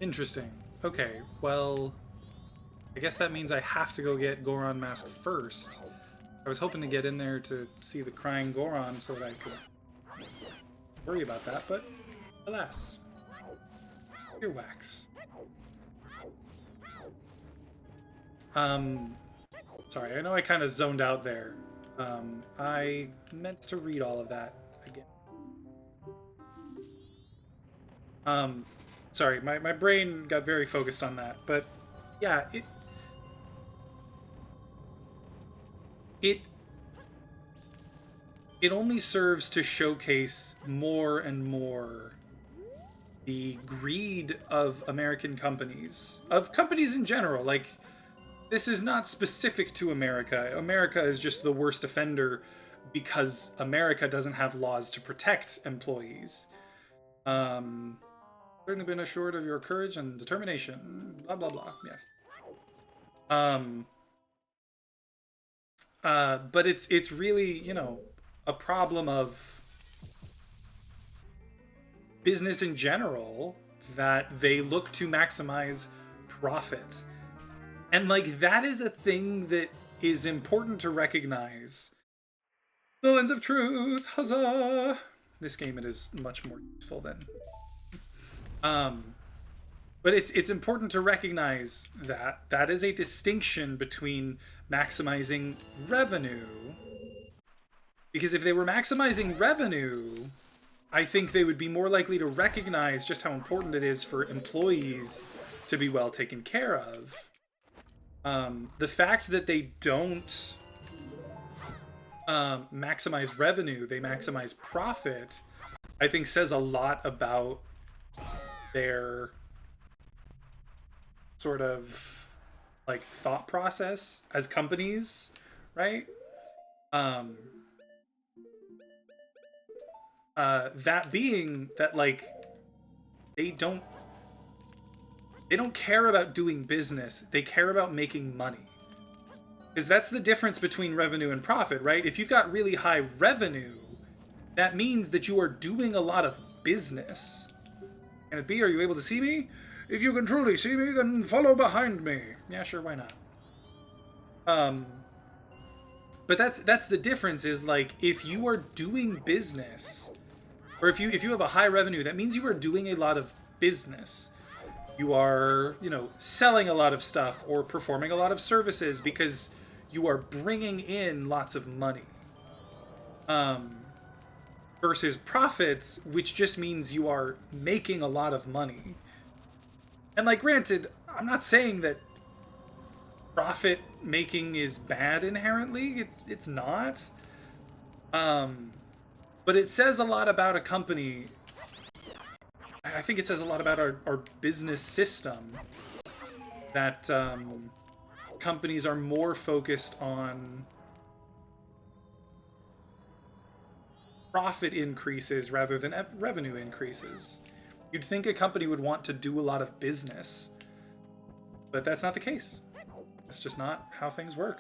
A: Interesting. Okay, well, I guess that means I have to go get Goron Mask first. I was hoping to get in there to see the crying Goron so that I could worry about that, but alas. Earwax. Sorry, I know I kind of zoned out there. I meant to read all of that again. Sorry, my brain got very focused on that, but yeah, it it only serves to showcase more and more the greed of American companies, of companies in general. Like, this is not specific to America. America is just the worst offender because America doesn't have laws to protect employees. Certainly been assured of your courage and determination. Blah blah blah. Yes. But it's really, you know, a problem of business in general that they look to maximize profit. And like, that is a thing that is important to recognize. The lens of truth, huzzah! This game, it is much more useful than but it's important to recognize that that is a distinction between maximizing revenue, because if they were maximizing revenue, I think they would be more likely to recognize just how important it is for employees to be well taken care of. The fact that they don't maximize revenue, they maximize profit, I think says a lot about their sort of like thought process as companies, right? That being that, like, they don't care about doing business, they care about making money. Because that's the difference between revenue and profit, right? If you've got really high revenue, that means that you are doing a lot of business. Can it be? Are you able to see me? If you can truly see me, then follow behind me. Yeah, sure, why not? But that's the difference, is like, if you are doing business, or if you have a high revenue, that means you are doing a lot of business. You are, you know, selling a lot of stuff or performing a lot of services because you are bringing in lots of money. Versus profits, which just means you are making a lot of money. And like, granted, I'm not saying that profit making is bad inherently. It's not. But it says a lot about a company. I think it says a lot about our business system that companies are more focused on profit increases rather than revenue increases. You'd think a company would want to do a lot of business, but that's not the case. That's just not how things work.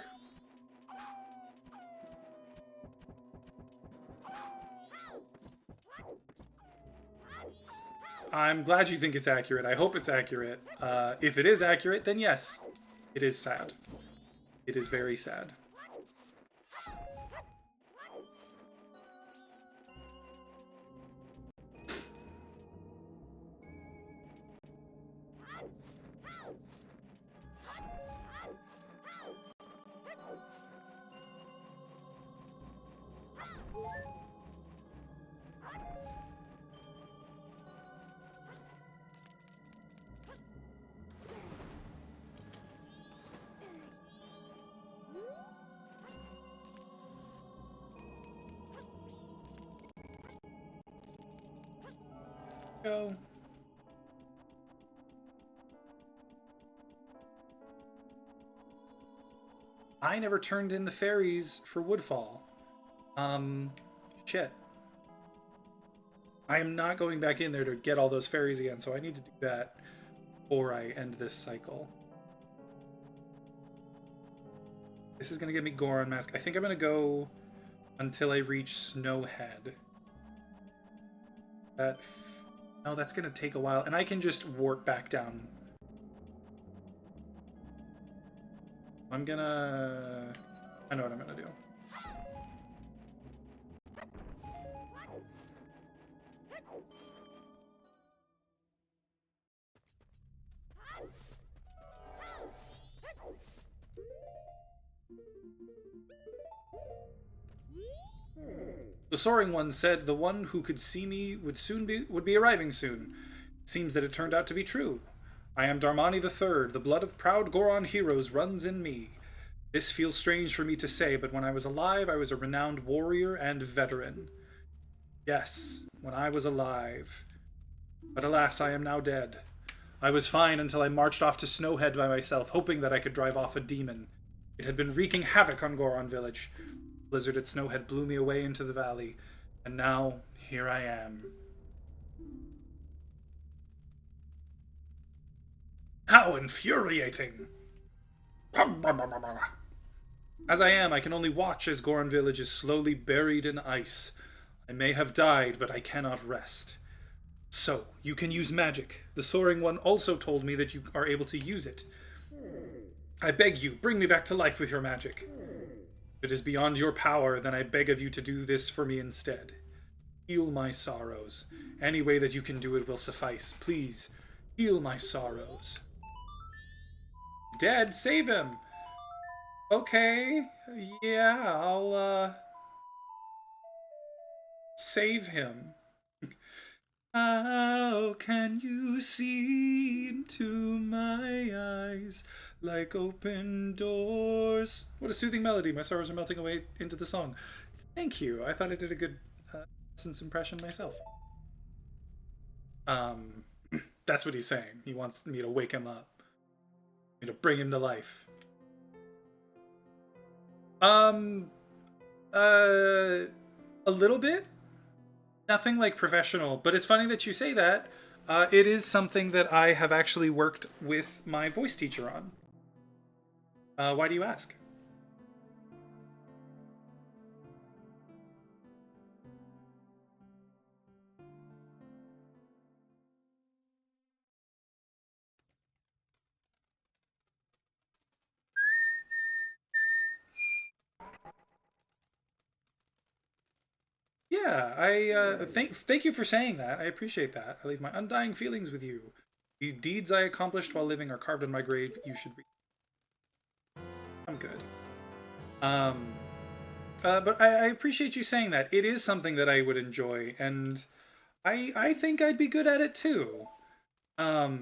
A: I'm glad you think it's accurate. I hope it's accurate. If it is accurate, then yes, it is sad. It is very sad. Go. I never turned in the fairies for Woodfall. Shit. I am not going back in there to get all those fairies again, so I need to do that before I end this cycle. This is going to give me Goron Mask. I think I'm going to go until I reach Snowhead. No, that's gonna take a while, and I can just warp back down. I know what I'm gonna do. The Soaring One said the one who could see me would be arriving soon. It seems that it turned out to be true. I am Darmani III. The blood of proud Goron heroes runs in me. This feels strange for me to say, but when I was alive, I was a renowned warrior and veteran. Yes, when I was alive. But alas, I am now dead. I was fine until I marched off to Snowhead by myself, hoping that I could drive off a demon. It had been wreaking havoc on Goron Village. The blizzard at Snowhead blew me away into the valley, and now here I am. How infuriating! As I am, I can only watch as Goron Village is slowly buried in ice. I may have died, but I cannot rest. So, you can use magic. The Soaring One also told me that you are able to use it. I beg you, bring me back to life with your magic. If it is beyond your power, then I beg of you to do this for me instead. Heal my sorrows. Any way that you can do it will suffice. Please, heal my sorrows. He's dead. Save him. Okay. Yeah, I'll, save him. How can you see into my eyes like open doors? What a soothing melody. My sorrows are melting away into the song. Thank you. I thought I did a good Essence impression myself. That's what he's saying. He wants me to wake him up. Me to bring him to life. A little bit. Nothing like professional, but it's funny that you say that. It is something that I have actually worked with my voice teacher on. Why do you ask? Yeah, I thank you for saying that. I appreciate that. I leave my undying feelings with you. The deeds I accomplished while living are carved in my grave. You should read. I'm good. But I appreciate you saying that. It is something that I would enjoy, and I think I'd be good at it too. For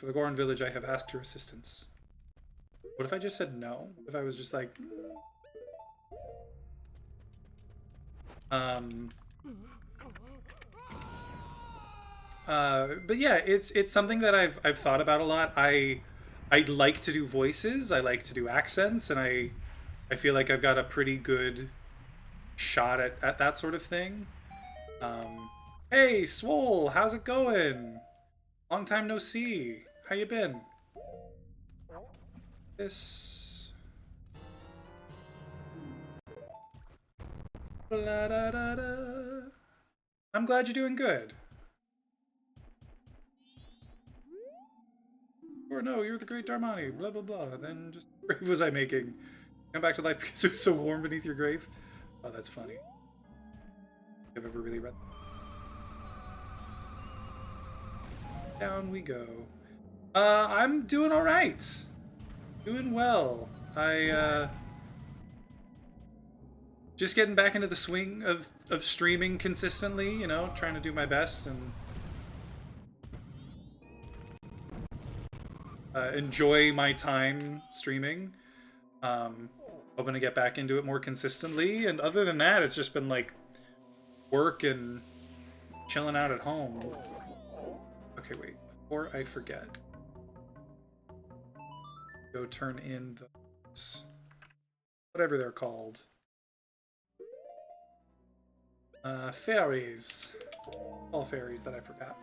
A: the Goron Village, I have asked your assistance. What if I just said no? If I was just like... but yeah, it's something that I've thought about a lot. I'd like to do voices, I like to do accents, and I feel like I've got a pretty good shot at that sort of thing. Hey, Swole, how's it going? Long time no see. How you been? This... Blah, da, da, da. I'm glad you're doing good. Or no, you're the great Darmani, blah blah blah. Then just what grave was I making? Come back to life because it was so warm beneath your grave? Oh, that's funny. I've ever really read that. Down we go. I'm doing alright. Doing well. Just getting back into the swing of streaming consistently, you know, trying to do my best and enjoy my time streaming. Hoping to get back into it more consistently, and other than that, it's just been like work and chilling out at home. Okay, wait, before I forget, go turn in those, whatever they're called. Fairies. All fairies that I forgot.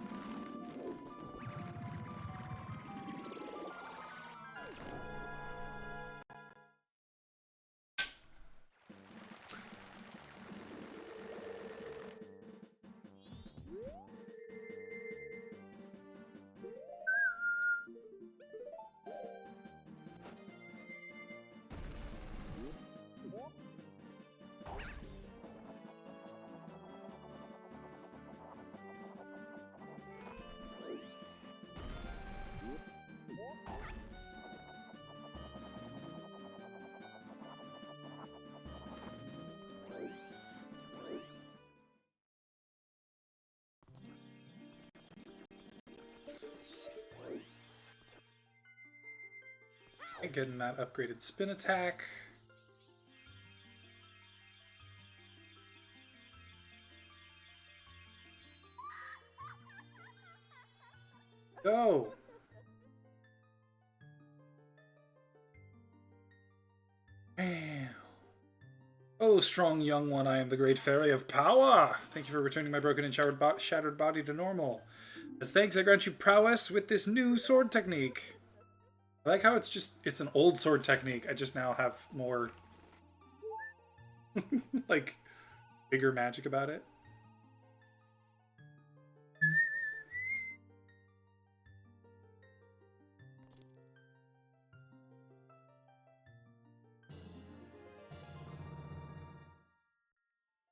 A: Getting that upgraded spin attack. Go! Bam! Oh, strong young one, I am the great fairy of power! Thank you for returning my broken and shattered body to normal. As thanks, I grant you prowess with this new sword technique. I like how it's an old sword technique. I just now have more, like, bigger magic about it.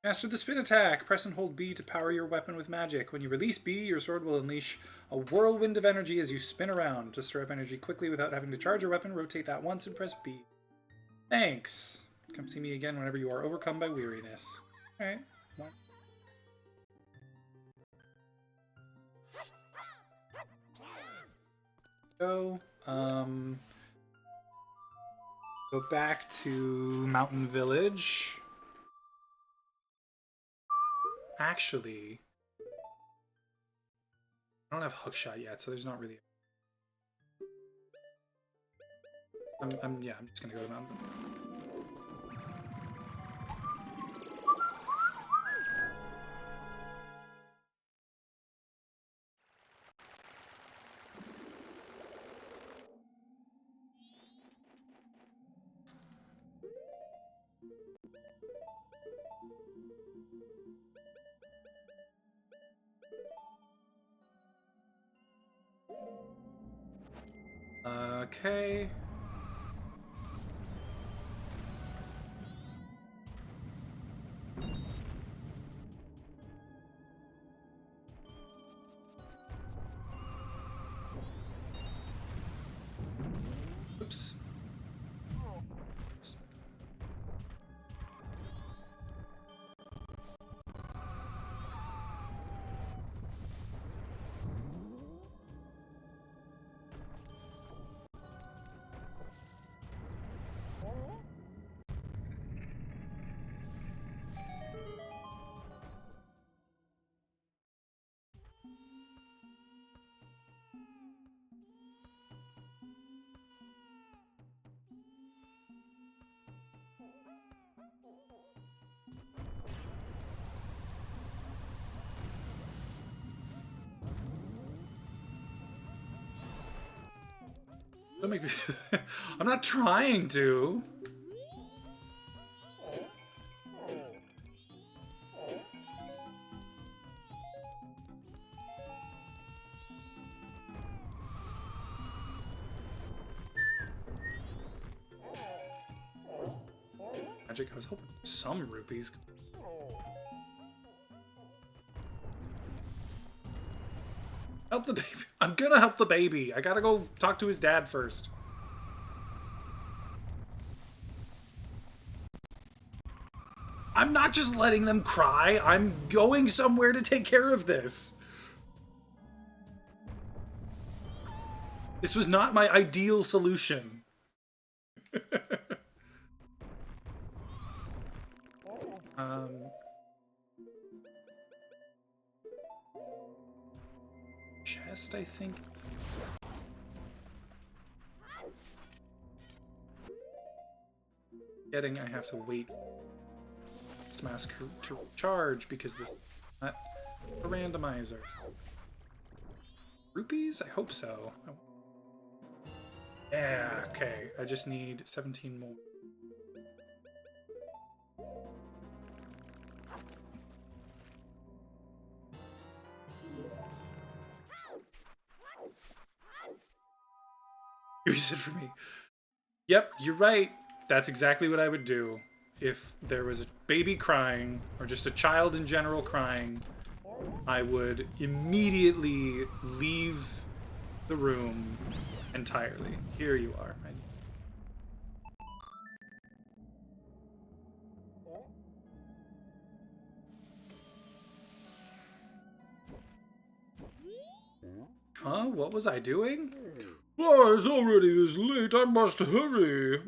A: Master the spin attack! Press and hold B to power your weapon with magic. When you release B, your sword will unleash a whirlwind of energy as you spin around. To store up energy quickly without having to charge your weapon, rotate that once and press B. Thanks! Come see me again whenever you are overcome by weariness. Alright. Go. Go back to Mountain Village. Actually, I don't have hookshot yet, so there's not really. I'm just gonna go to Mountain. Okay. Oops. Don't make me. I'm not trying to. Magic. I was hoping for some rupees. Help the baby. I'm gonna help the baby. I gotta go talk to his dad first. I'm not just letting them cry. I'm going somewhere to take care of this. This was not my ideal solution. Chest, I think. I have to wait this mask to charge because this not a randomizer. Rupees? I hope so. Yeah, okay. I just need 17 more. You said for me. Yep, you're right. That's exactly what I would do. If there was a baby crying, or just a child in general crying, I would immediately leave the room entirely. Here you are, my Huh? What was I doing? Oh, it's already this late. I must hurry.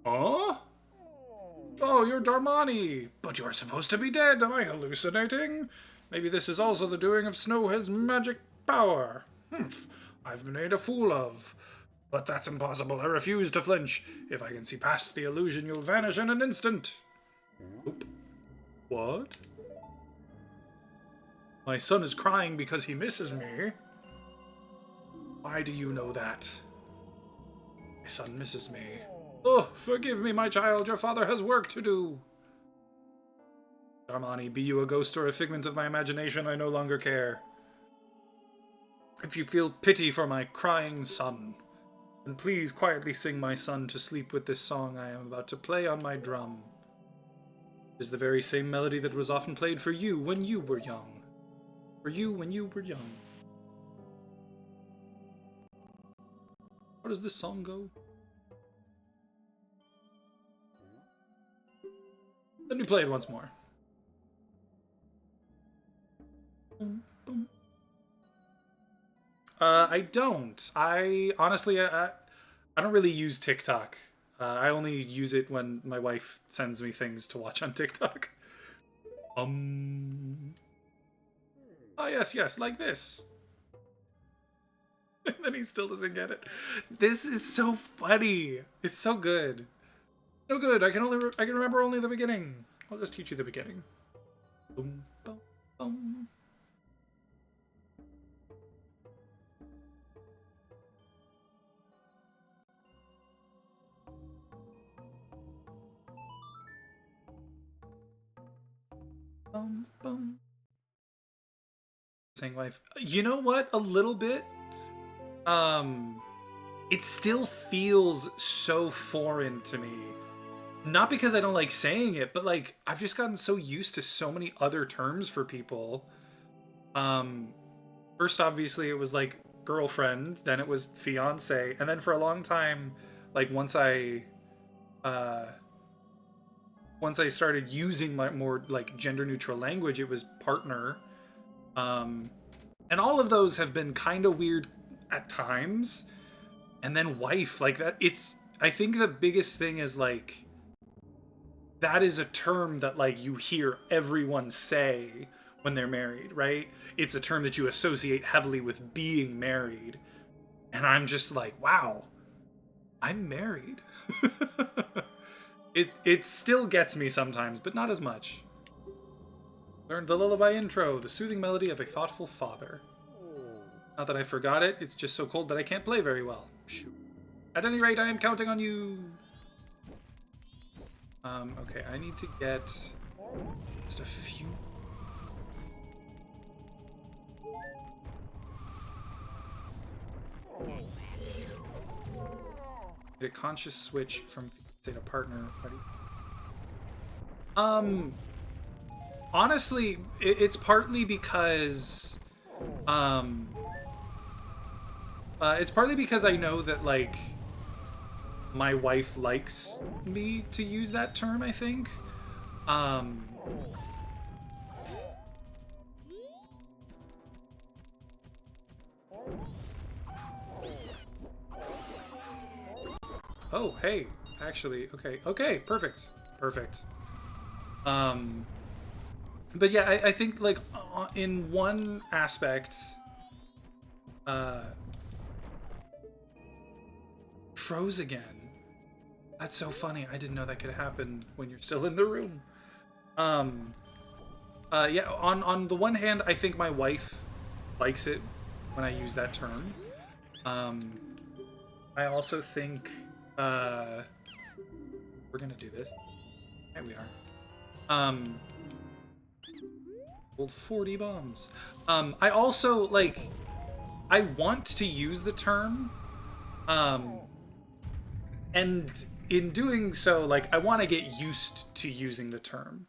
A: Huh? Oh, you're Darmani. But you're supposed to be dead. Am I hallucinating? Maybe this is also the doing of Snowhead's magic power. Humph. I've been made a fool of. But that's impossible. I refuse to flinch. If I can see past the illusion, you'll vanish in an instant. Oop. What? My son is crying because he misses me. Why do you know that? My son misses me. Oh, forgive me, my child. Your father has work to do. Darmani, be you a ghost or a figment of my imagination, I no longer care. If you feel pity for my crying son, then please quietly sing my son to sleep with this song I am about to play on my drum. It is the very same melody that was often played for you when you were young. For you when you were young. How does this song go? Let me play it once more. I don't. I honestly, I don't really use TikTok. I only use it when my wife sends me things to watch on TikTok. Oh yes, yes, like this. And then he still doesn't get it. This is so funny. It's so good. No good. I can remember only the beginning. I'll just teach you the beginning. Boom, boom, boom. Boom, boom. Saying life. You know what? A little bit. It still feels so foreign to me. Not because I don't like saying it, but like I've just gotten so used to so many other terms for people. First obviously it was like girlfriend, then it was fiance, and then for a long time, like once I started using my more like gender neutral language, it was partner. And all of those have been kind of weird at times. And then wife, like that, I think the biggest thing is like, that is a term that like you hear everyone say when they're married, right? It's a term that you associate heavily with being married. And I'm just like, wow, I'm married. It still gets me sometimes, but not as much. Learned the lullaby intro, the soothing melody of a thoughtful father. Not that I forgot it, it's just so cold that I can't play very well. Shoot. At any rate, I am counting on you. Okay, I need to get just a few. Get a conscious switch from fiancé to partner. Honestly, it's partly because, it's partly because I know that like my wife likes me to use that term, I think. Oh, hey, actually, okay, perfect. But yeah, I think like in one aspect, froze again. That's so funny. I didn't know that could happen when you're still in the room. Yeah, on the one hand, I think my wife likes it when I use that term. I also think we're gonna do this. There we are. Old 40 bombs. I also like. I want to use the term, and in doing so, like I want to get used to using the term.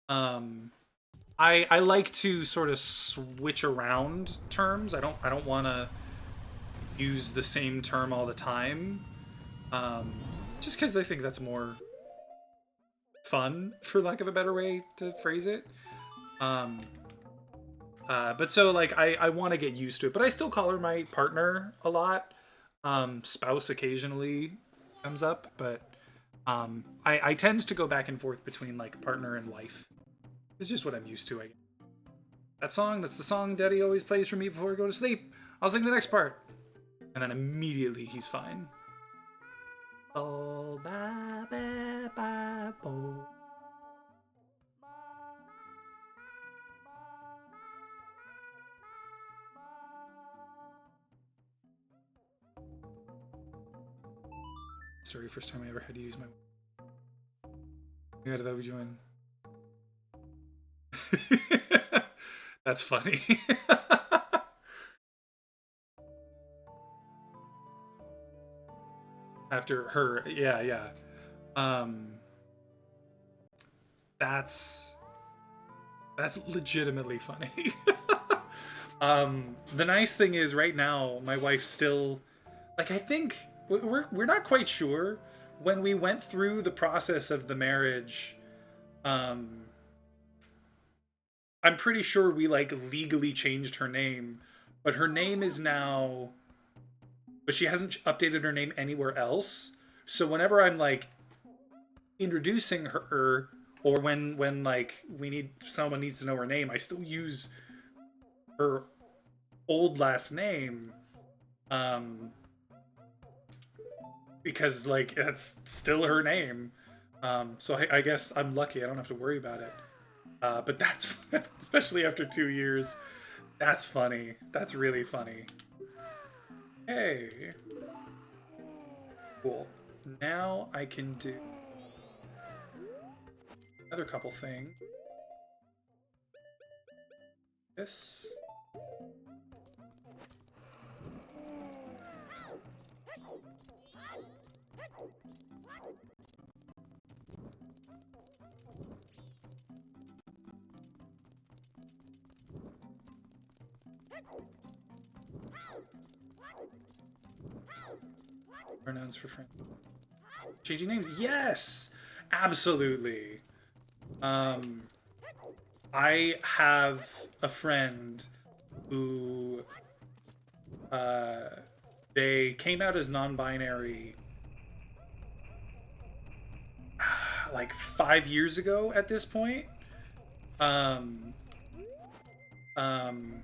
A: I like to sort of switch around terms. I don't want to use the same term all the time. Just because I think that's more fun, for lack of a better way to phrase it. But so like I want to get used to it, but I still call her my partner a lot. Spouse occasionally comes up, but I tend to go back and forth between like partner and wife. It's just what I'm used to. I guess. That's the song Daddy always plays for me before I go to sleep. I'll sing the next part, and then immediately he's fine. Oh, ba, ba, ba, bo. Sorry, first time I ever had to use my. Yeah, that would join. That's funny. After her, yeah, yeah. Um, that's legitimately funny. The nice thing is, right now, my wife still, like, I think we're not quite sure. When we went through the process of the marriage, um, I'm pretty sure we like legally changed her name, but her name is now, but she hasn't updated her name anywhere else. So whenever I'm like introducing her, or when like someone needs to know her name, I still use her old last name, um, because like that's still her name. So I guess I'm lucky. I don't have to worry about it. But that's especially after 2 years. That's funny. That's really funny. Hey, cool. Now I can do another couple things. This. Pronouns for friends. Changing names? Yes! Absolutely. I have a friend who they came out as non-binary like 5 years ago at this point. Um, um,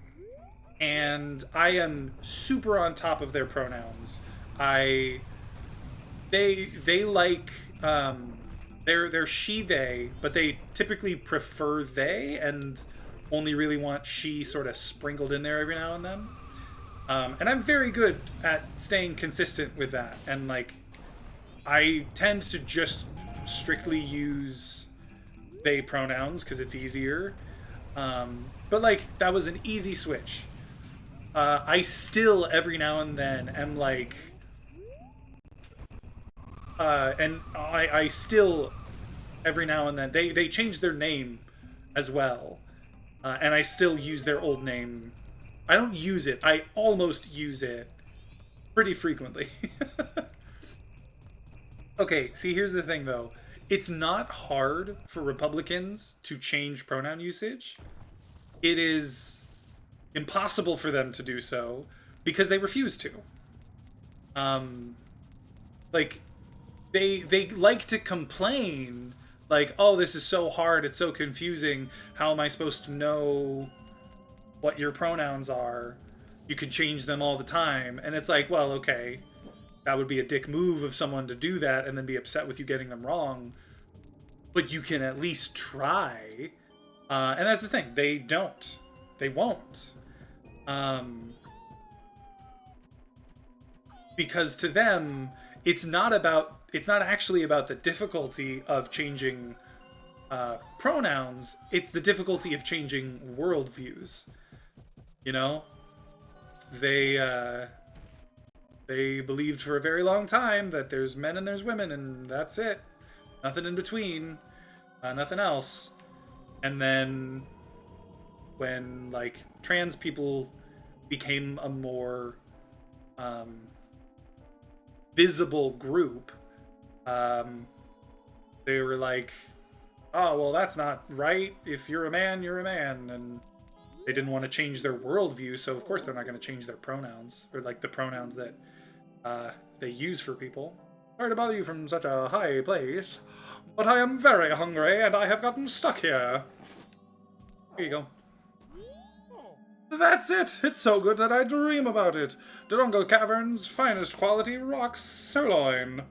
A: and I am super on top of their pronouns. I they like they're she they, but they typically prefer they and only really want she sort of sprinkled in there every now and then. And I'm very good at staying consistent with that. And like I tend to just strictly use they pronouns because it's easier. But like that was an easy switch. I still every now and then am like, and I still every now and then they change their name as well, and I still use their old name. I don't use it. I almost use it pretty frequently. Okay, see, here's the thing though. It's not hard for Republicans to change pronoun usage. It is impossible for them to do so because they refuse to. Um, like they like to complain like, oh, this is so hard, it's so confusing, how am I supposed to know what your pronouns are? You can change them all the time. And it's like, well, okay, that would be a dick move of someone to do that and then be upset with you getting them wrong, but you can at least try. And that's the thing, they won't, um, because to them it's not actually about the difficulty of changing pronouns. It's the difficulty of changing worldviews. You know, they believed for a very long time that there's men and there's women and that's it, nothing in between, nothing else. And then when like trans people became a more visible group, they were like, oh, well, that's not right. If you're a man, you're a man. And they didn't want to change their worldview, so of course they're not going to change their pronouns, or like the pronouns that they use for people. Sorry to bother you from such a high place, but I am very hungry and I have gotten stuck here. Here you go. That's it! It's so good that I dream about it. Durungal Cavern's finest quality rock sirloin.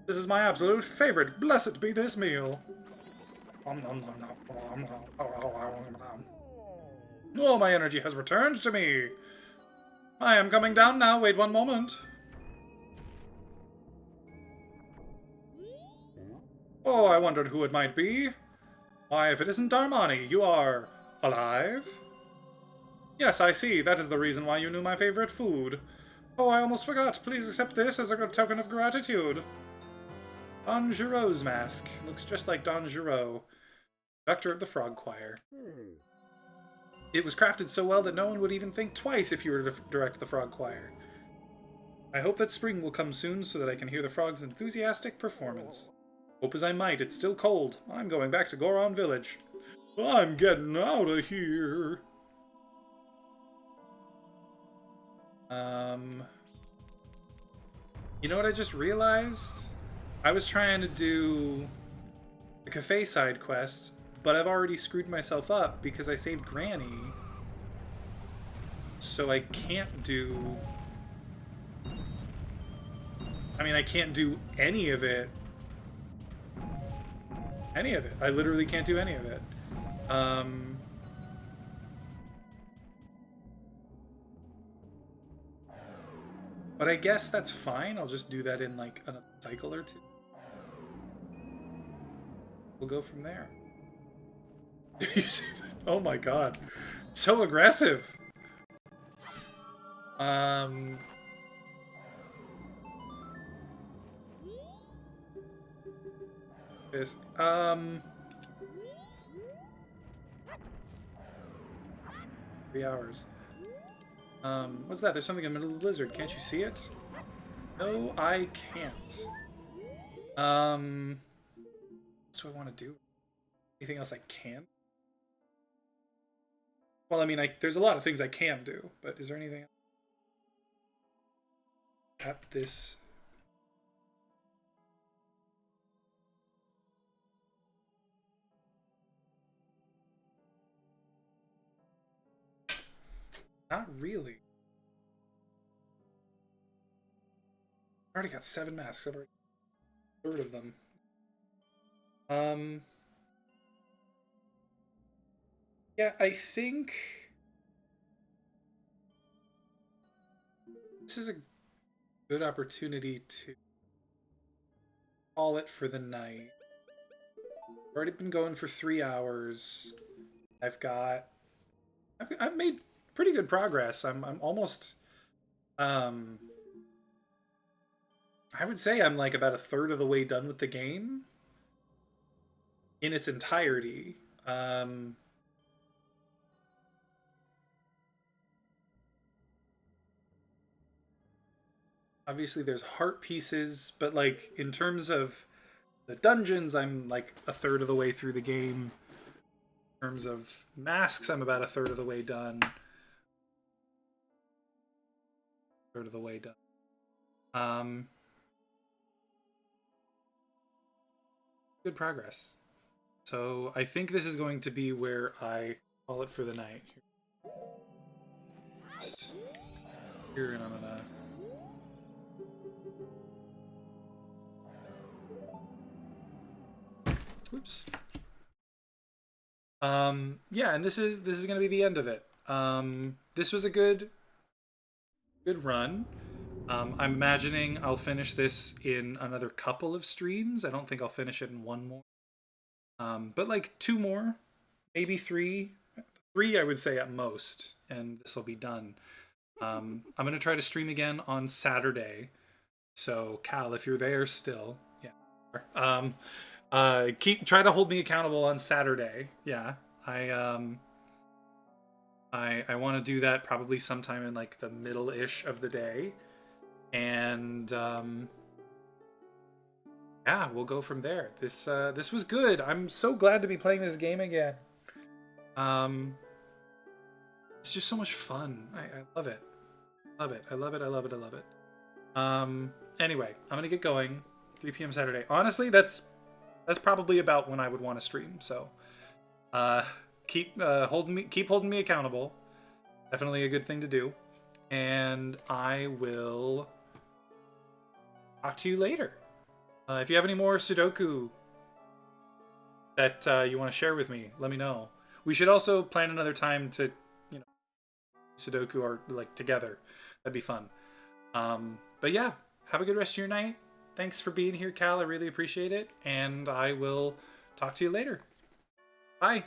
A: This is my absolute favorite. Blessed be this meal. Oh, my energy has returned to me. I am coming down now. Wait one moment. Oh, I wondered who it might be. Why, if it isn't Darmani, you are alive? Yes, I see. That is the reason why you knew my favorite food. Oh, I almost forgot. Please accept this as a token of gratitude. Don Giroux's mask. Looks just like Don Giroux, conductor of the Frog Choir. It was crafted so well that no one would even think twice if you were to direct the Frog Choir. I hope that spring will come soon so that I can hear the frog's enthusiastic performance. Hope as I might, it's still cold. I'm going back to Goron Village. I'm getting out of here. You know what I just realized? I was trying to do the cafe side quest, but I've already screwed myself up because I saved Granny. So I can't do... I can't do any of it. Any of it. I literally can't do any of it. But I guess that's fine. I'll just do that in like another cycle or two. We'll go from there. Do you see that? Oh my god. So aggressive. This 3 hours. What's that? There's something in the middle of the blizzard. Can't you see it? No, I can't. That's what I want to do. Anything else I can? Well, I mean, there's a lot of things I can do, but is there anything else at this? Not really. I already got 7 masks. I've already got a third of them. Yeah, I think this is a good opportunity to call it for the night. I've already been going for 3 hours. I've made pretty good progress. I'm almost I would say I'm like about a third of the way done with the game in its entirety. Obviously there's heart pieces, but like in terms of the dungeons, I'm like a third of the way through the game. In terms of masks, I'm about a third of the way done. Third of the way done. Good progress. So I think this is going to be where I call it for the night. Here, and I'm gonna... Whoops. Yeah, and this is gonna be the end of it. This was a good run. I'm imagining I'll finish this in another couple of streams. I don't think I'll finish it in one more. But like 2 more, maybe 3. 3 I would say at most, and this will be done. I'm gonna try to stream again on Saturday. So Cal, if you're there still, yeah. Try to hold me accountable on Saturday. Yeah, I want to do that probably sometime in like the middle-ish of the day, and yeah, we'll go from there. This was good. I'm so glad to be playing this game again. It's just so much fun. I love it. Love it. I love it. I love it. I love it. Anyway, I'm gonna get going. 3 p.m. Saturday. Honestly, that's probably about when I would want to stream. So, keep holding me accountable. Definitely a good thing to do. And I will talk to you later. If you have any more Sudoku that you want to share with me, let me know. We should also plan another time to, Sudoku or like together. That'd be fun. But yeah, have a good rest of your night. Thanks for being here, Cal. I really appreciate it. And I will talk to you later. Bye.